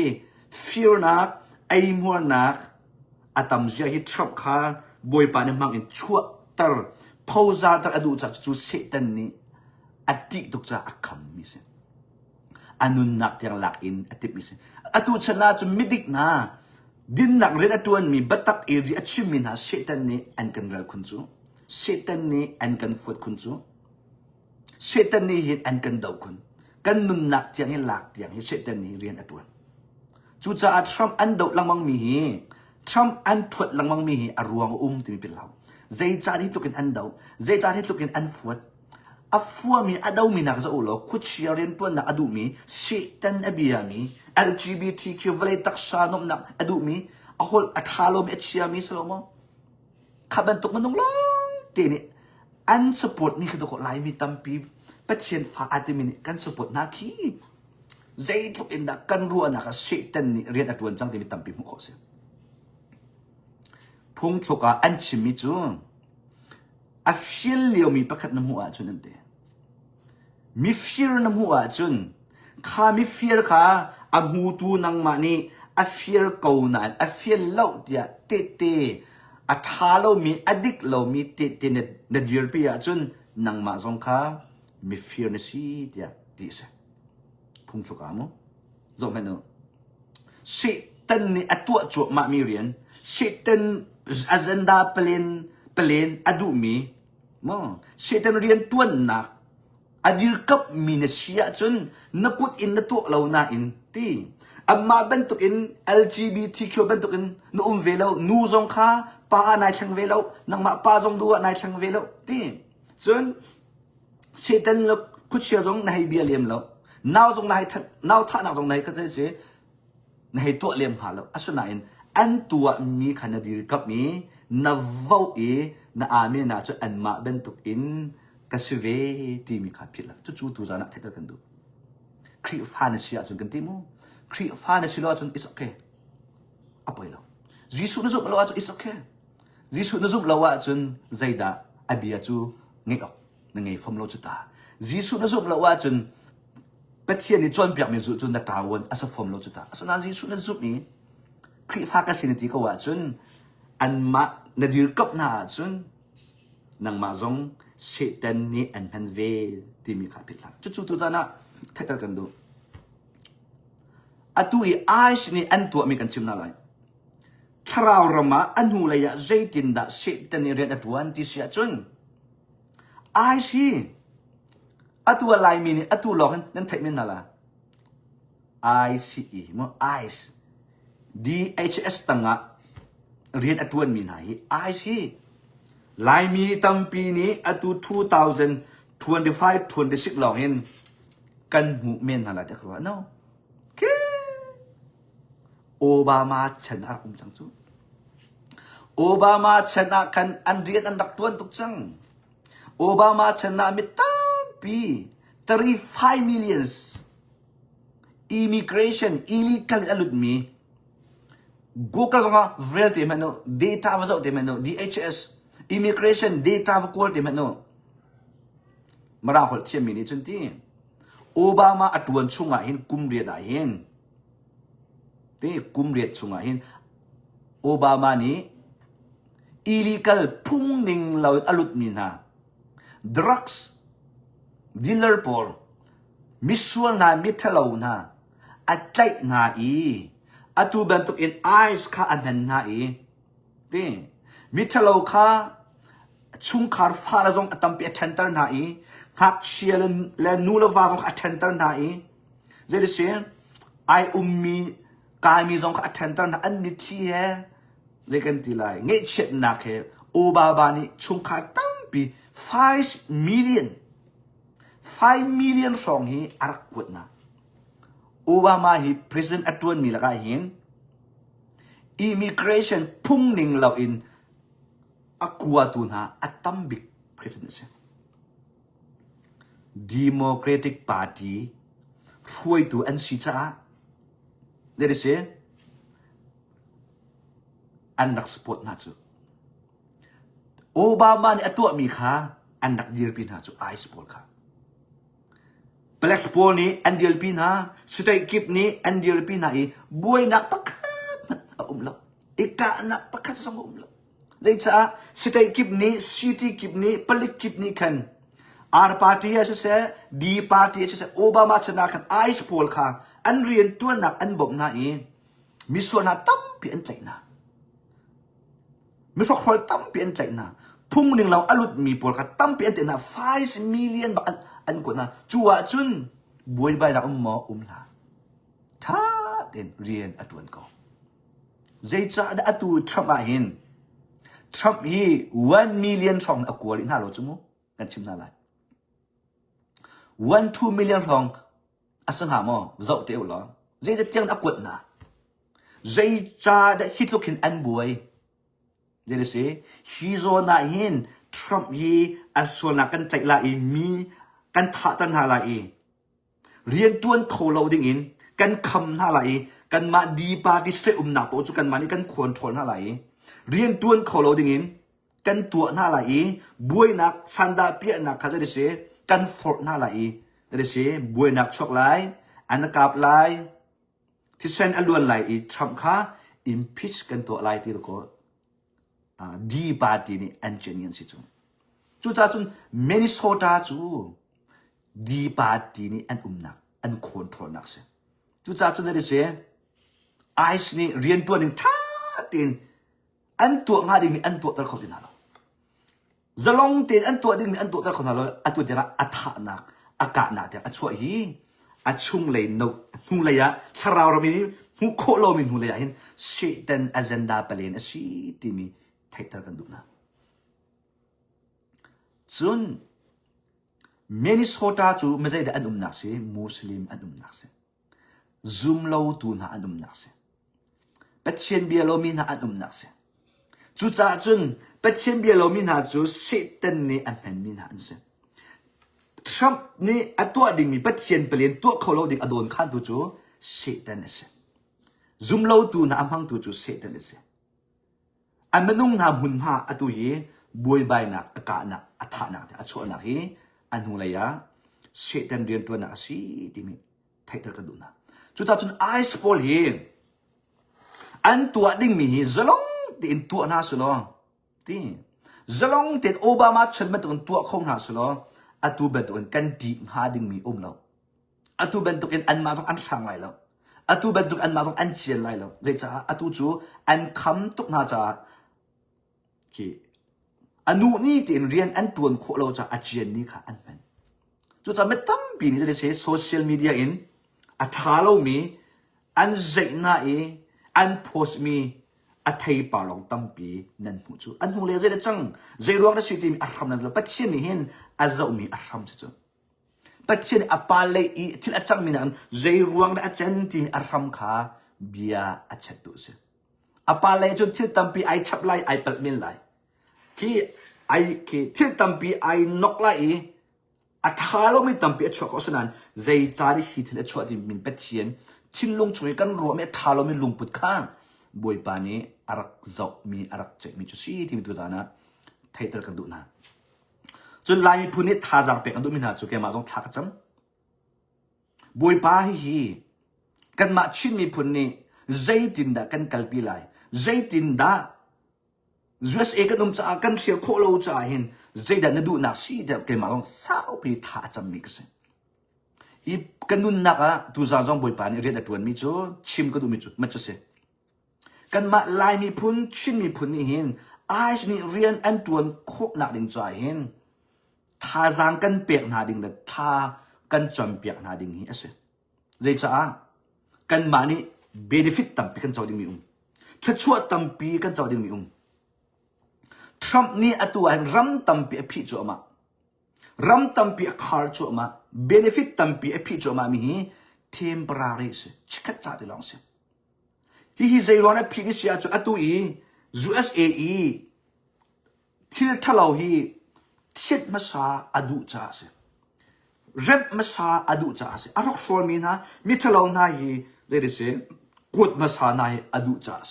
Speaker 1: ฟิร์นักไอมัวนักอัตตัมเซียฮีทรัมป์ข้าบอยปานนี่มังอินชัวตร์พาวซาร์ตร์อดูจักจูเซตันนี่อดีตุกจะอักขมิเสอันนุนนักที่ยังหลักอินอดีมิเสอดูชนะจนมิดิกนะดินนักเรียนอตัวนี้บัตักเอริอชิมินะเซตันนี่อันกันเรลคุณจูเซตันนี่อันกันฟุดคุณจูเซตันนี่เห็นอันกันดาวคุณกันนุนนักที่ยังหลักที่ยังเซตันนี่เรียนอตัวจูจะทรัมป์อันดาวลังมังมีฮีทรัมป์อันทุดลังมังมีฮีอารวงที่มีเป็นเราใจจ่าที่ตุกินอันดาวใจจ่าที่ตุกินอันฟุดอัฟวัวมีอดาวมีนักจะอุโลคุชยาเรียนตัวนักอดูมีเซตันอบียามี LGBTQ เวลตักชานมนักอดูมีอโหลอัฐาลมีเอชยามีสโลโมขับรถตุกมันต้องลงเตนี่อันสปอร์ตนี่คือตัวคนไล่มีตั้มปีเป็ดเชียนฟ้าอาจจะมีกันสปอร์ตนักขี้ใจทุกอินดักกันรัวนักเซตันนี่เรียนอดวนจังที่มีตั้มปีมุขเสีย พงทกาอันชิมิจูอัฟชิลเลียวมีประคัดน้ำหัวจุนนั่นเดมิฟิร์น้ำหัวจุนข้ามิฟิร์ข้าอังหูตูนังมานี่อัฟฟิร์กูนันอัฟฟิร์เล่าเดียเตเตอัฐาเรามีอดิกเรามีเตเตเนเนดิร์ปีอาจุนนังมาซงข้ามิฟิร์นสีเดียดิเสพงทกาโมจงเห็นโนสิตันนี่อัตัวจวบมามีเรียนสิตันagenda plan adu mi mo sitan rian tuan nak adir kap minasia chun nakut in na to lo na in ti amma bentuk in LGBTQ bentuk in no velo nu zong kha pa anai thang velo nang ma pa zong du anai thang velo ti chun sitan lo kut sia zong nai bia lem lo naw zong nai naw tha naw zong nai ka se nai to lem ha lo asuna in an tua mi khana dir kap mi na vau e na ame na chu an ma bentuk in kasive ti mi khapila chu chu tu jana theta kan du khri fa na sia chun kan ti mo khri fa na silo chun is okay apoi lo jisu na zup lo chu is okay jisu na zup lo wa chun zaida abia chu ngai ok na ngai phom lo chu ta jisu na zup lo wa chun pathian ni chon piak mi chu chun na tawon asa phom lo chu ta asa na jisu na zup niคริฟ้าก็สินติก็ว่าจนอันมาในดีร์กับนาจนนังมาจงเสตันนี่อันพันเวที่มีขาพิษละจุดๆตัวนั้นทัดกันดูอัตุยไอซ์นี่อันตัวมีกันชิมนาไลคราวรมาอันหูเลยะใจตินดาเสตันนี่เรียนอัตวันที่เสียจนไอซ์ฮีอัตัวลายมีนี่อัตัวหลอกนั่นไทยไม่นาละไอซีอีมั้งไอซ์DHS ตั้งอ่ะเรียนอัตวันมีไหนไอซีลายมีตั้งปีนี้อัตุ2025-26หลอกเห็นกันหูเมนอะไรเด็กว่า no โอบามาชนะจังจูโอบามาชนะกันอันเรียนอันดักตวนตุกจังโอบามาชนะมิตั้งปี35 millions immigration illegal อลุดมีGoogle ส่งมา Vrel ที่มันโน data ว่าจะที่มันโน DHS immigration data ว่า call ที่มันโนมาราหดเชื่อมีนี่จนที่โอบามาอัตวันช่วงหินกุมเรียดหินที่กุมเรียดช่วงหินโอบามานี่ illegal พุ่งนิ่งเราอลุดมีนะ drugs dealer พอมิสวลนามิทเลานะอัดใจนาอีอัตุบันตุกอินไอส์ข้าอันนั้นนาอีดิมิทเลาข้าชุงคาร์ฟาร์จงอัตัมเปียเทนเตอร์นาอีฮักเชียเลนูเลวาจงอัเทนเตอร์นาอีเจดิเซียไอมีกายมีจงอัเทนเตอร์นาอันมิทีเฮเรกันตีไลเงยเช็ดนักเฮโอบาบานีชุงคาร์ตั้มปี5 million สองฮีอารักกุดนะโอบามาฮี president อัตวันมีละกันเห็น immigration พุ่งนิ่งเราอินอักวาตุนะอัตตัมบิก president เซ Democratic Party ช่วยตัวอันสิจ้าเดี๋ยวเสียอันนักสปอร์ตน่าจะโอบามาเนี่ยตัวมีค่าอันนักดีลปีน่าจะไอสปอร์ตค่ะBlack Sport นี้อันเดียร์ปีน่าสเตย์กิปนี้อันเดียร์ปีน่าอีบวยนักประคัดมันละอีกานักประคัดสงละเลยจ้าสเตย์กิปนี้ซิตี้กิปนี้ผลิตกิปนี้กันอาร์พาร์ตี้เฉยๆดีพาร์ตี้เฉยๆโอบามาชนะกันไอสปอร์ตค่ะอันเรียนตัวนักอันบ่มน่าอีมิส่วนน่ะตั้มเปลี่ยนใจน่ะมิส่วนคนตั้มเปลี่ยนใจน่ะพุ่งหนึ่งเราอลุดมีปอลค่ะตั้มเปลี่ยนใจน่ะ5 million บาทอันกว่านะจัวจุนบวยใบนักหมอลาถ้าเดินเรียนอัตวันก็ใจจ้าได้อัตุทรัมป์เห็นทรัมป์ฮี1 million ทองอักวาลินฮาโลจุโมกันชิมน่าไร1-2 million ทองอสังหาโมเจ้าเตียวหรอใจจะเจียงอักวดนะใจจ้าได้ฮิตลุกินอันบวยเดี๋ยวสิฮิโซนาเห็นทรัมป์ฮีอส่วนนักกันใจละอีมีกันท่าตันหาละอีเรียนจวนโคเราดิ่งอินกันคำหาละอีกันมาดีปาติสเตอุมนักโปจุกันมานี่กันควรทนหาละอี เรียนตัวนเขาเราดิ่งอินกันตัวน่าละอีบุยนักสันดาเปียนักเขาจะได้เสียกันฟอร์น่าละอีได้เสียบุยนักชกไลอันนักกับไลที่เซนอลวนไลอีทรัมป์ค่ะ impeach กันตัวไลที่ตัวก็ดีบาดีนี่อันเจนยันสิจุจู่จ้าจุนมินนิโซตาจูดีบาดีนี่อันนักอันคอนโทรลนักเสียจู่จ้าจุนได้เสียไอซ์นี่เรียนตัวหนึ่งท่าตินอันตัวงาดิมีอันตัวตะเขาตินฮะเราจะลงตินอันตัวดิ่งมีอันตัวตะเขาฮะเราอันตัวเดียวอัฐานักอากาศหนักเดียวอันช่วยฮีอันชุ่งเลยนกหูเลยอะถ้าเรามีหูโคโลมินหูเลยอะเห็นเซตันอเจนดาเปลี่ยนสิที่มีไทยตะกันดูนะส่วนมินนิโซตาจูไม่ใช่แต่อันนักเสียมุสลิมอันนักเสียซุมโลตูน่าอันนักเสียเป็ดเชนเบียโลมิน่าอันนักเสียจู่จ้าจุนเป็ดเชนเบียโลมิน่าจูเซตันนี่อันเป็นมิน่าอันเสียทรัมป์นี่อันตัวดิ่งมีเป็ดเชนเปลี่ยนตัวเขาโลดิ่งอโดนขันตัวจูเซตันเสียซุมโลตูน่าอันพังตัวจูเซตันเสียอันมันนุ่งน้ำหุ่นผ้าอันตัวฮีบวยใบนักอากาศนักอัฐานักอันชั่วนักฮีอันหูเลยอะเซตันเรียนตัวนักสิที่มีไทยตะกันดูนะจู่จ้าจุนไอซ์บอลฮีอันตัวดิ่งมีจะลงตินตัวน่าสลอที่จะลงตินโอบามาฉันไม่ต้องตัวคงน่าสลออัตัวเป็นตัวกันดีหาดิ่งมีเราอัตัวเป็นตัวอันมาต้องอันช่างไรแล้วอัตัวเป็นตัวอันมาต้องอันเจียนไรแล้วเลยจ้าอัตัวจูอันคำตุกน่าจะที่อันนู้นี่ตินเรียนอันตัวโคเราจะอาเจียนนี่ค่ะอันเป็นจู่จ้าไม่ตั้มปีนี้จะได้ใช้โซเชียลมีเดียอินอัฐาเรามีอันเจน่าอันโพสมีอัฐายปาลองตั้มปีนั่นหูจูอันหูเลยจะจังใจรวงได้สิที่มีอารมณ์นั่นแหละปัจจัยนี้เห็นอาจจะมีอารมณ์จูปัจจัยอปาเลยที่อาจจะมีนั่นใจรวงได้อาจารย์ที่มีอารมณ์ขาเบียอาจจะตัวเสียอปาเลยจนที่ตั้มปีไอชับไลไอเปิดมินไลที่ไอที่ตั้มปีไอนกไลอัฐาเราไม่ตั้มปีชั่วก็ฉะนั้นใจจารีหิตและชั่วที่มีปัจจัยทิ้งลงช่วยกันรวมอัฐาเราไม่ลงปุดข้างบวยปานี้อารักเจ้ามีอารักเจมีจุดสีที่มีตัวนั้นไทยตระกันดูนะจนลายมีพูนิท่าจังเป็กันดูมินาจุกแกมาต้องทักจังบวยปาฮีกันมาชินมีพูนี่ใจตินดากันกัลปีไลใจตินดา USA กันนุ่มจ้ากันเสียโคโลจ้าเห็นใจดันดูนักสีเดียวแกมาต้องสาวปีท่าจังมีกันสิอีกันนุ่นนักอ่ะตัวจางบวยปานี่เรียนตัวมีจูชิมกันดูมีจูมันจะเสียกันมาลายมีพุนชินมีพุนนี่เห็นไอ้ชนี่เรียนอันตัวโคหนักดิ่งใจเห็นท่าจางกันเปียกหนาดิ่งแต่ท่ากันจำเปียกหนาดิ่งเสียเลยจ้ากันมานี่เบนฟิตตั้มปีกันเจ้าดิ่งมีถ้าชั่วตั้มปีกันเจ้าดิ่งมีทรัมป์นี่อัตัวรัมตั้มปีพิจมารัมตั้มปีคาร์จมาเบนฟิตตั้มปีพิจมามีเทมปราเรสชิคจ้าที่ลองเสียที่ใจร้อนพิกิเสียจุดตัวUSA ที่ทะเลาะทิดมาซาอดูจ้าเสเร็บมาซาอดูจ้าเสอารมณ์ฟอร์มีนะมิทะเลาะนายเลยดิเสกดมาซานายอดูจ้าเส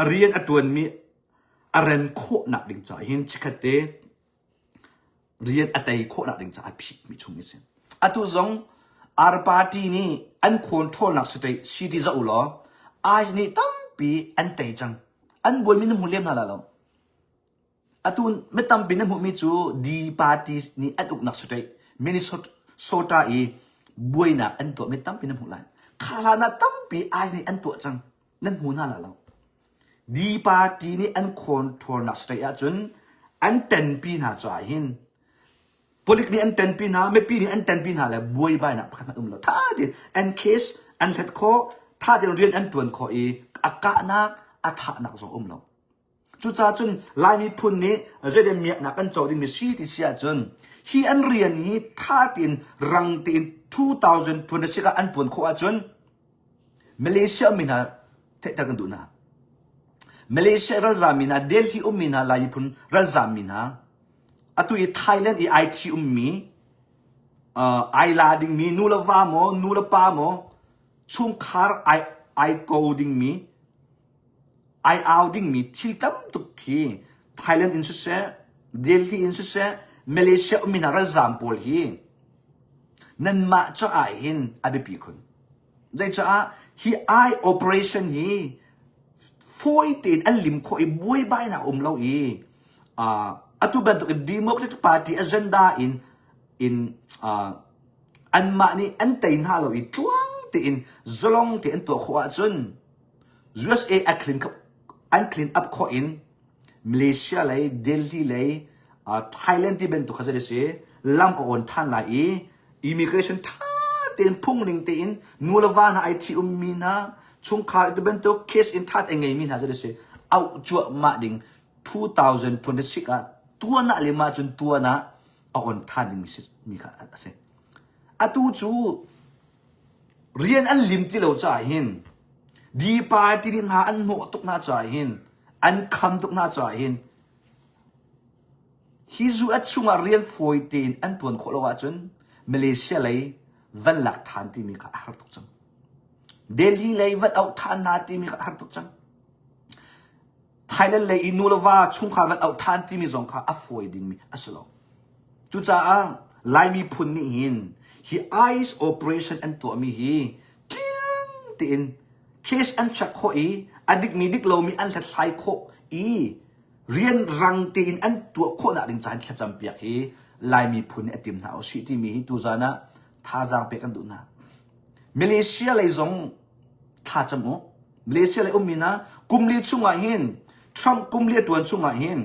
Speaker 1: เรียนอตัวมีอารมณ์โคหนักดิ่งจ้าเห็นชิคเตเรียนอตัยโคหนักดิ่งจ้าพิมิชุมิเสอตัวซองอาร์ปาร์ตี้นี่อันคอนโทรลนักสเตย์ซีดีจ้าอุลาไอ้นี่ตั้มปีอันเตจังอันบวยมินหุ่นเลี้ยมนั่นแหละอัตุนไม่ตั้มปีนั้นหุ่นมิจูดีปาร์ตี้นี่อันอุกนักสุดเลยมินิโซตาบวยนักอันตัวไม่ตั้มปีนั้นหุ่นไรข้าลานาตั้มปีไอ้นี่อันตัวจังนั่นหุ่นนั่นแหละดีปาร์ตี้นี่อันคอนโทรลนักสุดเลยจนอันเต็นปีน่าจะเห็นpolitik ni an ten pin ha me pi ni an ten pin ha la boi bai na pakhat la tha din an case an let kho tha din rian an tuan kho aka na atha na zo lo chu cha chun lai mi phun ni je de miak na kan chaw din mi si ti sia chun hi an rian hi tha tin rang tin 2026 ka an tuan kho a chun Malaysia mina te ta kan du na Malaysia ral zamina Delhi umina lai phun ral zamina atu i Thailand i IT mi ai la ding mi nula va mo nula pa mo chung khar ai coding mi I outing mi thil tam tuk hi Thailand in se Delhi in se Malaysia mineral example hi nan ma cha ai hin abi pi khun dai cha hi I operation hi foi tin an lim kho i boi bai na lo i atu ban to Democratic Party agenda in an ma ni an tain ha lo i tuang ti in zolong ti an to khwa chun USA clean up kho in Malaysia lai Delhi lai Thailand ti ben to khaja se lam on than la i immigration tha ten phung ring te in nulawan ha IT mina chung kha ti ben to case in that engai min ha ja se au chu ma ding 2026 tua na le ma chun tua na on than ding mi kha ase atu chu rian an lim ti lo cha hin di party din ha an mo tuk na cha hin an kham tuk na cha hin hi zu a chunga rian foi tin an tuan kho lo wa chun Malaysia lai van lak than ti mi kha har tuk chang Delhi lai van out than na ti mi kha har tuk chang Thailand lai inulawa chung kha van out than ti mi zong kha a foi ding mi asalo chu cha a lai mi phun ni hin hi eyes operation an to mi hi tiang tin case an chak kho i adik mi dik lo mi an that sai kho i rian rang tin an tu kho na ding chan thla cham piak hi lai mi phun atim na o si ti mi tu zana tha jang pe kan du na Malaysia lai zong tha cham o Malaysia lai umina kumli chunga hin Trump kumli tuan chunga hin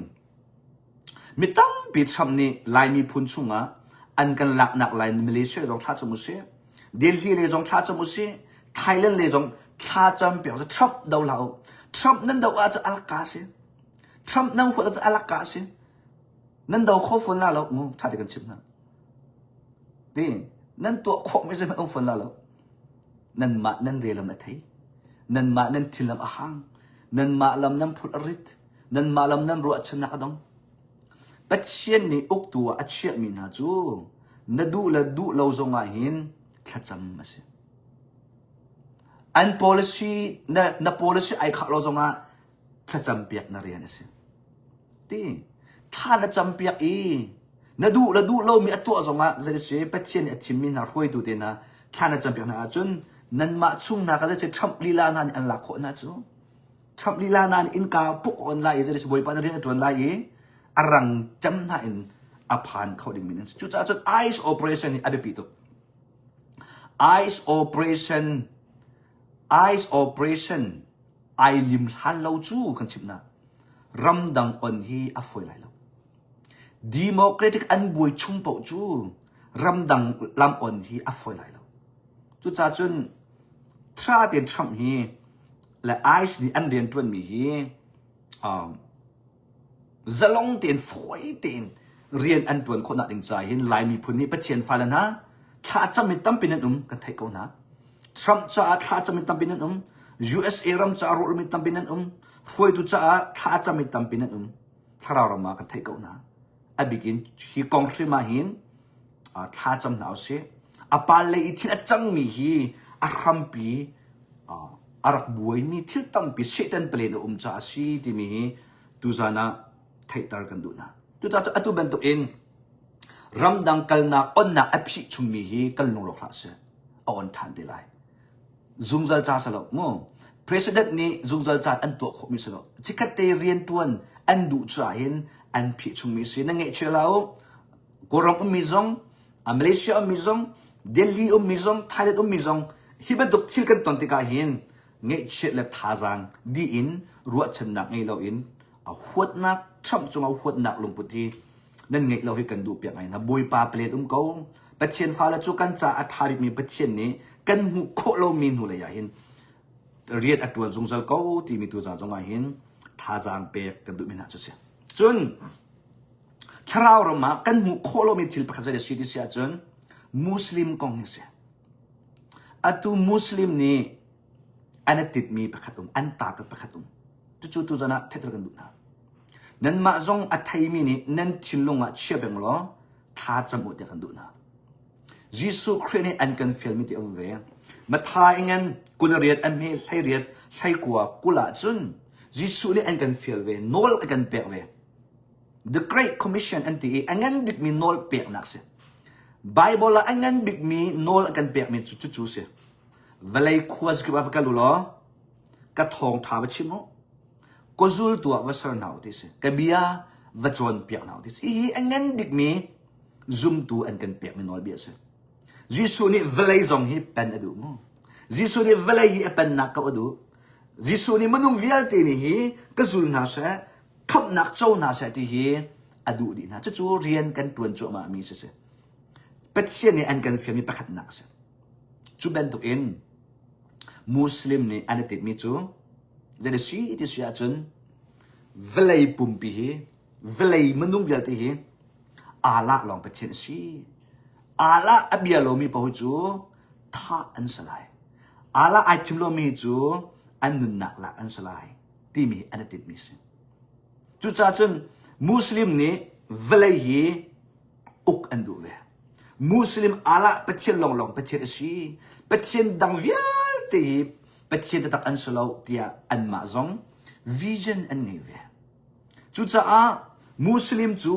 Speaker 1: mitam pi cham ni lai mi phun chunga an kan lak nak lai Malaysia zong tha cham se Delhi le zong tha cham se Thailand le zong tha cham pe Trump dau lao Trump nan dau a cha al ka se Trump nan hu cha al ka se nan dau kho fun la lo mu tha de kan chim na ti nan to kho me je ma fun la lo nan ma nan re lam na thai nan ma nan thilam a hang nan ma lam nam phut arit nan ma lam nam ro achna adong patchen ni uk tua achia mi na chu na du lo zonga hin thacham ma se an policy na policy ai kha lo zonga thacham piak na rian ase ti tha na cham piak i na du lo mi atwa zonga zai se patchen achim mi na roi tu te na tha na cham piak na chun nan ma chung na ka se Trump lila na an la kho na chu Trump lila na in ka puk on la zai se boi pa na ri atwan la i arang cham na in aphan khau ding min chu cha chut eyes operation ni abi pi to eyes operation ai lim han lo chu kan chim na ramdang on hi a foi lai lo Democratic an bui chung po chu ramdang lam on hi a foi lai lo chu cha chun tra ten Trump hi la eyes ni an den tuan mi hi zalong ten foi ten rian an tuan kho na ding chai hin lai mi phun ni pa chen fa la na tha cham mi tam pin an kan thai ko na Trump cha tha cham mi tam pin an USA ram cha ro mi tam pin an foi tu cha tha cham mi tam pin an thara ra ma kan thai ko na a begin hi kong thri ma hin tha cham na se a pal le i thil chang mi hi a ram pi arak buai mi thil tam pi setan plane cha si ti mi tu zana thaitar kan du na tu cha atu ban to in ramdang kalna onna apsi chumi hi kalnung lo kha se on than de lai zungzal cha salo mo president ni zungzal cha an to khomi salo chikate rian tuan an du cha hin an phi chumi se na nge chelao korong mi zong Malaysia mi zong Delhi mi zong Thailand mi zong hiba dok chil kan ton te ka hin nge chet la thazang di in ruat chan nak ngai lo in a huat nak Trump chung a huat nak lung puti nan ngai lo hi kan du pyak ai na boi pa plate ko patchen fa la chu kan cha a thari mi patchen ni kan hu kho lo min hu la ya hin riat atwan zungzal ko ti mi tu za zonga hin thazang pe kan du min ha chu se chun thrau roma kan hu kho lo mi thil pa kha ja si ti sia chun Muslim kong se atu Muslim ni anatit mi pakhatum anta ta pakhatum chu tu jana thetra kan du na nan ma zong athai mi ni nan chinlunga chebeng lo tha chamu te kan du na Jisu Christ an kan fel mi ti amwe ma tha ingan kunariat an me thairiat thai kwa kula chun จิสุนี่อันกันเฟียลเวโนลกันเปียกเว The Great Commission อันที่อันงั้นบิกมีโนลเปียกนักเสีย Bible ละอันงั้นบิกมีโนลกันเปียกมีจุเสียเวลาควาสกิบafka lulo ka thong tha ba chimo ko zul tu wa sar naw ti se ka bia va chon piak naw ti hi angan big mi zoom tu an kan piak mi nol bia se jisu ni velai zong hi pen adu mo jisu ni velai hi pen nak ka adu jisu ni manung vial ti ni hi ka zul na se khap nak chau na se ti hi adu di na chu rian kan tuan cho ma mi se pet sia ni an kan fi mi pakhat nak se chu ben tu in Muslim ni anatit mi chu jadi si itu sia chun velai pumpi hi velai menung bial ti hi ala long pachen si ala abialo mi pahu chu tha an salai ala ai chim lo mi chu an nun nak la an salai ti mi anatit mi se chu cha chun Muslim ni velai hi uk an du ve Muslim ala pachen long pachen si pachen dang vial ti pachen tak an salo tia an ma zong vision an ngai ve chu cha a Muslim chu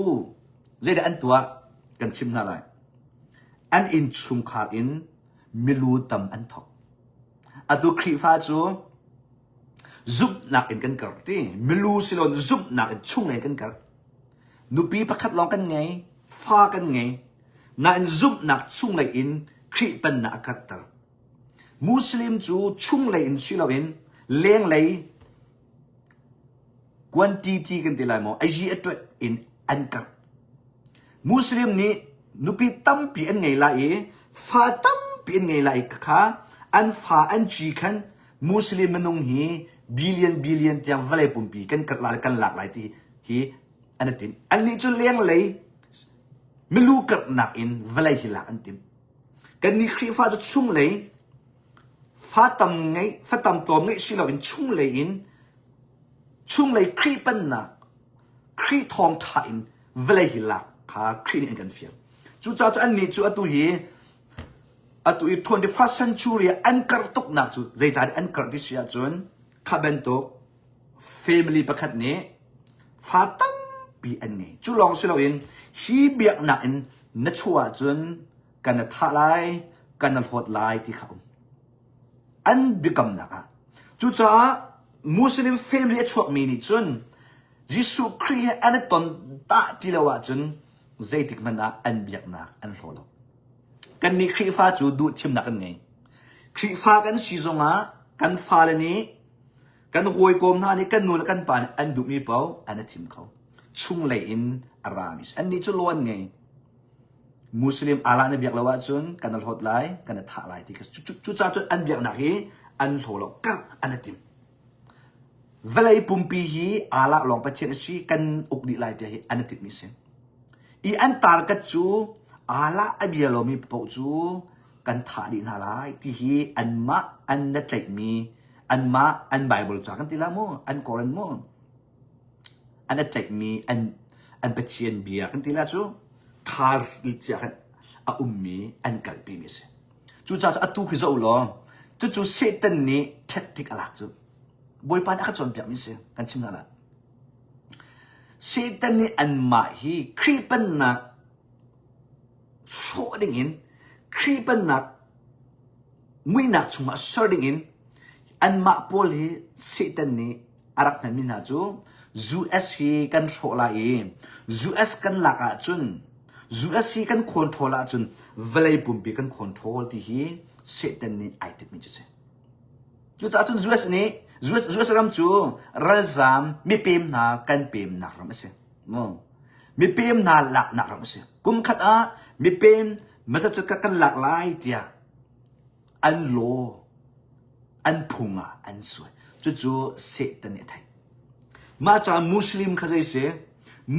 Speaker 1: zeda an tua kan chim na lai an in chung khar in milu tam an thok atu khri fa chu zup nak in kan kar ti milu silon zup nak in chung ngai kan kar nupi pakhat long kan ngai fa kan ngai na in zup nak chung lai in khri pan na akat tar Muslim chu chung lai in silawin leng lai quantity kan tilai mo ai atwet in ankar Muslim ni nupi tampi an ngai lai fa tampi an ngai lai kha an fa an chi khan Muslim manung hi billion tiang vale pumpi kan kan lak lai ti hi anatin an ni chu leng lai melu kar nak in vale hi lak antim kan ni khri fa chu chung lai phát tâm tóm ngay xí là in chung lấy khi bên na khi thong thải về lại hi lạc khá khi này gần phiền chú cha cho anh này chú atu hi 21st century anh cắt tục nạp chú dây trái anh cắt đi xí chuan khá bên tổ family bác khách này phát tâm bị anh này chú long xí là in hi biếc nạp in nát chua chuan cần là thả lại cần là hốt lại thì không an become naka chu cha Muslim family chuak mi ni chun Jisu Christ an ton ta tilawa chun zaitik mana an biak na an holo kan mi khri fa chu du chim na kan ngai khri fa kan si zonga kan fa le ni kan hoi kom na ni kan nul kan pan an du mi pau an thim khau chung le in aramis an ni chu lon ngai Muslim ala na biak lawa chun kan al hot lai kan tha lai ti chu cha chu an biak na hi an holo ka an tim velai pumpi hi ala long pa chen si kan uk di lai ti hi an tim mi sen I an tar ka chu ala abialo mi po chu kan tha di na lai ti hi an ma an na tlai mi an ma an Bible cha kan ti la mo an Quran mo an na tlai mi an pa chen bia kan ti la chu thar lichakan a ummi an kalpi mi se chu cha atu khi zo lo chu Satan ni tactic alak chu boy pan aka chon pyak mi se kan chim na la Satan ni an ma hi creepen na shooting in creepen na mui nak chuma shooting in an ma pol hi Satan ni arak na min ha chu US hi kan shola e US kan laka chun US kan control a chun velai pumpi kan control ti hi Satan ni aitik mi chuse chu cha chun US ram chu ral zam mi pem na kan pem na ram se mo mi pem na lak na ram se kum khat a mi pem ma cha chu kan lak lai tia an lo an phunga an soi chu Satan ni thai ma cha Muslim khazai se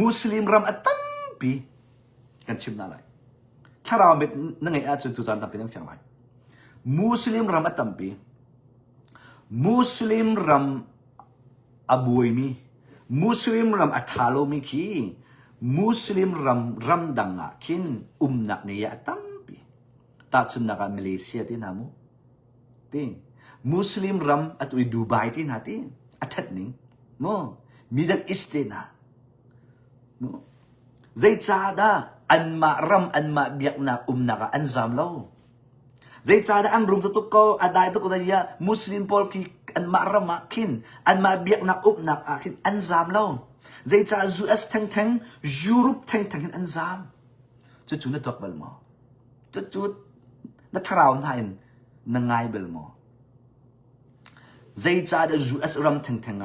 Speaker 1: Muslim ram atam pi kan chim na lai thara met na ngai a chu chan ta pin fiang lai Muslim ram atampi Muslim ram abuai mi Muslim ram athalo mi ki Muslim ram danga kin nak ne ya atampi ta chun na ka Malaysia ti namu ti Muslim ram atui Dubai ti na ti athat ning mo Middle East na mo zai cha da an ma ram an ma biak na ka an zam lo zai cha da an rum to ko adai to ko ya Muslim pol ki an ma ram ma kin an ma biak na akin an zam lo zai cha US thang Europe thang an zam chu na tok bal mo chu na tharau nain na ngai bel mo zai cha da US ram thang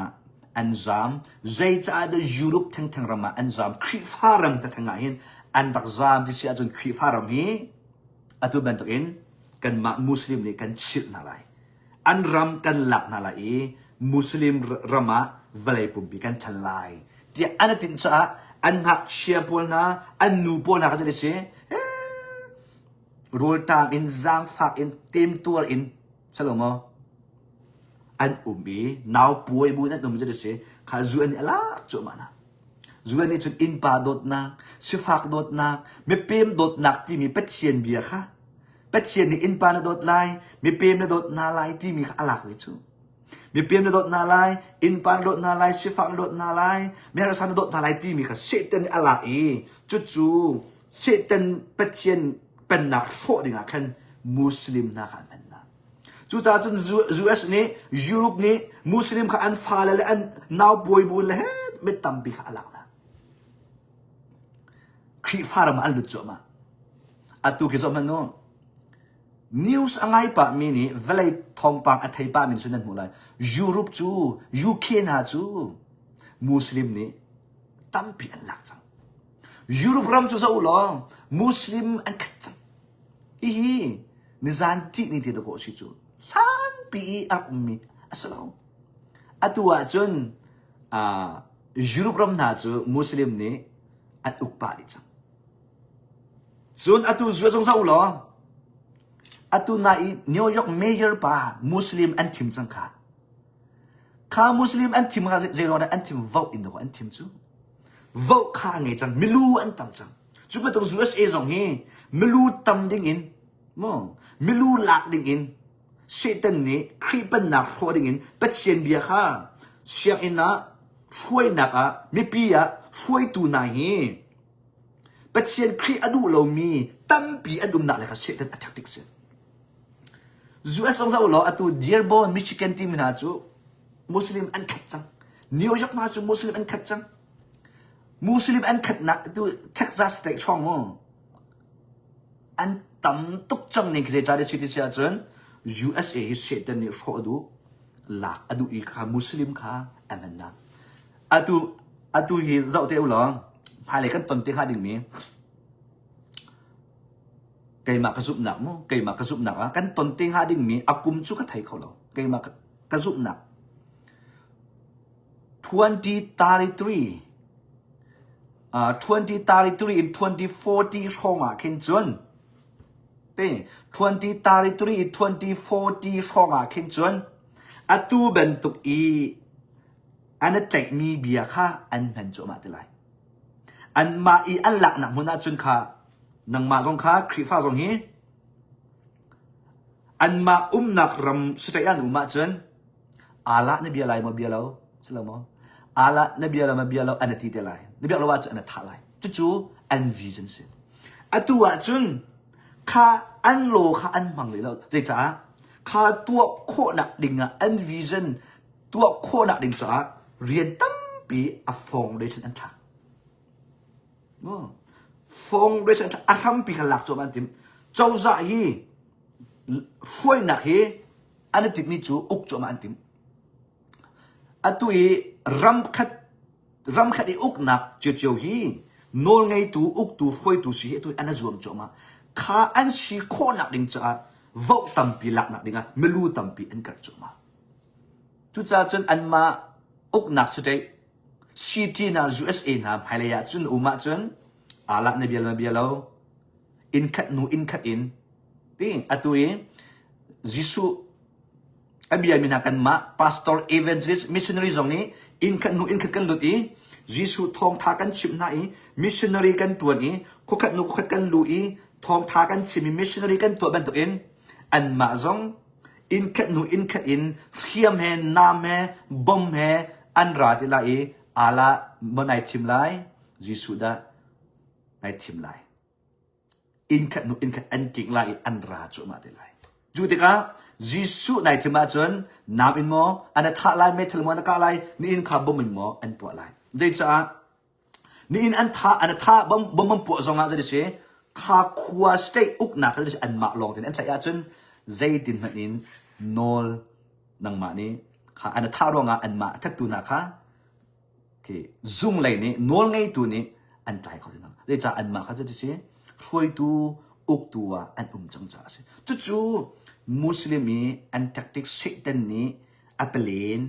Speaker 1: an zam zai cha da Europe thang rama an zam khri faram ta thanga hin an bak zam ti sia chun khri faram hi atu ban in kan ma Muslim ni kan chit na lai an ram kan lak na lai Muslim rama valai pumpi kan thalai ti anatin cha an hak shia pol na an nu pol na ka jale se rol tam in zang fak in tim tour in salomo an now puai bu na tum jale se kha zu an ala chu mana zu an chut in pa dot na si fak dot na me pem dot nak ti mi patien bia kha patien ni in pa na dot lai me pem na dot na lai ti mi kha alak we chu mi pem na dot na lai in pan dot na lai si fak dot na lai mi ra san dot na lai ti mi kha setan ala chu setan patien pen na fo dinga khan Muslim na khan na chu cha chun US ni Europe ni Muslim kha an fa la an now boy bu le me tam bi kha alak na khi faram al lut choma atu ki zo man no news angai pa mini velai thong pang athai pa min sunan mulai Europe chu UK na chu Muslim ni tampi an lak chang Europe ram chu sa ulo Muslim an khat chang hi ni zan ti ni ti ko si chu san pi ak mi asalaw atwa chun Europe ram na chu Muslim ni at ukpa di chang chun atu zwa chong sa ulo atu na New York mayor pa Muslim an tim chang kha Muslim an tim ha zero na an tim vote in the an tim chu vote kha nge chang milu an tam chang chu pa to USA zong he milu tam ding in mo milu lak ding in Satan ni kripan na kho ding in patien bia kha siak ina phoi na ka mi pia phoi tu na he patien kri adu lo mi tampi adum na le kha Satan attack se US ong sa ulo atu Dearborn Michigan team na chu Muslim an khat chang New York na chu Muslim an khat chang Muslim an khat na tu Texas state chong mo an tam tuk chang ni kre jare chiti sia chun USA hi Satan ni kho adu lak adu I kha Muslim kha anana atu hi zau te ulo phale kan ton te kha ding mi cây mà cái giúp nặng mo cây mà cái giúp nặng á căn tuần tinh hai đinh mi akum chú cái thầy khẩu lo cây mà cái giúp nặng 2033 in 2040 không à khen chuẩn thế 2033 in 2040 không à khen chuẩn atu bên tục anh chạy mi bia kha anh bên chỗ mà thế lại anh mà anh lạc nặng muốn anh chuẩn kha nang ma zong kha khri fa zong hi an ma nak ram sitayan uma chen ala na bia lai ma bia lo selamo ala na bia la ma bia lo anati te lai na bia lo wa chen tha lai chu an vision se atu wa chen kha an lo kha an mang le lo zai cha kha tua kho nak ding an vision tua kho nak ding cha rian tam pi a foundation an tha phong đối với atham pi khalak cho ban tim châu dạ hi phơi nạc hi anh tim ni chú uk cho ban tim atui ram khat uk nạc chiều hi nol ngay tu uk tu phơi tu si atui anh zoom cho ma kha anh si kho nạc ding cha vậu tam pi lak nạc ding a melu tam pi anh kar cho ma tu cha chen anh ma uk nạc chute city na USA na phailaya chun uma chen ala na bialo in kat in ting atui Jisu abia minakan ma pastor evangelist missionary zong ni in kat kan lut Jisu thong tha kan chim na missionary kan tuan khat kan lu thong tha kan chim missionary kan tu ban tu in an ma zong in kat in khiam he nam he bom he อันราติลาอาลาเมื่อไหนทิมไลยิสุดาในทิมไลอินขัดนุอินขัดอันกิ่งไลอันราจุมาติไลจูติกายิสุในทิมาจนน้ำอินโมอันท่าไลเมทัลมันกาไลนี่อินขับบ่มินโมอันปวดไลเดี๋ยวจ้านี่อินอันท่าบ่มันปวดสองอันจะได้เสียข้าขวาสเตย์อุกนักจะได้อันมาลองแต่อันใส่อาจนใจดินมันอินโนลนังมานี้ข้าอันท่ารองอันมาทัดตัวนะคะคือซุ่มเลยนี่โนลไงตัวนี้อันใจเขาจะนั่งเดี๋ยวจ้าอันมาเขาจะได้เสียช่วยตัวอุกตัวอันจังจ้าเสียจู่ๆมุสลิมีอันแทคติกเซตันนี้อัปเลน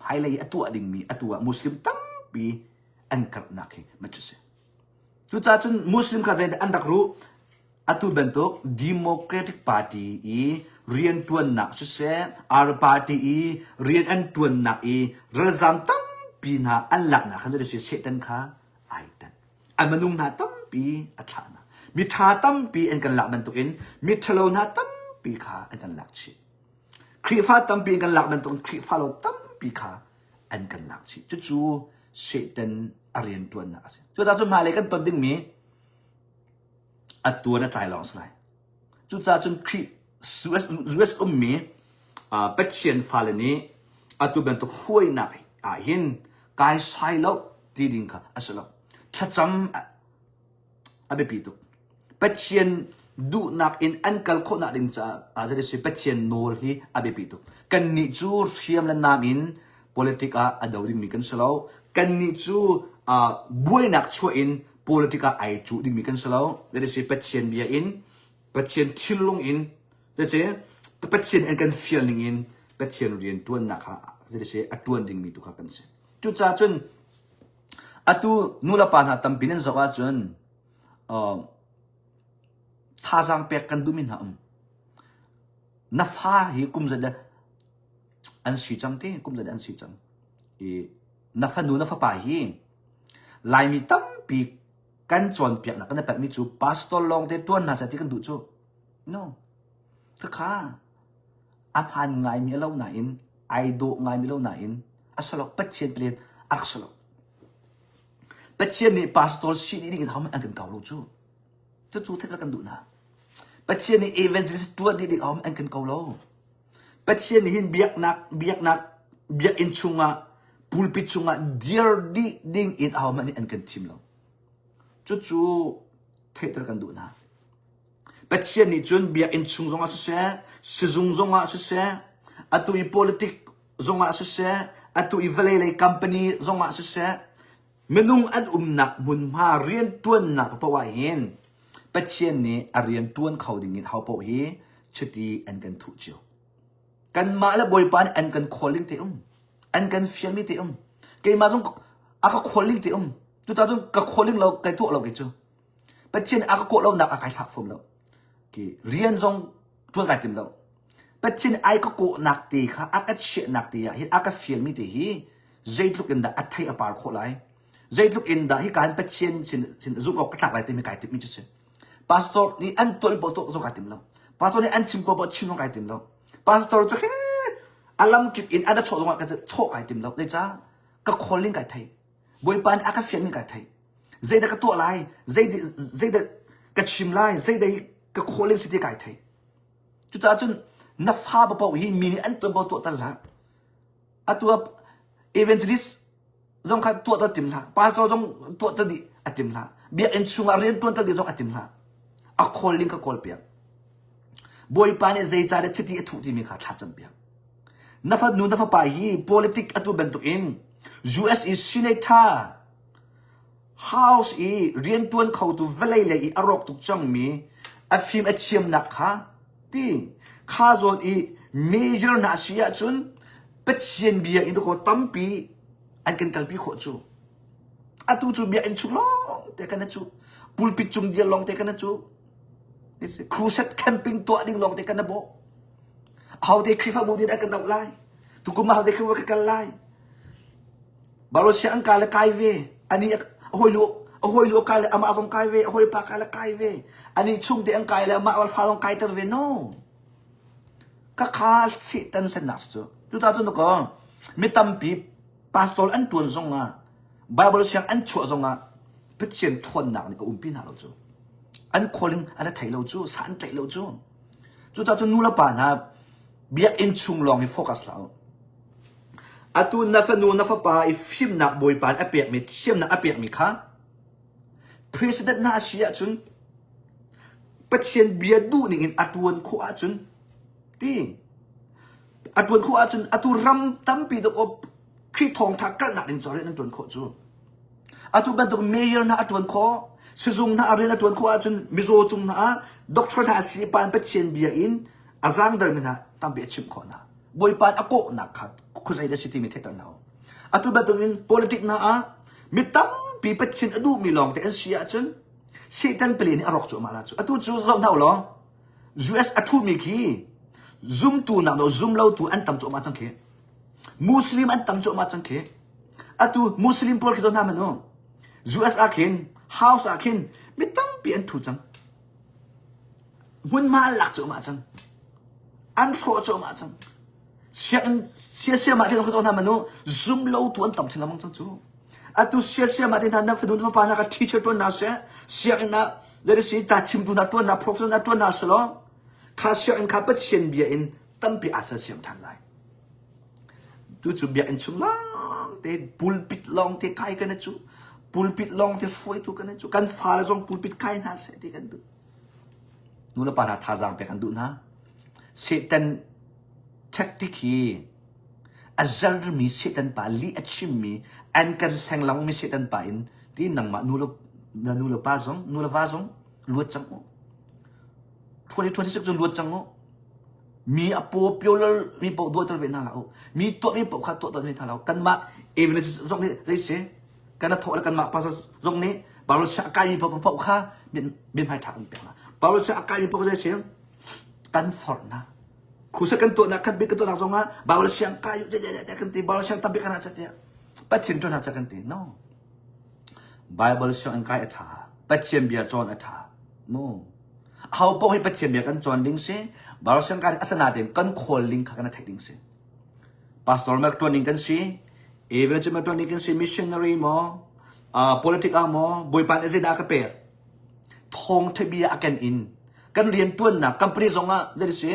Speaker 1: ไฮไลท์ตัวดิ่งมีตัวมุสลิมตั้งปีอันกัดนักเหมันจะเสียจุดจ้าจนมุสลิมข้าใจอันดักรู้ตัวเป็นตัว Democratic Party เรียนตัวหนักเสีย R Party เรียนอันตัวหนักเรื่องจำตั้งปีน่ะอันหลักน่ะเขาจะเสียเซตันข้าไอ้ตันอันมนุษย์น่ะตั้งปีอัฐานะมิชาตั้มปีอันกันหลักมันตัวเองมิทะโลนาตั้มปีขาอันกันหลักชีครีฟ้าตั้มปีอันกันหลักมันตัวครีฟ้าเราตั้มปีขาอันกันหลักชีจู่ๆเสด็จอาเรียนตัวน่ะสิจู่ๆมาเลยกันต้นดิ่งมีตัวน่ะตายลองสไลจู่ๆจนครีUS มีเป็ดเชียนฟ้าเลยนี้ตัวเป็นตัวห้วยหนักเห็นกายใส่แล้วตีดิ่งค่ะอัศแล้วถ้าจำอาเบปีตุเป็ดเชียนดูนักอินอันกัลโคนักดิ่งจ้าจะได้สิเป็ดเชียนโนลฮีอาเบปีตุกันนิจูเชียมและนามิน politika ada ding mi kan selaw kan ni chu buai nak chu in politika ai chu ding mi kan selaw there is a patient bia in patient chilung in there is a patient and kan feeling in patient rian tuan nak ha there is a tuan ding mi tu kha kan se chu cha chun atu nula pan ha tam pinin zawa chun tha jang pek kan dumin ha na fa hi kum zada an si chang te kum zada an si chang na fa nu na fa pa hi lai mi tam pi kan chon pek na kan pa mi chu pastor long te tuan na sa ti kan du chu no ka kha am han ngai mi lo na in ai do ngai mi lo na in asalok patchen plen aksalo patchen ni pastor si ni ding ham an kan kaw lo chu chu the ka kan du na patchen ni evangelist tuan ni ding ham an kan kaw lo patchen ni hin biak nak biak in chunga pulpit chunga dear di ding in ham an kan tim lo chu the kan du na patchen ni chun biak in chung zonga se sezung zonga se atu i politic zonga se atu i valele company zonga se menung an nak mun ma rian tuan na pa wa hin patchen ni a rian tuan khawding in haupo hi chuti an kan thu chiu kan ma la boy pan an kan calling te an kan fiel mi te ke ma jong aka calling te tu ta jong ka calling lo kai thu lo ke chu patchen aka ko lo nak aka sak phom lo ki rian zong tuan kai tim lo patchen ai ka ko nak ti kha aka che nak ti ya hi aka fiel mi te hi zait look in da athai apar kho lai zait look in da hi kan patchen sin zu ok tak lai te mi kai tim mi chu se pastor ni an tol bo to zo kai tim lo pastor ni an chim bo chin kai tim lo pastor chu he alam kip in ada cho zonga ka cho kai tim lo de cha ka calling kai thai boy pan aka fiel mi kai thai zai da ka to lai zai da ka chim lai zai da ka calling si te kai thai chu cha chun na fa ba pa hi mi an to bo to ta la atua evangelist zong kha to ta tim la pastor zong to ta di atim la bia en chunga ren to ta di zong atim la a calling ka call pia boy pan e zai cha de chiti thu ti mi kha tha cham pia na fa nu na fa pa hi politic atu ben to in US is senator house e rian tuan khau tu velai le i arok tu chang mi a film a chiam nak kha ti kha zon e major na sia chun patchen bia in ko tampi an kan kalpi kho chu atu chu bia in chu long te kan chu pulpit chung dia long te kan chu it's a crusade camping to ding long te kan bo how they krifa bu ni kan dau lai tu kuma how they krifa kan lai baro sia an kala kai ve ani hoi lo kala ama azong kai ve hoi pa kala kai ve ani chung de an kai la ma wal fa long kai ter ve no ka kha si tan san nas chu tu ta chu no ko mi tam pi pastor อันตัวจงอ่ะ Bible เสียงอันชัวจงอ่ะเป็นเชียนทวนหนักนี่ก็อุ้มปีน่าเราจูอันคนอันนั้นไทยเราจูสารไทยเราจูจะนูละป่านะเบียอินชุงลองให้โฟกัสเราอาตูนัฟนูนัฟป่าอีฟิมนักบอยปานอเปียกมีเชียมนักอเปียกมีค่ะ President น่าเสียจุนเป็นเชียนเบียดูนี่อินอาตวนคู่อาจุนที่อาตวนคู่อาจุนอาตูรำตั้มปีตกขี้ทองทักกันหนักดิงจอร์เรนอาตวนคู่จูอาตูเป็นตัวเมเยอร์น่าอาตวนคู่สิจุงน่าอาเรนอาตวนคู่อาจุนมิโซจุงน่าด็อกเตอร์น่าเสียปานเป็นเชียนเบียอินอาจังเดิมน่ะตั้มเบียชิมข้อน่ะบอยปานอโกนักขัดคุณใจได้สิที่มีเทตันเอาอาตูเป็นตัวอิน politics น่ะมีตั้มปีเป็นเชียนอดูมีลองแต่อันเสียจุนเสียตันเปลี่ยนอรกจูมาละจูอาตูจูจงเท่าหรอ US อาทูมีขี้ zoom ตัวนักเรา zoom เราตัวอันตั้มจูมาจังขี้มุสลิมอันตั้มจูมาจังขี้อาตูมุสลิมพวกที่จะทำมันเนาะ US อาคิน house อาคินมีตั้มปีอันถูจังหุ่นมาหลักจูมาจังอันโฟจูมาจังเสียมาที่เราจะทำมันเนาะ zoom เราตัวอันตั้มชิลมังจังจูอาตูเสียมาที่นั่นนะฟิดูนฟ้านักทีเชอร์ตัวน่าเสียนะเดี๋ยวสิจ่าชิมตัวน่าตัวน่า professor น่าตัวน่าสโลข้าเสียข้าเป็นเชียนเบียอินตั้มปีอาศัยเสียมทันไรดูจูเบียอินชุลองเตะปูลปิดลองเตะใครกันนะจูปูลปิดลองเตะสวยทุกันนะจูกันฟ้าแล้วจงปูลปิดใครน่าเสียที่กันดูนู่นละปาราท่าจางไปกันดูนะเซตันแท็กติกีอาจารย์มีเซตันป่าลีอัชิมมีอันกันแสงหลังมีเซตันป่าอินที่นังมานูละป้าจงนูละฟ้าจงลวดจัง2026จงลวดจังมีอโปเปียวลมีปอดตัวเวน่าเรามีตัวมีปอขาตัวตัวเวน่าเรากันมาเอเวนจงนี้ได้เสียกันนัทโทแล้วกันมาภาษาจงนี้บาลุชะกายมีปอขาเป็นไพ่ทางเป็นละบาลุชะกายมีปอได้เสียกันฟอร์นะคุยกันตัวนักกันเป็นกันตัวนักจงอ่ะบาลุชะกายจะกันตีบาลุชะตับเป็นกันอาจจะเนี่ยปัจจินจนอาจจะกันตี no Bible ชะกายอัฐาปัจจิมเบียจอนอัฐา noเขาบอกให้ปัจจิมเบียกันจอนลิงเซ่บาร์สังกัดอาสนะเด่นกันโคลิงข้างในแท็กลิงเซ่พาสตอร์แมกตัวนี้กันสิเอเวนต์แมกตัวนี้กันสิมิชชันนารีมั้งpolitics มั้งบอยปานเอเจนดากระเปิดทองทะเบียอากันอินกันเรียนตัวน่ะกันปริศงอ่ะจะได้สิ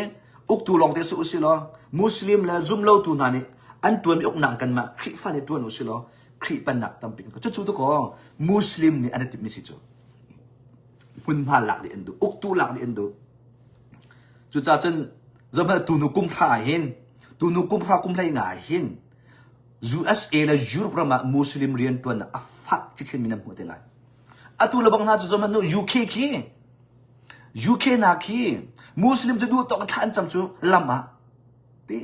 Speaker 1: อุกตัวลองเตสุสิลอมุสลิมและซุ่มเล่าตัวนั้นนี่อันตัวมีอกหนังกันมาคริฟันในตัวนู้สิลอคริปันหนักตั้มปิงก็จุดตัวก็มุสลิมนี่อันนั้นติดมิสิจูหุ่นพาหลักดิเอ็นดูอุกตัวหลักดิเอ็นดูจุดจ้าจนจะมาตูนุกุมพาเห็นตูนุกุมพากุมไลง่ายเห็น USA และยุโรปมามุสลิมเรียนตัวน่ะอัฟฟักจิตมินำหัวเตลัยอะตูละบังนาจะมาโน UK นักขี้มุสลิมจะดูต่อกันท่านจำจูละมาตี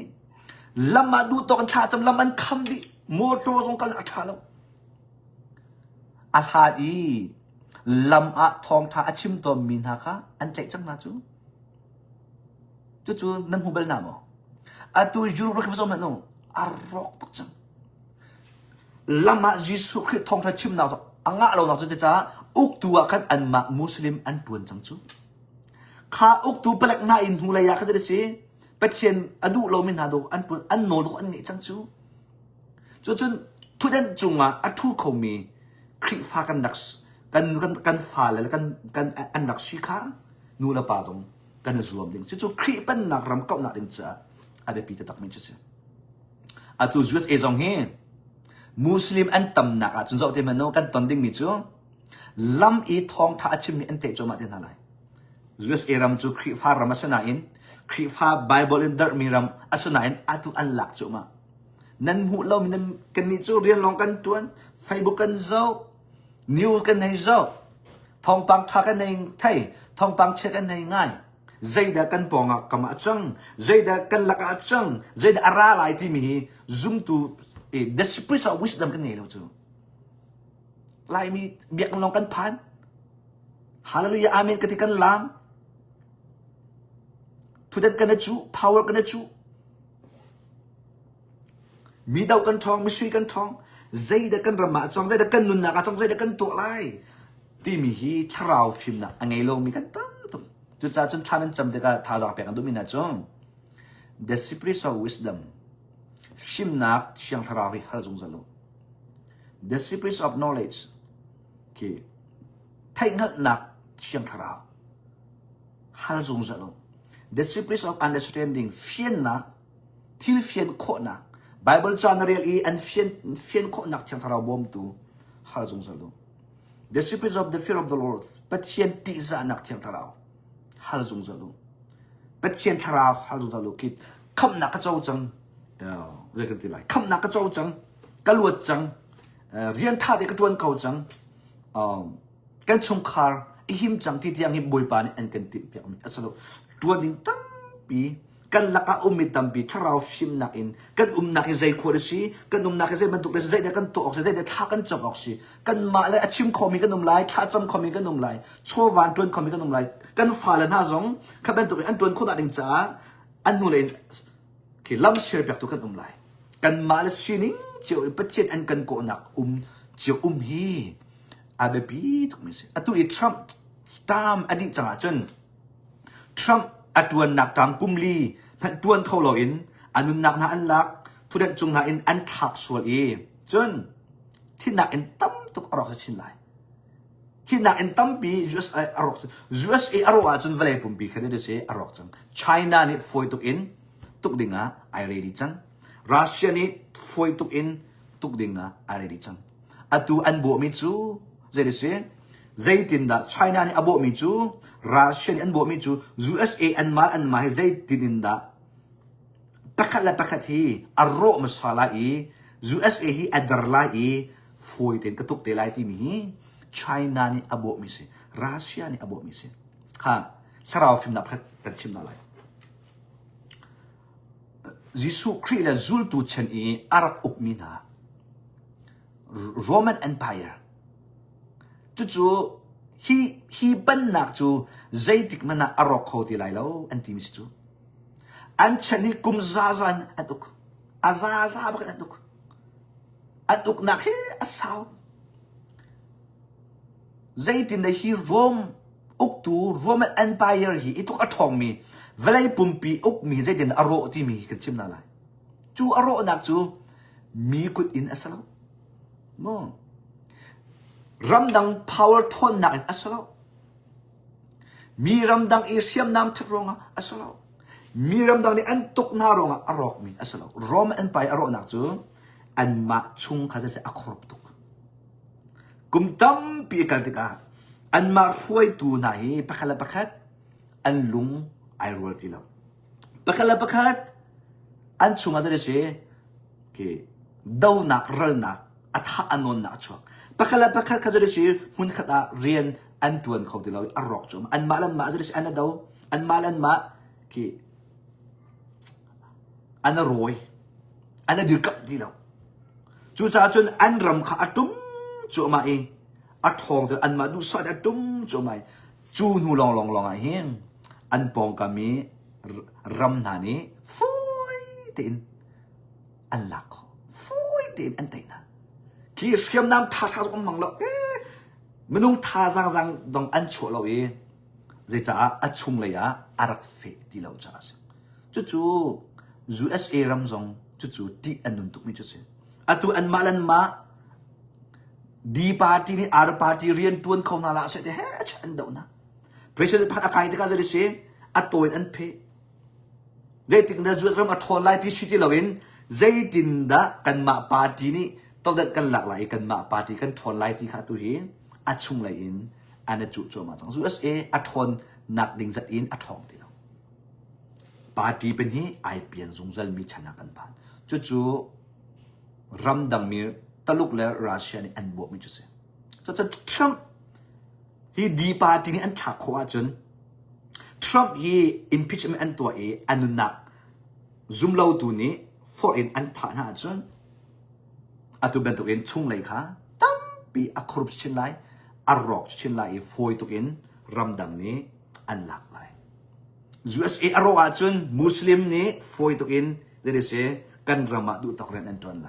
Speaker 1: ละมาดูต่อกันท่านจำละมันคำดิโมโตจงกันอัฐาแล้วอัลฮาดีลำอะทองท่าอชิมตัวมินฮะค่ะอันใจจังนะจูนั่นหูเบลนามอ่ะตูยูโรปก็สมัยนู้นอารอกตุจังลำมาจิสุคริทองท่าชิมนาจ้ะอ่างะเราหนักจะจ้าอุกตัวกันอันมามุสลิมอันปวนจังจูข้าอุกตัวเปลักน่าอินหูเลยากกันได้สิเป็ดเชียนอดูเรามินหาดูอันปวนอันโนดูอันนี้จังจูจนทุเรศจุงอ่ะอัทุเขามีคริฟ้ากันนักกันฟ้าเลยกันอันนักชิคานูละป่าจงกันรวมดิ้งจู่ครีเป็นนักรำก็นักดิ้งจ้าอะไรปีจะตักมินจุดอะตูจูสเอจงเฮมุสลิมอันตำหนักจนจะเอาเทมันโนกันตอนดิ้งมิจูลำอีทองท่าชิมมีอันเตจมาเดินอะไรจูสเอรำจูครีฟ้ารำอัศนัยน์ครีฟ้าไบเบิลอินเดอร์มีรำอัศนัยน์อะตูอันหลักจูมานั่นหูเรามีนั่นกันนี่จูเรียนลองกันตัวนเฟซบุ๊กกันเจ้านิวกันให้เจ้าทองปังทักกันให้ไทยทองปังเช็คกันให้ง่ายZayda kan ponga kama achang Zayda kan laka achang Zayda arala iti mihi zoom to the spirit of wisdom kan nelo tu lai mi biak long kan pan hallelujah amen katikan lam tudan kan chu power kan chu mi dau kan thong mi sui kan thong Zayda kan rama achang Zayda kan nun na achang Zayda kan to lai ti mihi thrau phim na angai long mi kan tamจุดจ้าจนท่านั้นจำได้ก็ท่าจากแปลงดูมินะจง the spirit of wisdom ฟิมนักเชียงทราวิฮัลจงจะลุ the secrets of knowledge คีไทยงัดนักเชียงทราฮัลจงจะลุ the secrets of understanding เฟียนนักที่เฟียนโคนัก Bible channel อีอันเฟียนโคนักเชียงทราบอมตูฮัลจงจะลุ the secrets of the fear of the Lord ปัจเจียนติจานักเชียงทราฮัลจงจะลุปัจเจียนทราฮัลจงจะลุคิดคำนักกระเจ้าจังเรื่องที่ไรคำนักกระเจ้าจังกระลวดจังเรียนท่าเด็กกระจวนเก่าจังกันชงคาร์หิมจังที่ที่ยังหิมบอยปานอันกันติดเปียกมีสรุปตัวนี้ตั้งปีกันลักอุมิตั้งปีถ้าเราชิมนักอินกันนักใจขวดสิกันนักใจบรรทุกเลยใจเด็กกันตัวออกใจเด็กท่ากันจับออกสิกันมาเลยชิมคอมีกันไล่ท่าจำคอมีกันไล่ชัววันจวนคอมีกันไล่กันฟ้าเลยน่าสงขับบรรทุกอันจวนคนอันจ้าอันนู้นเลยคือลำเชื่อเปียกตัวกันไล่กันมาเลยสินิ่งเจ้าปัจเจกอันกันโกนักเจ้าฮีอาเบบีทุกมิสิตัวอีทรัมป์ตามอดีตจังจนทรัมป์ตัวนักตามกุมลีพันตัวเขาหล่ออินอันนู้นนักน่าอันลักทุเรศจงน่าอินอันทักสวดอีจนที่นักอินตั้มตุกอรอกชินไลที่นักอินตั้มปี USA อรอก USA อรอกจนเวลาปุ่มปีแค่ได้เสียอรอกจัง China นี่ฟอยตุกอินตุกดิ่งอ่ะไอเรดีจังรัสเซียนี่ฟอยตุกอินตุกดิ่งอ่ะไอเรดีจังตัวอันโบมิจูเจดิเสียใจตินดา China นี่อโบมิจูรัสเซียนี่อันโบมิจู USA อันมาให้ใจตินดาปักขัดและปักขัดที่อารมณ์มาสลาย USA ที่อัดดาร์ไลฟอยตินกระตุกเตลัยที่มี China นี่อโบมิสิรัสเซียนี่อโบมิสิค่ะสราวฟิมนับกันชิมนาไลยิสุคริสต์และจุลตุเชนอีอารักอุกมินา Roman Empire จู่ๆฮีบันนักจู่ใจติกมันน่ะอารมณ์เขาที่ไรแล้วอันที่มิสจู่อันเชนนี่กุมซาซานอัตุกอาซาบักอัตุกนักเฮอสาวใจตินได้ฮีโรมอุกตู Roman Empire ฮีอิตุกอัทองมีเวลาปุ่มปีอุกมีใจตินอารมณ์ที่มีกันชิมนาไลจู่อารมณ์นักจู่มีกุดอินอสาวมองรำดัง power ทนนักอัสลามีรำดังเอเชียมน้ำทะรองอัสลามีรำดังนี่อันตุกนารงอารอกมีอัสลาโรมอันไปอารอกนักจูอันมาชุงข้าจะอักรบตุกกุมตั้มปีกันติกาอันมาฟวยตูนายปักละปักขัดอันลุงไอรัวติลาปักละปักขัดอันชุงข้าจะเสียqueดาวนักรัลนักอัฐานนนักชัวปักละปักขัดข้าจะเสียมุนขัดเรียนอันตวนเขาติลาอารอกจูอันมาลันมาจะเสียอันดาวอันมาลันมาqueอันรวยอันดื้อกับดีแล้วจู่จ้าจนอันรำขาตุ้มจู่มาเองอัดทองเถอะอันมาดูสัตว์ตุ้มจู่มาจู่นูลองไอ้เห็นอันปองกามีรำนานี้ฟุยตินอันลักฟุยตินอันเตนะคีเสียมน้ำท่าสมมังแล้วไม่ต้องท่าจังดองอันชัวเราเองจะจ้าอัดชุงเลยอะอารักเฟดีแล้วจ้าจู่ USA รำจงจู่ๆที่อันนุนตุกมิจุดเสียตัวอันมาลันมาดีปาร์ตี้นี่อาร์ปาร์ตี้เรียนตัวเขาหน้าละเสร็จเฮ้ยฉันเดานะเพราะฉะนั้นพักอากาศที่เขาจะได้เสียตัวอันเพย์ใจติดนะจู่ๆมาทอนไล่ที่ชิติเราเองใจติดนะกันมาปาร์ตี้นี่ต้องเด็ดกันหลากหลายกันมาปาร์ตี้กันทอนไล่ที่เขาตัวเองชุงไล่อินอันนั้นจู่ๆมาจัง USA ทอนหนักดิ่งจัดอินทองที่เราปาร์ตี้เป็นที่ไอเปลี่ยนสงสัยมีชนะกันผ่านจู่ๆรำดังมีตลุกและรัสเซียนี่อันบวกมิจุเสียจะทรัมป์ฮีดีปาร์ตี้นี่อันถักขวาจนทรัมป์ฮี impeachment อันตัวอันนุนักซุ่มเล่าตัวนี้ foreign อันฐานะจนตัวเป็นตัวเองชุ่งเลยค่ะตั้มปีอักครุบชินไลอารอกชินไลฟอยตัวเองรำดังนี้อันหลากหลาย USA อารอกจนมุสลิมนี่ฟอยตัวเองเดี๋ยวเสียกันรำมาดูตะเรียนอันตัวไล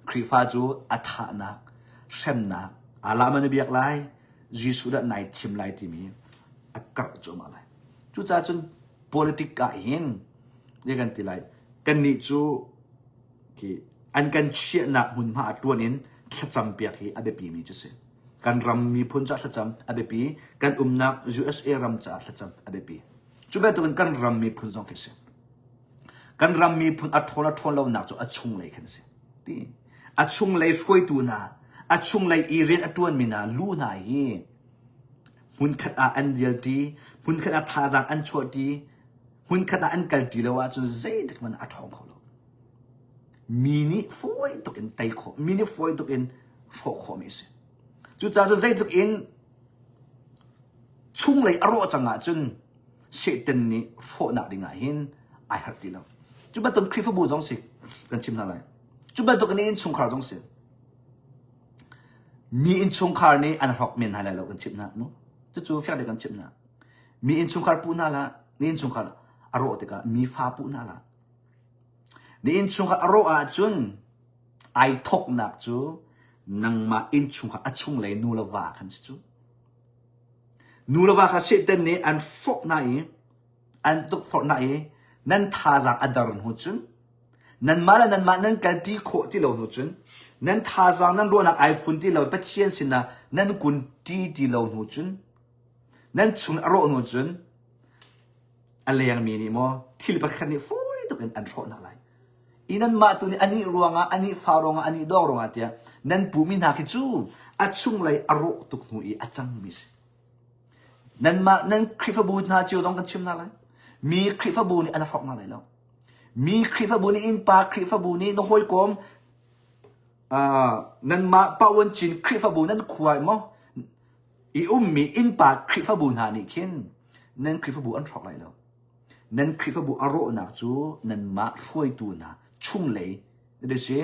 Speaker 1: คริฟาจูอัฐานักเชมนักอาลามันเบียกไลจีสุดในทิมไลที่มีอักกระจูมาไลจูจ้าจน politic กะเห็นเรียกกันที่ไลกันนี่จู ki an kan chia na hun ma tuanin thacham piak hi abepi mi chu se kan ram mi phun cha thacham abepi kan umnak USA ram cha thacham abepi chuba to kan ram mi phun jong ke se kan ram mi phun athon lo nak chu achung lei khan se ti achung lei foi tu na achung lei I ren atuan mi na lu na hi hun khat a an dial ti hun khat a tha jang an chho ti hun khat a an kal ti lo wa chu zai dik man athong kho lo mi ni foi to in tai kho mi ni foi to in pho kho mi se chu cha chu zai dik in chung lei aro changa chun se ten ni pho na dinga hin ai har ti lo chu ba ton khrifa bu jong sik kan chim na lai chu ba to kan in chung khar jong se mi in chung khar ni an rok men hai lai lo kan chim na no chu fya de kan chim na mi in chung khar pu na la ni in chung khar aro te ka mi fa pu na la ni in chung khar aro a chun ai thok nak chu nang ma in chung khar achung lei nu la wa kan chu nu la wa ka se ten ni an fok na I an tuk fok na I nan tha jang adar hu chun nan mala nan ma nan kan ti kho ti lo hu chun nan tha jang nan ro na iPhone ti lo pa chien sin na nan kun ti lo hu chun nan chung aro hu chun aleng mi ni mo thil pa khan ni foi to kan an ro na lai inan ma tu ni ani ruanga ani fa ronga ani dong ronga tia nan pu mi na ki chu achung lai aro tuk nu I achang mi se nan ma nan khrifa bu na chiu dong kan chim na lai mi khrifa bu ni an phok na lai lo mi khrifa bu ni in pa khrifa bu ni no hoi kom nan ma pa won chin khrifa bu nan khuai mo I mi in pa khrifa bu na ni khin nan khrifa bu an phok lai lo nan khrifa bu aro nak chu nan ma ruai tu na chung lei de se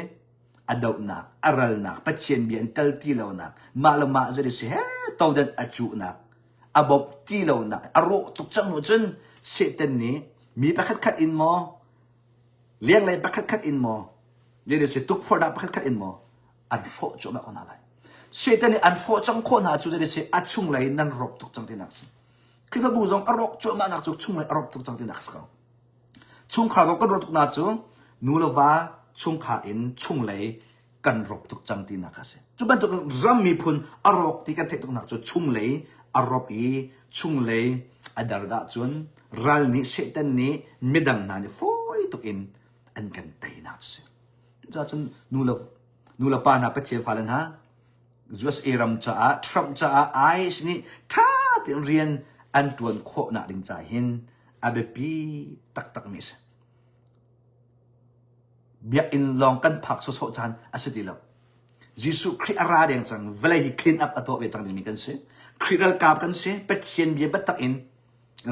Speaker 1: adau nak aral nak patchen bian kal ti lo nak malama je de se he to dan achu nak abob ti lo nak aro tuk chang no chen se ten ni mi pa khat in mo liang lai pa khat in mo de se tuk for da pa khat in mo an fo chu ma ona lai se ten ni an fo chang kho na chu de se achung lai nan rop tuk chang ti nak se khifa bu jong arok chu ma nak chu chung lai arok tuk chang ti nak sa chung kha ko rok tuk na chu nu la wa chung kha in chung lai kan rop tuk chang ti nak se chu ban to ram mi phun arok ti kan thek tuk nak chu chung lai arop I chung lai adar da chun ral ni se ten ni midang na ni foi tuk in an kan tai na se cha chun nu la pa na pa che falan ha just eram cha a trump cha a eyes ni tha tin rian an tuan kho na ding cha hin abepi tak mi se bia in long kan phak so chan asiti lo Jisu Christ ara deng chang vele hi clean up ato ve chang ding mi kan se khridal kap kan se patchen bia batak in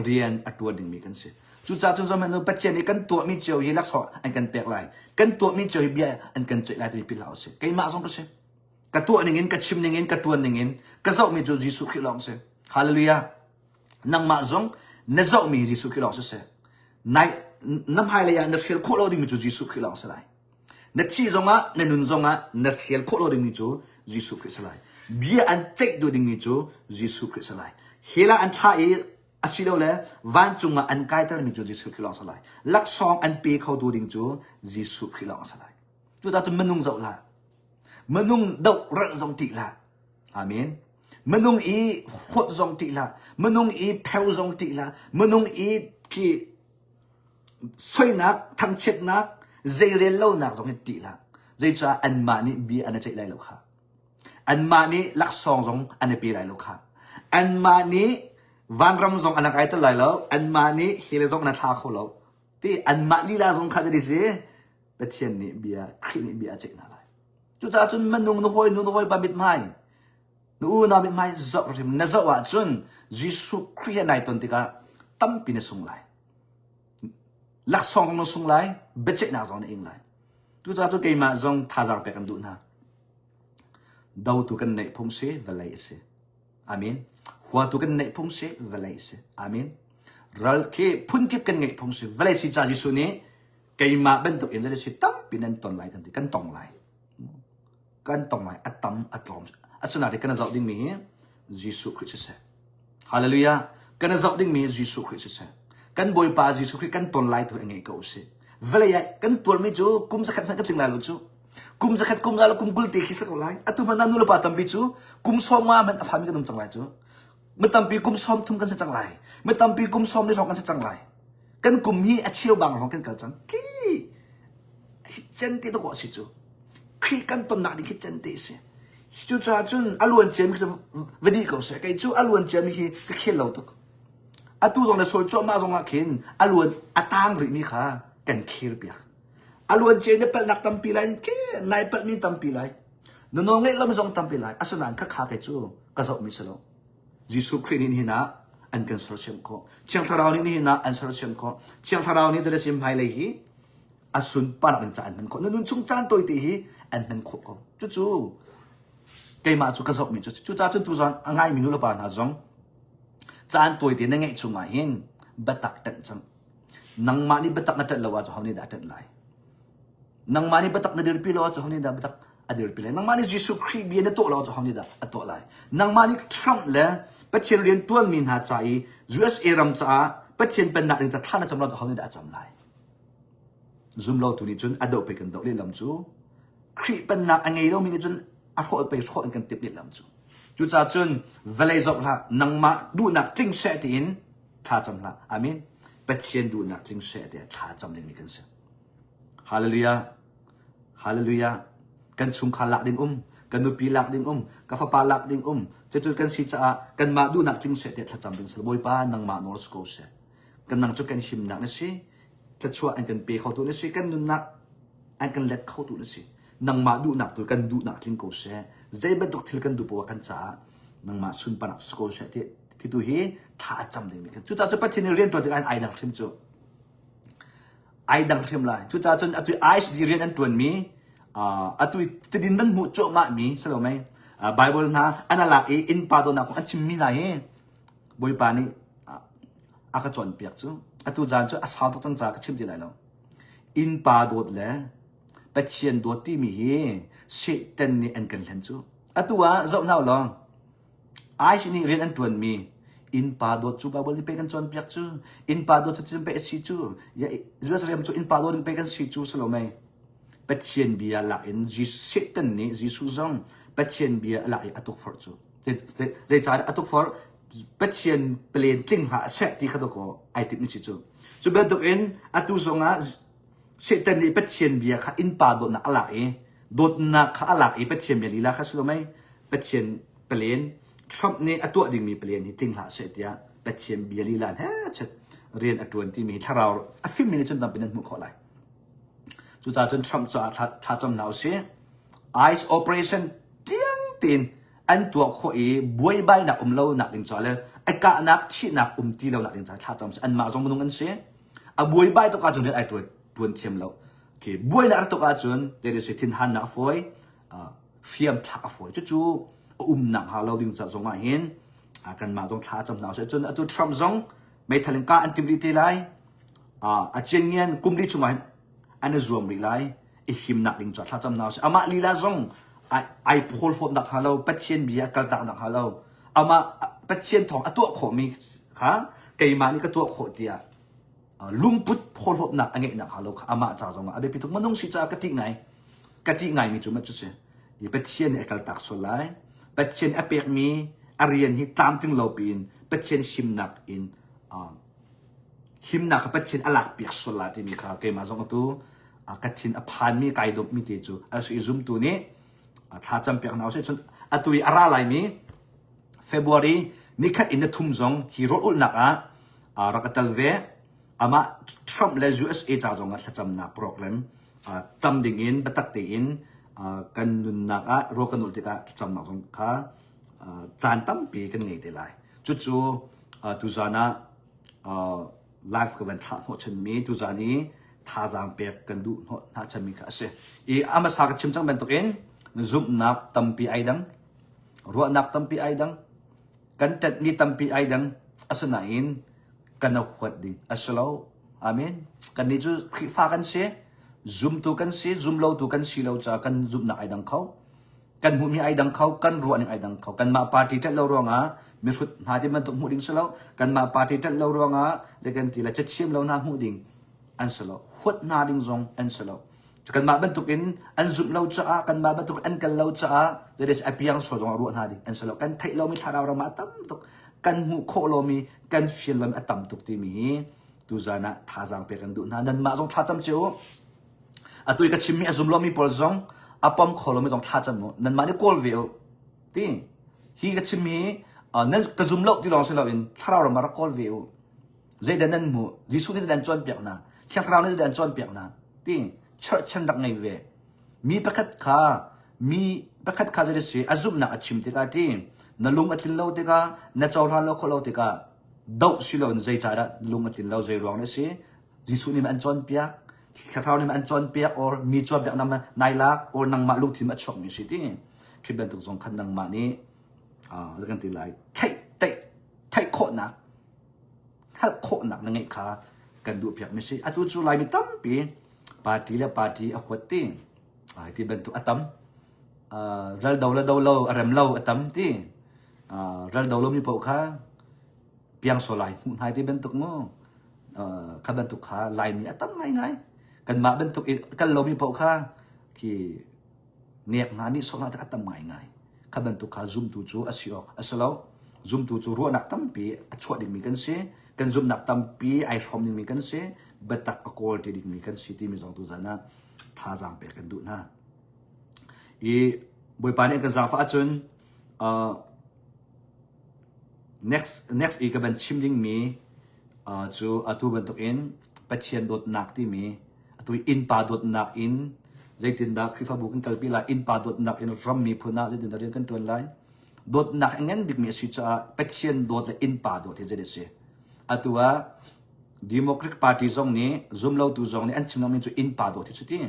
Speaker 1: rian atwa ding mi kan se chu cha chun zaman no patchen ni kan to mi cheu hi lak so an kan pek lai kan to mi cheu hi bia an kan chei lai ti pi lao se kai ma song ka se ka to ning ka chim ning ka tuan ning ka zau mi chu Jisu Christ long se hallelujah nang ma zong na zau mi Jisu Christ long se nai nam hai la ya na shel kho lo ding mi chu Jisu Christ long se lai na chi zonga na nun zonga na shel kho lo ding mi chu Jisu Christ lai bia an chei do ding mi chu Jisu Christ lai hela an tha e asilo le van chunga an kai tar mi chu Jisu Christ long se lai lak song an pe kho do ding chu Jisu Christ long se lai chu ta chu manung zau la manung dau ra zong ti la amen manung I khot zong ti la manung I pheu zong ti la manung I ki soi nak thang chet nak zai re lo nak zong ti la zai cha an ma ni bi an chei lai lo kha an ma ni lak song zong an pe lai lo kha an ma ni van ram zong an kai ta lai lo an ma ni hil zong na tha kho lo ti an ma li la zong kha ji se pathian ni bia khri ni bia chei na lai chu cha chun manung no hoi ba bit mai nu na bit mai zo rim na zo wa chun Jisu Christ nai ton ti ka tam pi na sung lai lak song no sung lai becek na zong na ing lai tu cha chu ke ma zong tha jang pe kan du na dau tu kan nei phung se velai se amen hua tu kan nei phung se velai se amen ral ke phun kip kan nei phung se velai si cha Jisu ni ke ma ben tu in da si tam pi nan ton lai kan tong lai atam atlom achuna de kan zau ding mi Jisu Christ se hallelujah kan zau ding mi Jisu Christ se kan boy pa Jisu Christ kan ton lai tu ngai ko se เวลากันตัวไม่จูกุมสักขัดไม่กันถึงลายลูจูกุมสักขัดกุมลาลกุมกุลตีคิสักลายอะตุมันนั่นนู่นละปาตัมปีจูกุมซ้อมว่ามันอภามีกันตุ้มจังไรจูเมื่อตัมปีกุมซ้อมทุ่มกันสักจังไรเมื่อตัมปีกุมซ้อมได้ร้องกันสักจังไรกันกุมฮีอเชียวบางร้องกันกันจังกี้ฮิเจนตีตัวก็สิจูขี้กันต้นหนักดิฮิเจนตีสิจูจ้าจุนอารมณ์เจมิคือวันดีก็เสียไอ้จูอารมณ์เจมิคือก็เขียนเราตุกอะตุตรงนั้นโซลจ้ามาตรงนั้นเขียนอารมณ์อะตังริมีค่ะกันเขียนเปียกอารมณ์เจนเป็นหลักตั้มปีไรแค่นายเป็นมีตั้มปีไรนนองเล็กเราไม่ส่งตั้มปีไรอาศัยนั้นข้าไอ้จูก็จะมีสโลยิสุคริสต์นี่นะอันกันสโลเชมโคเชียงทาราวนี่นะอันสโลเชมโคเชียงทาราวนี่จะได้เสียมไฮเลยฮีอาสุนปานักจันมันโคนั่นชุ่มจานตัวตีฮีอันมันโคก็จู่ไกมาจู่ก็จะมีจู่จ้าจุนตุจานง่ายมีนุลปานาจงจานตัวตีนั่งไงชุ่มมาหินบัตักตันจังนังมานี่บัตักนัดละว่าจะเขานี่ได้ตัดไลนังมานี่บัตักนัดเดือดปีละว่าจะเขานี่ได้บัตักอเดือดปีละนังมานี่ยิสุคริสต์เบียนตัวละว่าจะเขานี่ได้อัตัวไลนังมานี่ทรัมป์เลยปัจเจนเรียนตัวมีหาใจ USA รำจ้าปัจเจนเป็นนักเรียนจะท่านจำเราจะเขานี่ได้จำไลซุ่มเราตัวนี้จนอดเอาไปกันดอกเลี้ยลำจูคริเป็นนักอันไงเรามีจนอดเอาไปทอดกันติดเลี้ยลำจูจุดจ้าจนเวลาจบละนังมาดูนักทิ้งเสียดินท่าจำละอามินปัจเจนดูนักทิ้งเสียดินท่าจำเลยมีกันเสียฮาเลลูยาฮาเลลูยากันชุมขาลักดิ่งกันนุปีลักดิ่งกาฟปาลักดิ่งจะจุดกันสิจ้ากันมาดูนักทิ้งเสียดินท่าจำดิ่งสลบอยป้านังมานอร์สโกเซียกันนังจุดกันชิมนักนี่สิจะช่วยอันกันเปย์เขาตัวนี้สิกันนุนักอันกันเล็กเขาตัวนี้สินังมาดูนักตัวกันดูนักทิ้งโกเซ่ใจเป็นตุกทิลกันดูปวกันจ้านังมาสุนปนักสโกเซ่ที่ตัวฮีท่าจำได้ไหมกันจุดจ้าจะไปที่นี่เรียนตัวเด็กอันไอดังทิมจูไอดังทิมเลยจุดจ้าจนอัตุไอส์ดีเรียนอันตัวมีอัตุติดินนั้นมุจโจมามีใช่ไหมไบเบิลนะอันนั้นละอินปาโดนักอันชิมมีไหนบอยปานี่อากาศจนเปียกจูอัตุจานจูอาสาวตุกจังจากชิมดีไรแล้วอินปาโดดเลยปัจเจียนโดดที่มีเสตันนี่อันกันเห็นจูอัตุว่าเจ้าหน้าลองไอชินี่เรียนอันตัวมีอินปาโดดจูบาบอลนี่ไปกันจนเปียกจูอินปาโดดจะจิ้มไปเอสิจูอย่าจะเรียนจูอินปาโดดนี่ไปกันสิจูสโลไหมปัจเจียนเบียร์ละอินจีเสตันนี่จีสุซงปัจเจียนเบียร์ละอินอัตุกฟอร์จูเดี๋ยวจ่ายอัตุกฟอร์ปัจเจียนเปลี่ยนทิ้งหาเสที่เขาตัวก็ไอติดนี่จูจูเป็นตัวเองอัตุซงอ่ะเสตันนี่ปัจเจียนเบียร์ค่ะอินปาโดดนักอะไรโดดนักอะไรปัจเจียนเบียร์ลีลาค่ะสโลไหมปัจเจียนเปลี่ยนทรัมป์เนี่ยตัวดิ่งมีเปลี่ยนที่ทิ้งหาเสตียปัจเจียนเบียร์ลีลาเฮ้ยชัดเรียนตัวที่มีถ้าเราฟิล์มนี้จนทำเป็นนั่นมุขอะไรจุดจ้าจนทรัมป์จะถ้าจำหนาวเสีย Ice Operation เตียงตีนอันตัวข้ออบวยใบหนักเล่าหนักดิ่งจ่อเลยไอ้กะนักที่หนักตีเราหนักดิ่งจ่อถ้าจำเสียอันมาส่งมันงกันเสียบวยใบตัวกาจนเรียนไอ้ตัวเทียมเราโอเคบวยนักตัวกาจนเดี๋ยวเสียทิ้งหันหนักฝอยเฟียมทักฝอยจู่หนักหาเราดิ่งจ่อส่งมาเห็นกันมาต้องท้าจำหนาวเสียจนตัวทรัมป์ส่งไม่ทันการอันติมดีทีไรเจนเงียนกุมดีชุมาอันนี้รวมลีไลหิมนักดิ่งจ่อท้าจำหนาวเสียมาลีลาส่งไอโพลฟอมนักหาเราปัจเจียนเบียกัลดักนักหาเรามาปัจเจียนทองตัวขมีค่ะไกมานี่ก็ตัวขเดียลุงพุทธโพลฟอมนักอันนี้นักหาเรามาจ่าส่งอาเบปิทุกมันต้องสิจ้ากะติไงมีจุดมาจุดเสียอีปัจเจียนเนี่ยกัลดักโซไลปัจเจียนอเปียกมีอาเรียนที่ตามถึงเราปีนปัจเจียนหิมนักอินหิมนักปัจเจียนอลักเปียกโซไลที่มีค่ะไกมาส่งตัวกัดทินอภันมีไกดบมีเตจูอาศัยซุ่มตัวนี้ถ้าจำเป็นเอาเสียจนตุยอะไรมีFebruary นี่คัดอินเดทุ่มจงฮีโร่อุลนักรักตัลเวมาทรัมป์และ USA จ้าจงถ้าจำนักโปรแกรมจำดิ่งอินบัตักตีอินกันนุนนักโรกันอุลติกาจำนักจงค่ะจานตั้มปีกันไงได้เลยจู่ตุจานะไลฟ์กันท่าหัวฉันมีตุจานี้ท่าจางเปียกกันดูหัวท่าฉันมีค่ะเสียอามาสักชิมจังเป็นตัวเองซุปนักตั้มปีไอดังรัวนักตั้มปีไอดังกันตัดมีตั้มปีไอดังอาศัยอินกันเอาขวดดิ่งอาศัยเราอามินกันนี่จู่ขีฟ้ากันเสียซุ่มตัวกันเสียซุ่มเราตัวกันสีเราจะกันซุปนักไอดังเขากันหูมีไอดังเขากันรัวนี่ไอดังเขากันมาปาร์ตี้เท็ดเรารัวงะมีสุดหาที่มันตกหูดิ่งเสียแล้วกันมาปาร์ตี้เท็ดเรารัวงะเด็กกันทีละจะเชื่อมเราหน้าหูดิ่ง อันสโลหัวหน้าดิ้งซงอันสโลกันมาบรรทุกอินอันซุบเราจ้ากันมาบรรทุกอันกันเราจ้าเดี๋ยวไอเพียงสองรัวหน้าดิ้งอันสโลกันไทยเรามีทารามาตั้มตุกกันหูโคเรามีกันเชียนเรามีตั้มตุกที่มีตุจานะท่าจางเปกันดูนะนั่นมาซงท่าจำเจ้าตัวอีกชิมมีซุบเรามีพอลซงอาปอมโคเรามีซงท่าจำโมนั่นมาเนี่ยโกลวิลที่ฮีก็ชิมมีนั่นกระซุมเราที่ลองเสเราอินทารามารักโกลวิลใจเดินนั่นมูยิสุนี่จะเดินจวนเปียกนะเชียงทราวนี่จะเดินจวนเปียกนะที่เชิดชันดักไงเวมีประคัดขาจะได้สิอาซุมนักชิมติกาที่นั่นลุงอัตินเล่าติกานั่นเจ้าท่านเล่าเขาเล่าติกาดาวสิเล่าใจจ่าระลุงอัตินเล่าใจรองนี่สิยิสุนี่มันจวนเปียกเชียงทราวนี่มันจวนเปียก or มีจวนเปียกนั่นมันนายลัก or นังมาลุกที่มันชกมีสิที่คิดเป็นตุกสงขันนังมานี่จะกันตีไลไทยโคนักถ้าโคหนักนั่งไงค่ะกันดูเพียงไม่ใช่อัตุจุไลมีตั้มปีปาร์ตี้และปาร์ตี้อขวดตีที่เป็นตัวอัตมรัลดาวเราอารมเราอัตมที่รัลดาวเรามีปกค่ะเพียงโซไลมุนหายที่เป็นตัวงูข้าเป็นตัวค่ะไลมีอัตมไงกันมาเป็นตัวกันเรามีปกค่ะที่เนี่ยงานนี้โซไลที่อัตมไงข้าเป็นตัวค่ะซุ่มตัวจูอาศิโออาศัยเราซุ่มตัวจูรัวนักตั้มปีชวดดิมีกันเสียกันซุ่มนักตั้มปีไอฟอมดิมีกันเสียเบตักอโคลดิมีกันสิที่มีสองตัวนั้นท่าจางเปกันดูนะบอยปานเองกันจางฟ้าจนnext อีกเป็นชิมดิ้งมีจูตัวเป็นตัวเองเป็นเชียนโดดนักที่มีตัวอินปาโดดนักอินใจตินดักคือฟ้าบุกกันกัลปีละอินปาโดดนักอินรัมมีพูน่าใจตินดักเรียนกันตัวไลน์โดดนักเงี้ยบิ๊กมีสิจ้าเป็นเชียนโดดและอินปาโดดที่จะได้เสียตัวDemocratic Party ซองนี้ zoom เราตัวซองนี้อันชิมน้ำมันจะอินปาโดที่สุดที่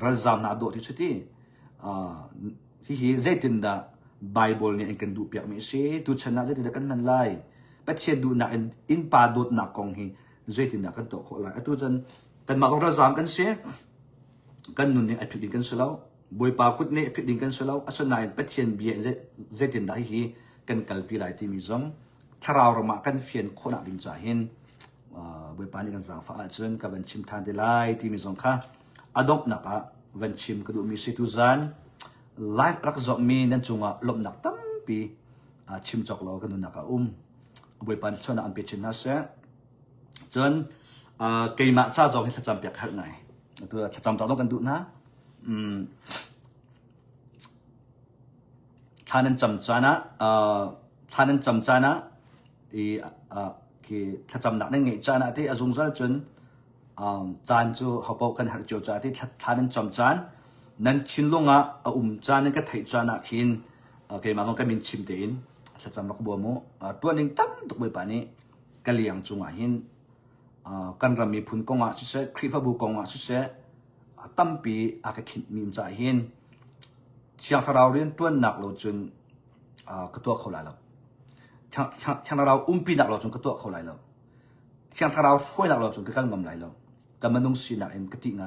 Speaker 1: รัลซามนาโดที่สุดที่ใจตินดักไบเบิลเนี่ยกันดูเปียกมีเสียตัวชนะใจตินดักกันมันไล่เป็นเชียนดูนักอินปาโดนักกองฮีใจตินดักกันโตโคไล่ตัวจนกันมาของรัลซามกันเสียกันนุ่นเนี่ยไอพิดิกันเสียแล้วบอยปากุดเนี่ยพิดิกันเสียแล้วอาศัยนายเป็นเชียนเบียใจตินดักฮีกันกัลปีไล่ที่มีซองถ้าเรามากันเฟียนคนอ่ะดินจ่าเห็นบอยปานี่กันสังฟ้าจนกับวันชิมทานเดลัยที่มีซองค่ะอดอบนักวันชิมก็ดูมีสิทุจันไลฟ์รักจอกมีนั่นจงลบนักตั้มปีชิมจอกเรากันดูนักบอยปานชนะอันเป็นชินนะเสียจนเกี่ยมาจ้าจอกให้จำเปียกหักไงตัวจำต้องกันดูนะท่านั้นจำจานะท่านั้นจำจานะคือถ้าจำหนักนั่นไงจานะที่อาจงจะจนจานจูเขาบอกกันหักโจจาที่ท่านั้นจำจานนั้นชินลงจานนั้นก็ถ่ายจานะหินเกี่ยมาต้องการมินชิมเดินถ้าจำนักบัวโมตัวนึงตั้มตุกใบปานี้ก็เลี้ยงจุงหินกันรำมีพุนกงสุดเสครีฟบุกงสุดเสตั้มปีอาจจะคิดมีมจ่ายหินเชียงเราเรียนตัวหนักเราจนกระตัวเขาหลายแล้วช่างเราปีนักเราจนกระตัวเขาไหลแล้วช่างเราช่วยนักเราจนกระทั่งงมไหลแล้วกำมันนุ่งสีนักเอ็นกระติไง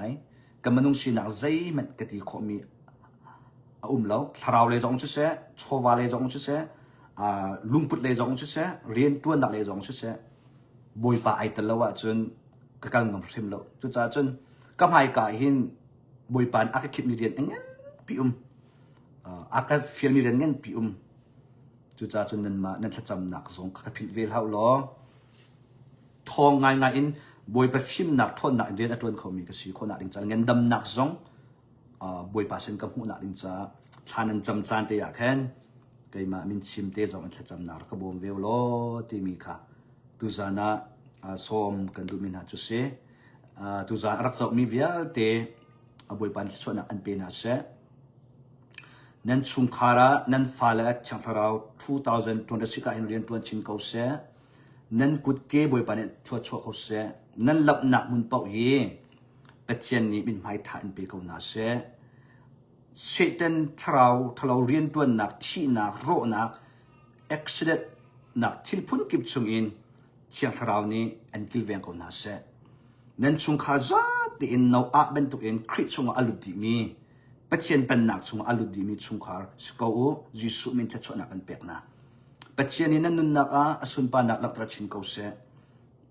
Speaker 1: กำมันนุ่งสีนักใจมันกระติขมีแล้วเราเลยจงชุดเสชวาเลยจงชุดเสลุงพุทธเลยจงชุดเสเรียนตัวนักเลยจงชุดเสบอยป่าไอตแล้วว่าจนกระทั่งงมเต็มแล้วจุดจ้าจนก็หายกายหินบอยป่านอาจจะคิดมีเรียนงั้นปีอาจจะเฟียมีเรียนงั้นปีจุดจ้าจนนั้นมานั่นถ้าจำหนักสงกับผิดเวลาล้อทองง่ายอินบอยไปฟิมหนักทนหนักเรียนอัตวนเขามีกระสีคนหนักดิงจ้าเงินดำหนักสงบอยป่าเส้นกับหูหนักดิงจ้าท่านั้นจำจานเตียแค้นก็มามินชิมเตะสงถ้าจำหนักก็บ่มเวลล้อที่มีค่ะตุจานะส้มกันดูมินหาจุเสตุจารักษามีเวลเตะบอยป่าที่ส่วนอันเป็นอาเสนั่นชุมคาระนั่นฟาเลตช่างทาราว2026กันเรียนตัวชินเขาเสนั่นกุดเก็บบอยปานเนี่ยทั่วโชว์เขาเสนั่นลับหนักมุนเป่าเย่เป็ดเชียนนี้เป็นไม้ถ่านไปเขาหนาเสเสตันทาราวเรียนตัวหนักที่หนักโรหนักเอ็กซ์เดตหนักที่พุ่นกิบชงอินช่างทาราวนี้อันกิลเวียงเขาหนาเสนั่นชุมคาจ้าที่อินนาวเป็นตัวเองคริสชงอาลุดีมีปัจเจียนเป็นหนักชงอาลุดีมีชงคาร์สกาวจิสุมินจะชนะกันเปียกนะปัจเจียนนี้นั่นนุนนักสุนปานักลักตระชินเขาเส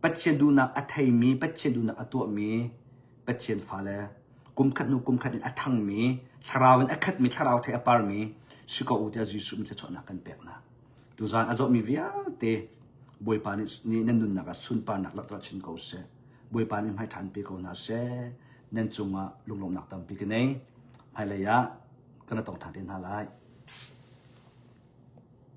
Speaker 1: ปัจเจนดูนักอัฐยมีปัจเจนดูนักอัตัวมีปัจเจนฟ้าเลกุมขัดนุกุมขัดอัฐังมีทาราวันอัดมีทาราวเทอปาร์มีสุกอุตยาจิสุมิเทชนักกันเปียกนะดูจานอาจจะมีวิอาเตบอยปานี่นั่นดูนักสุนปานักลักตระชินเขาเสบอยปานี่ให้ทันปีเขานาเสนั่นจงอ่ะลุงลงนักตั้มปีกันเองให้เลยะก็น่าต้องทานเต็นหาไล